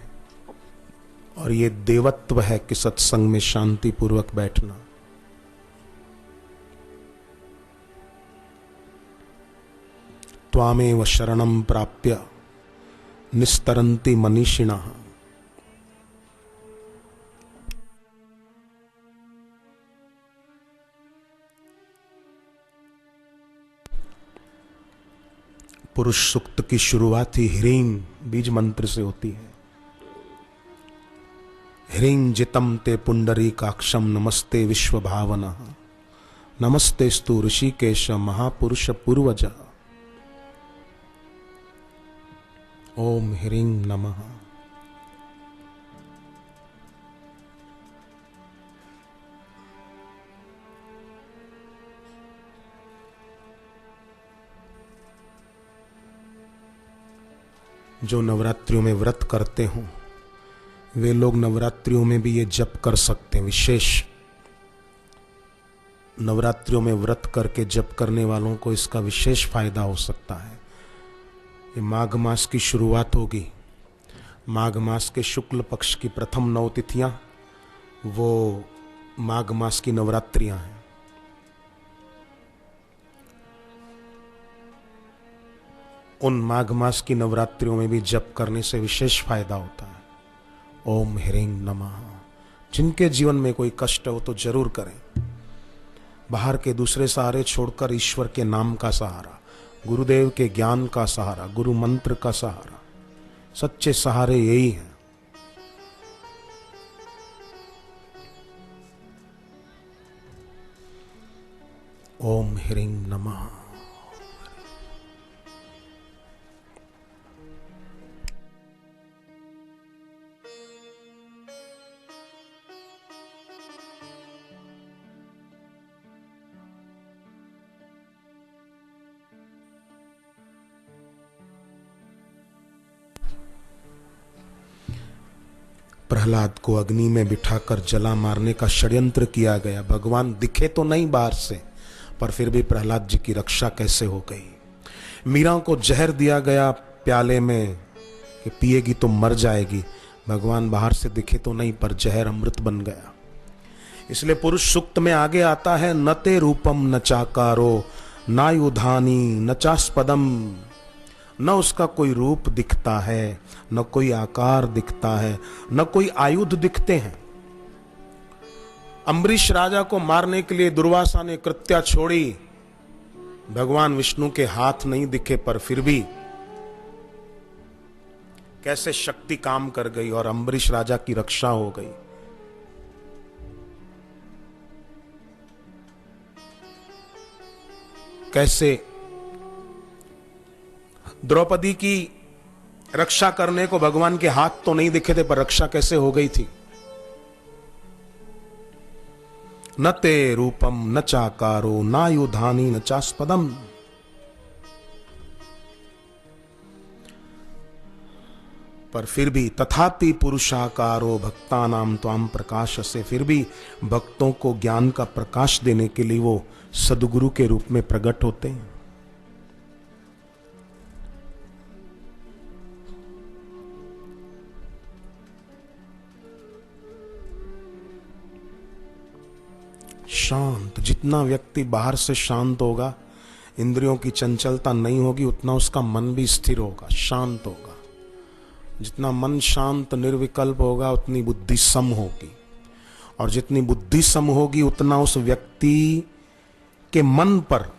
और ये देवत्व है कि सत्संग में शांति पूर्वक बैठना। त्वामेव शरणं प्राप्य निस्तरन्ति मनीषिणः। पुरुष सूक्त की शुरुआत ही ह्रीं बीज मंत्र से होती है। ह्रीं जितं ते पुंडरीकाक्षं नमस्ते विश्व भावनः नमस्तेस्तु ऋषिकेश महापुरुष पूर्वज। ओम ह्रीं नमः। जो नवरात्रियों में व्रत करते हों वे लोग नवरात्रियों में भी ये जप कर सकते हैं। विशेष नवरात्रियों में व्रत करके जप करने वालों को इसका विशेष फायदा हो सकता है। ये माघ मास की शुरुआत होगी। माघ मास के शुक्ल पक्ष की प्रथम 9 तिथियां वो माघ मास की नवरात्रियां हैं। उन माघ मास की नवरात्रियों में भी जप करने से विशेष फायदा होता है। ओम ह्रीं नमः। जिनके जीवन में कोई कष्ट हो तो जरूर करें। बाहर के दूसरे सहारे छोड़कर ईश्वर के नाम का सहारा, गुरुदेव के ज्ञान का सहारा, गुरु मंत्र का सहारा, सच्चे सहारे यही हैं। ओम ह्रीं नमः। प्रहलाद को अग्नि में बिठाकर जला मारने का षड्यंत्र किया गया। भगवान दिखे तो नहीं बाहर से, पर फिर भी प्रहलाद जी की रक्षा कैसे हो गई। मीरा को जहर दिया गया प्याले में कि पिएगी तो मर जाएगी। भगवान बाहर से दिखे तो नहीं, पर जहर अमृत बन गया। इसलिए पुरुष सूक्त में आगे आता है, न ते रूपम न चाकारो नायुधानी न चास्पदम। न उसका कोई रूप दिखता है, न कोई आकार दिखता है, न कोई आयुध दिखते हैं। अम्बरीश राजा को मारने के लिए दुर्वासा ने कृत्या छोड़ी। भगवान विष्णु के हाथ नहीं दिखे, पर फिर भी कैसे शक्ति काम कर गई और अम्बरीश राजा की रक्षा हो गई। कैसे द्रौपदी की रक्षा करने को भगवान के हाथ तो नहीं दिखे थे, पर रक्षा कैसे हो गई थी। न ते रूपम न चाकारो नायुधानी न चास्पदम। पर फिर भी तथापि पुरुषाकारो भक्तानाम त्वाम प्रकाश से, फिर भी भक्तों को ज्ञान का प्रकाश देने के लिए वो सद्गुरु के रूप में प्रकट होते हैं। शांत, जितना व्यक्ति बाहर से शांत होगा, इंद्रियों की चंचलता नहीं होगी, उतना उसका मन भी स्थिर होगा, शांत होगा। जितना मन शांत निर्विकल्प होगा उतनी बुद्धि सम होगी, और जितनी बुद्धि सम होगी उतना उस व्यक्ति के मन पर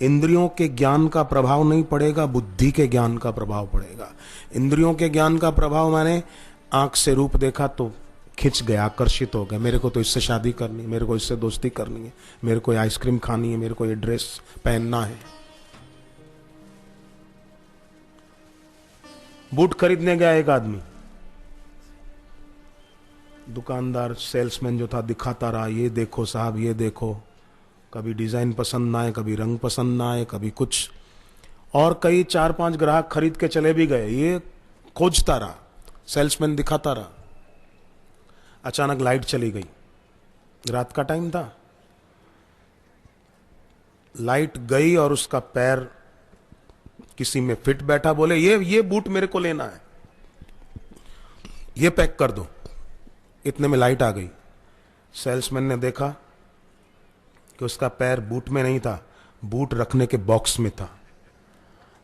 इंद्रियों के ज्ञान का प्रभाव नहीं पड़ेगा, बुद्धि के ज्ञान का प्रभाव पड़ेगा। इंद्रियों के ज्ञान का प्रभाव माने आंख से रूप देखा तो खिंच गए, आकर्षित हो गए, मेरे को तो इससे शादी करनी है, मेरे को इससे दोस्ती करनी है, मेरे को आइसक्रीम खानी है, मेरे को ये ड्रेस पहनना है। बूट खरीदने गया एक आदमी, दुकानदार सेल्समैन जो था दिखाता रहा, ये देखो साहब ये देखो, कभी डिजाइन पसंद ना आए, कभी रंग पसंद ना आए, कभी कुछ, और कई 4-5 ग्राहक खरीद के चले भी गए। ये खोजता रहा, सेल्समैन दिखाता रहा। अचानक लाइट चली गई, रात का टाइम था, लाइट गई और उसका पैर किसी में फिट बैठा। बोले ये बूट मेरे को लेना है, ये पैक कर दो। इतने में लाइट आ गई। सेल्समैन ने देखा कि उसका पैर बूट में नहीं था, बूट रखने के बॉक्स में था।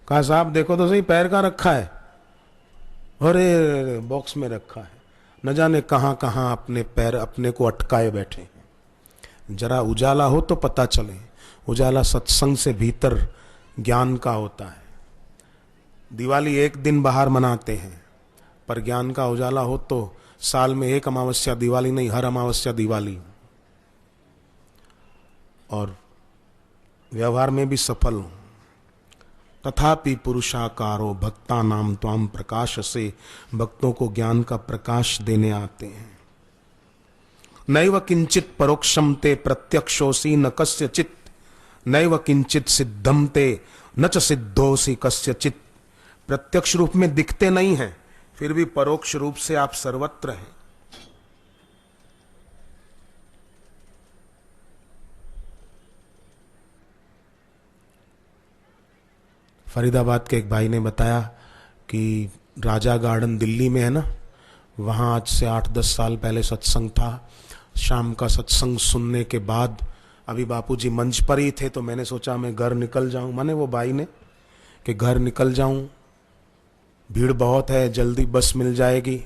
कहा साहब देखो तो सही, पैर कहाँ रखा है? अरे बॉक्स में रखा है। न जाने कहां कहां अपने पैर अपने को अटकाए बैठे हैं। जरा उजाला हो तो पता चले। उजाला सत्संग से भीतर ज्ञान का होता है। दिवाली एक दिन बाहर मनाते हैं, पर ज्ञान का उजाला हो तो साल में एक अमावस्या दिवाली नहीं, हर अमावस्या दिवाली। और व्यवहार में भी सफल हूं। तथापि पुरुषाकारो भक्ता नाम त्वाम प्रकाश से, भक्तों को ज्ञान का प्रकाश देने आते हैं। नैव किंचित परोक्षम ते प्रत्यक्षोसी न कस्यचित, नैव किंचित सिद्धम ते न च सिद्धोसी कस्यचित। प्रत्यक्ष रूप में दिखते नहीं हैं, फिर भी परोक्ष रूप से आप सर्वत्र हैं। फरीदाबाद के एक भाई ने बताया कि राजा गार्डन दिल्ली में है ना, वहाँ आज से 8-10 साल पहले सत्संग था। शाम का सत्संग सुनने के बाद अभी बापूजी मंच पर ही थे, तो मैंने सोचा मैं घर निकल जाऊं। माने वो भाई ने कि घर निकल जाऊं, भीड़ बहुत है, जल्दी बस मिल जाएगी।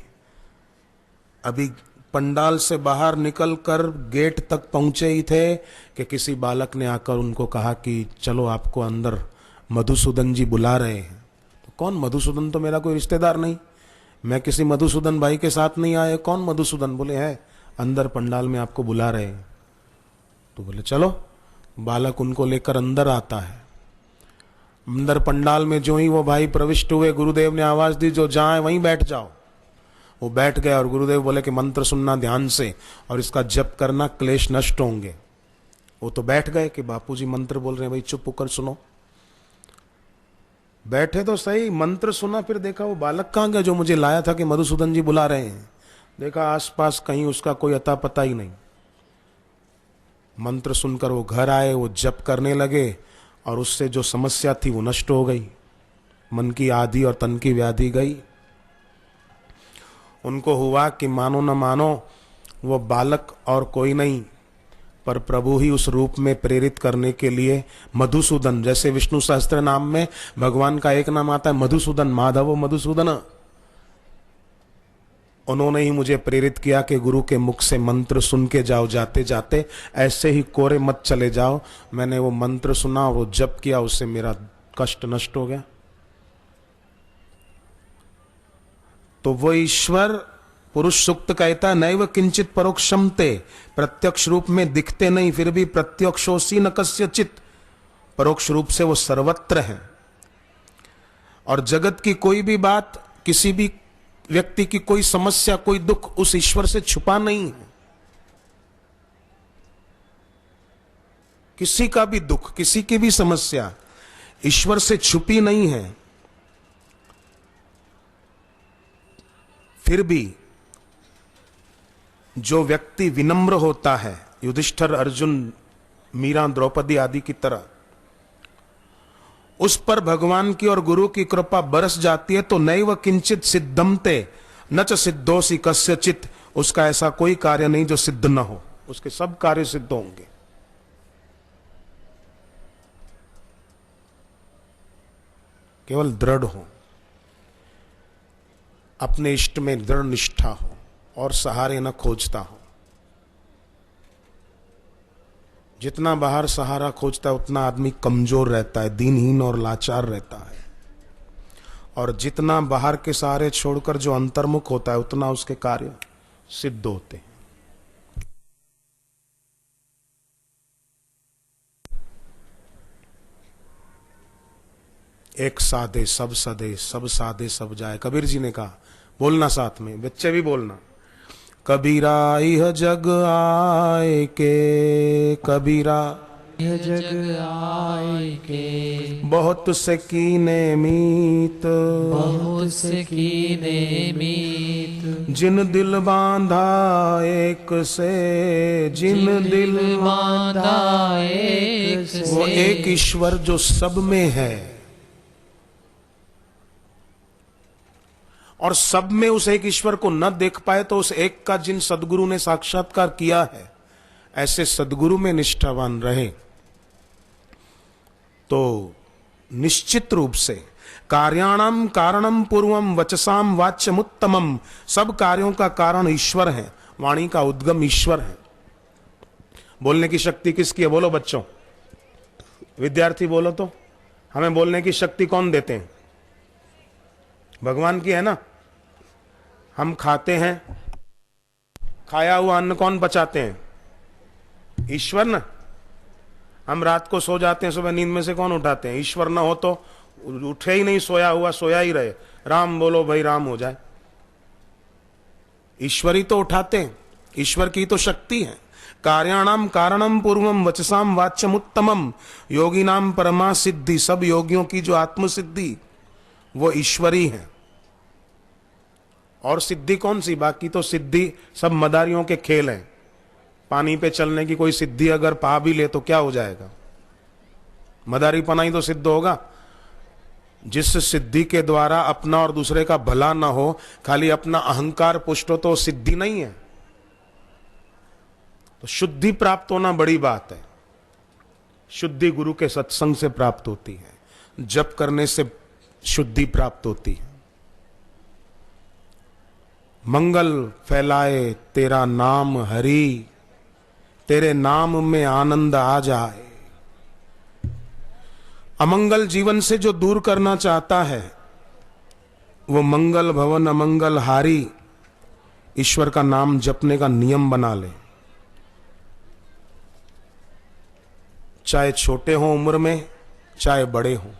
अभी पंडाल से बाहर निकलकर गेट तक पहुंचे ही थे कि किसी बालक ने आकर उनको कहा कि चलो आपको अंदर मधुसूदन जी बुला रहे हैं। तो कौन मधुसूदन? तो मेरा कोई रिश्तेदार नहीं, मैं किसी मधुसूदन भाई के साथ नहीं आया। कौन मधुसूदन? बोले है अंदर पंडाल में आपको बुला रहे हैं। तो बोले चलो। बालक उनको लेकर अंदर आता है। अंदर पंडाल में जो ही वो भाई प्रविष्ट हुए, गुरुदेव ने आवाज दी जो जाए वहीं बैठ जाओ। वो बैठ गया और गुरुदेव बोले कि मंत्र सुनना ध्यान से और इसका जप करना, क्लेश नष्ट होंगे। वो तो बैठ गए कि बापूजी मंत्र बोल रहे हैं, भाई चुप होकर सुनो। बैठे तो सही, मंत्र सुना, फिर देखा वो बालक कहाँ गया जो मुझे लाया था कि मधुसूदन जी बुला रहे हैं। देखा आसपास कहीं उसका कोई अता पता ही नहीं। मंत्र सुनकर वो घर आए, वो जप करने लगे और उससे जो समस्या थी वो नष्ट हो गई। मन की आदि और तन की व्याधि गई। उनको हुआ कि मानो न मानो वो बालक और कोई नहीं, पर प्रभु ही उस रूप में प्रेरित करने के लिए मधुसूदन, जैसे विष्णु सहस्त्र नाम में भगवान का एक नाम आता है मधुसूदन, माधव मधुसूदन, उन्होंने ही मुझे प्रेरित किया कि गुरु के मुख से मंत्र सुन के जाओ, जाते जाते ऐसे ही कोरे मत चले जाओ। मैंने वो मंत्र सुना और वो जप किया, उससे मेरा कष्ट नष्ट हो गया। तो वो ईश्वर पुरुष सूक्त कहता है नैव किंचित परोक्षम ते, प्रत्यक्ष रूप में दिखते नहीं फिर भी प्रत्यक्षोसी न कस्यचित, परोक्ष रूप से वो सर्वत्र है। और जगत की कोई भी बात, किसी भी व्यक्ति की कोई समस्या, कोई दुख उस ईश्वर से छुपा नहीं है। किसी का भी दुख, किसी की भी समस्या ईश्वर से छुपी नहीं है। फिर भी जो व्यक्ति विनम्र होता है, युधिष्ठिर, अर्जुन, मीरा, द्रौपदी आदि की तरह, उस पर भगवान की और गुरु की कृपा बरस जाती है। तो नैव किंचित सिद्धमते न च सिद्धोसी कस्यचित, उसका ऐसा कोई कार्य नहीं जो सिद्ध न हो, उसके सब कार्य सिद्ध होंगे। केवल दृढ़ हो, अपने इष्ट में दृढ़ निष्ठा हो और सहारे न खोजता हो। जितना बाहर सहारा खोजता है उतना आदमी कमजोर रहता है, दीनहीन और लाचार रहता है। और जितना बाहर के सहारे छोड़कर जो अंतर्मुख होता है उतना उसके कार्य सिद्ध होते हैं। एक साधे सब सदे, सब साधे सब जाए, कबीर जी ने कहा। बोलना साथ में, बच्चे भी बोलना। कबीरा यह जग आए के, कबीरा यह जग आए के, बहुत से कीने मीत, बहुत से कीने मीत, जिन दिल बांधा एक से, जिन दिल बांधा एक से, वो एक ईश्वर जो सब में है और सब में उस एक ईश्वर को न देख पाए तो उस एक का जिन सदगुरु ने साक्षात्कार किया है, ऐसे सदगुरु में निष्ठावान रहे तो निश्चित रूप से कार्याणाम कारणम पूर्वम वचसाम वाच्यमुत्तमम, सब कार्यों का कारण ईश्वर है, वाणी का उद्गम ईश्वर है। बोलने की शक्ति किसकी है? बोलो बच्चों, विद्यार्थी बोलो तो। हमें बोलने की शक्ति कौन देते हैं? भगवान की है ना। हम खाते हैं, खाया हुआ अन्न कौन पचाते हैं? ईश्वर ना। हम रात को सो जाते हैं, सुबह नींद में से कौन उठाते हैं? ईश्वर ना हो तो उठे ही नहीं, सोया हुआ सोया ही रहे। राम बोलो भाई, राम हो जाए। ईश्वर ही तो उठाते हैं, ईश्वर की तो शक्ति है। कार्याणाम कारणम पूर्वम वचसाम वाच्यमुत्तमम, योगी नाम परमा सिद्धि, सब योगियों की जो आत्म सिद्धि वो ईश्वरी है। और सिद्धि कौन सी? बाकी तो सिद्धि सब मदारियों के खेल हैं। पानी पे चलने की कोई सिद्धि अगर पा भी ले तो क्या हो जाएगा? मदारी पना ही तो सिद्ध होगा। जिस सिद्धि के द्वारा अपना और दूसरे का भला ना हो, खाली अपना अहंकार पुष्ट हो, तो सिद्धि नहीं है। तो शुद्धि प्राप्त होना बड़ी बात है। शुद्धि गुरु के सत्संग से प्राप्त होती है, जप करने से शुद्धि प्राप्त होती है। मंगल फैलाए तेरा नाम हरि, तेरे नाम में आनंद आ जाए। अमंगल जीवन से जो दूर करना चाहता है वो मंगल भवन अमंगल हारी ईश्वर का नाम जपने का नियम बना ले। चाहे छोटे हो उम्र में, चाहे बड़े हो,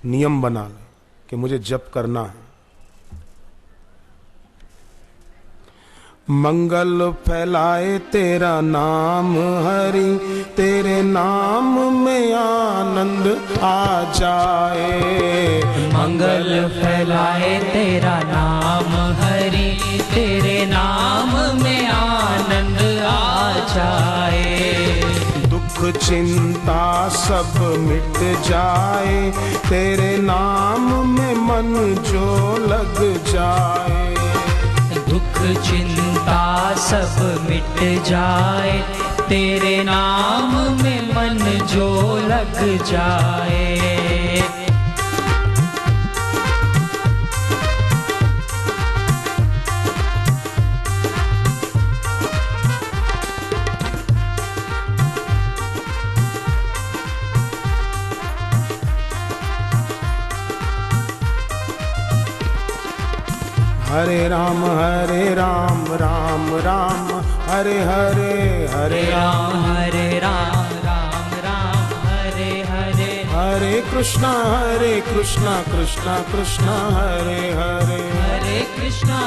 नियम बना ले कि मुझे जप करना है। मंगल फैलाए तेरा नाम हरि, तेरे नाम में आनंद आ जाए। मंगल फैलाए तेरा नाम हरि, तेरे नाम में आनंद आ जाए। दुख चिंता सब मिट जाए, तेरे नाम में मन जो लग जाए। दुख चिंता सब मिट जाए, तेरे नाम में मन जो लग जाए। हरे राम राम राम हरे हरे, हरे राम राम राम हरे हरे, हरे कृष्णा कृष्णा कृष्णा हरे हरे, हरे कृष्णा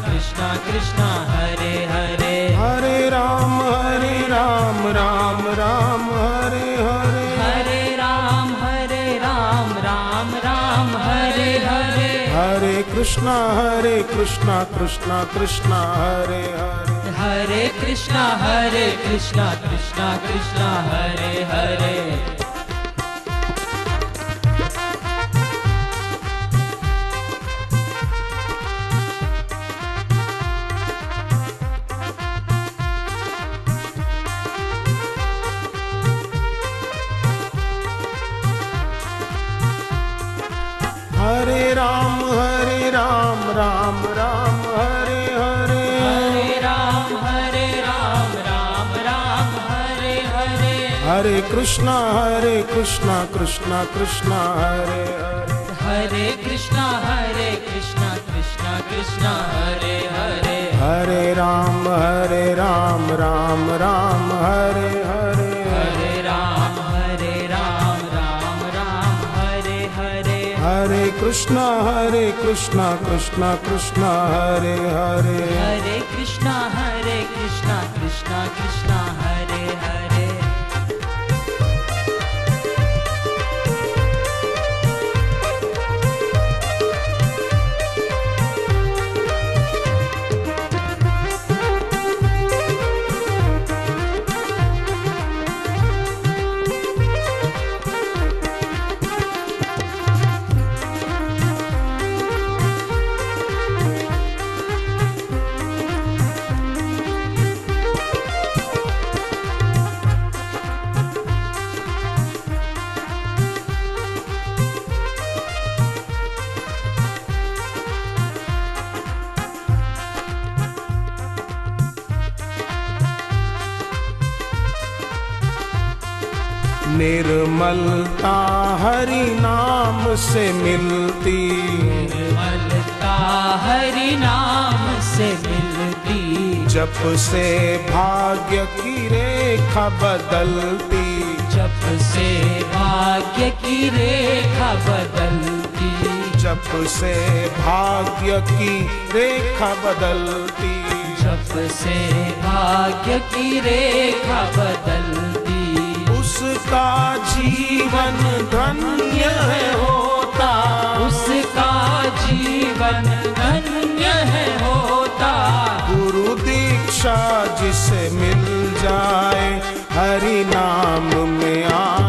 कृष्णा कृष्णा हरे हरे। हरे राम राम राम हरे हरे, हरे राम राम हरे हरे। हरे कृष्णा कृष्णा कृष्णा हरे हरे, हरे कृष्णा कृष्णा कृष्णा हरे हरे। हरे राम राम हरे हरे, हरे राम राम हरे हरे। हरे कृष्णा कृष्णा कृष्णा हरे हरे, हरे कृष्णा कृष्णा कृष्णा हरे हरे। राम राम हरे हरे हरे राम राम राम हरे हरे हरे कृष्णा कृष्णा कृष्णा हरे हरे हरे कृष्णा कृष्णा कृष्णा हरे हरे निर्मलता हरि नाम से मिलती निर्मलता हरि नाम से मिलती जप से भाग्य की रेखा बदलती जप से भाग्य की रेखा बदलती जप से भाग्य की रेखा बदलती जप से भाग्य की रेखा बदलती उसका जीवन धन्य है होता उसका जीवन धन्य है होता गुरु दीक्षा जिसे मिल जाए हरि नाम में आ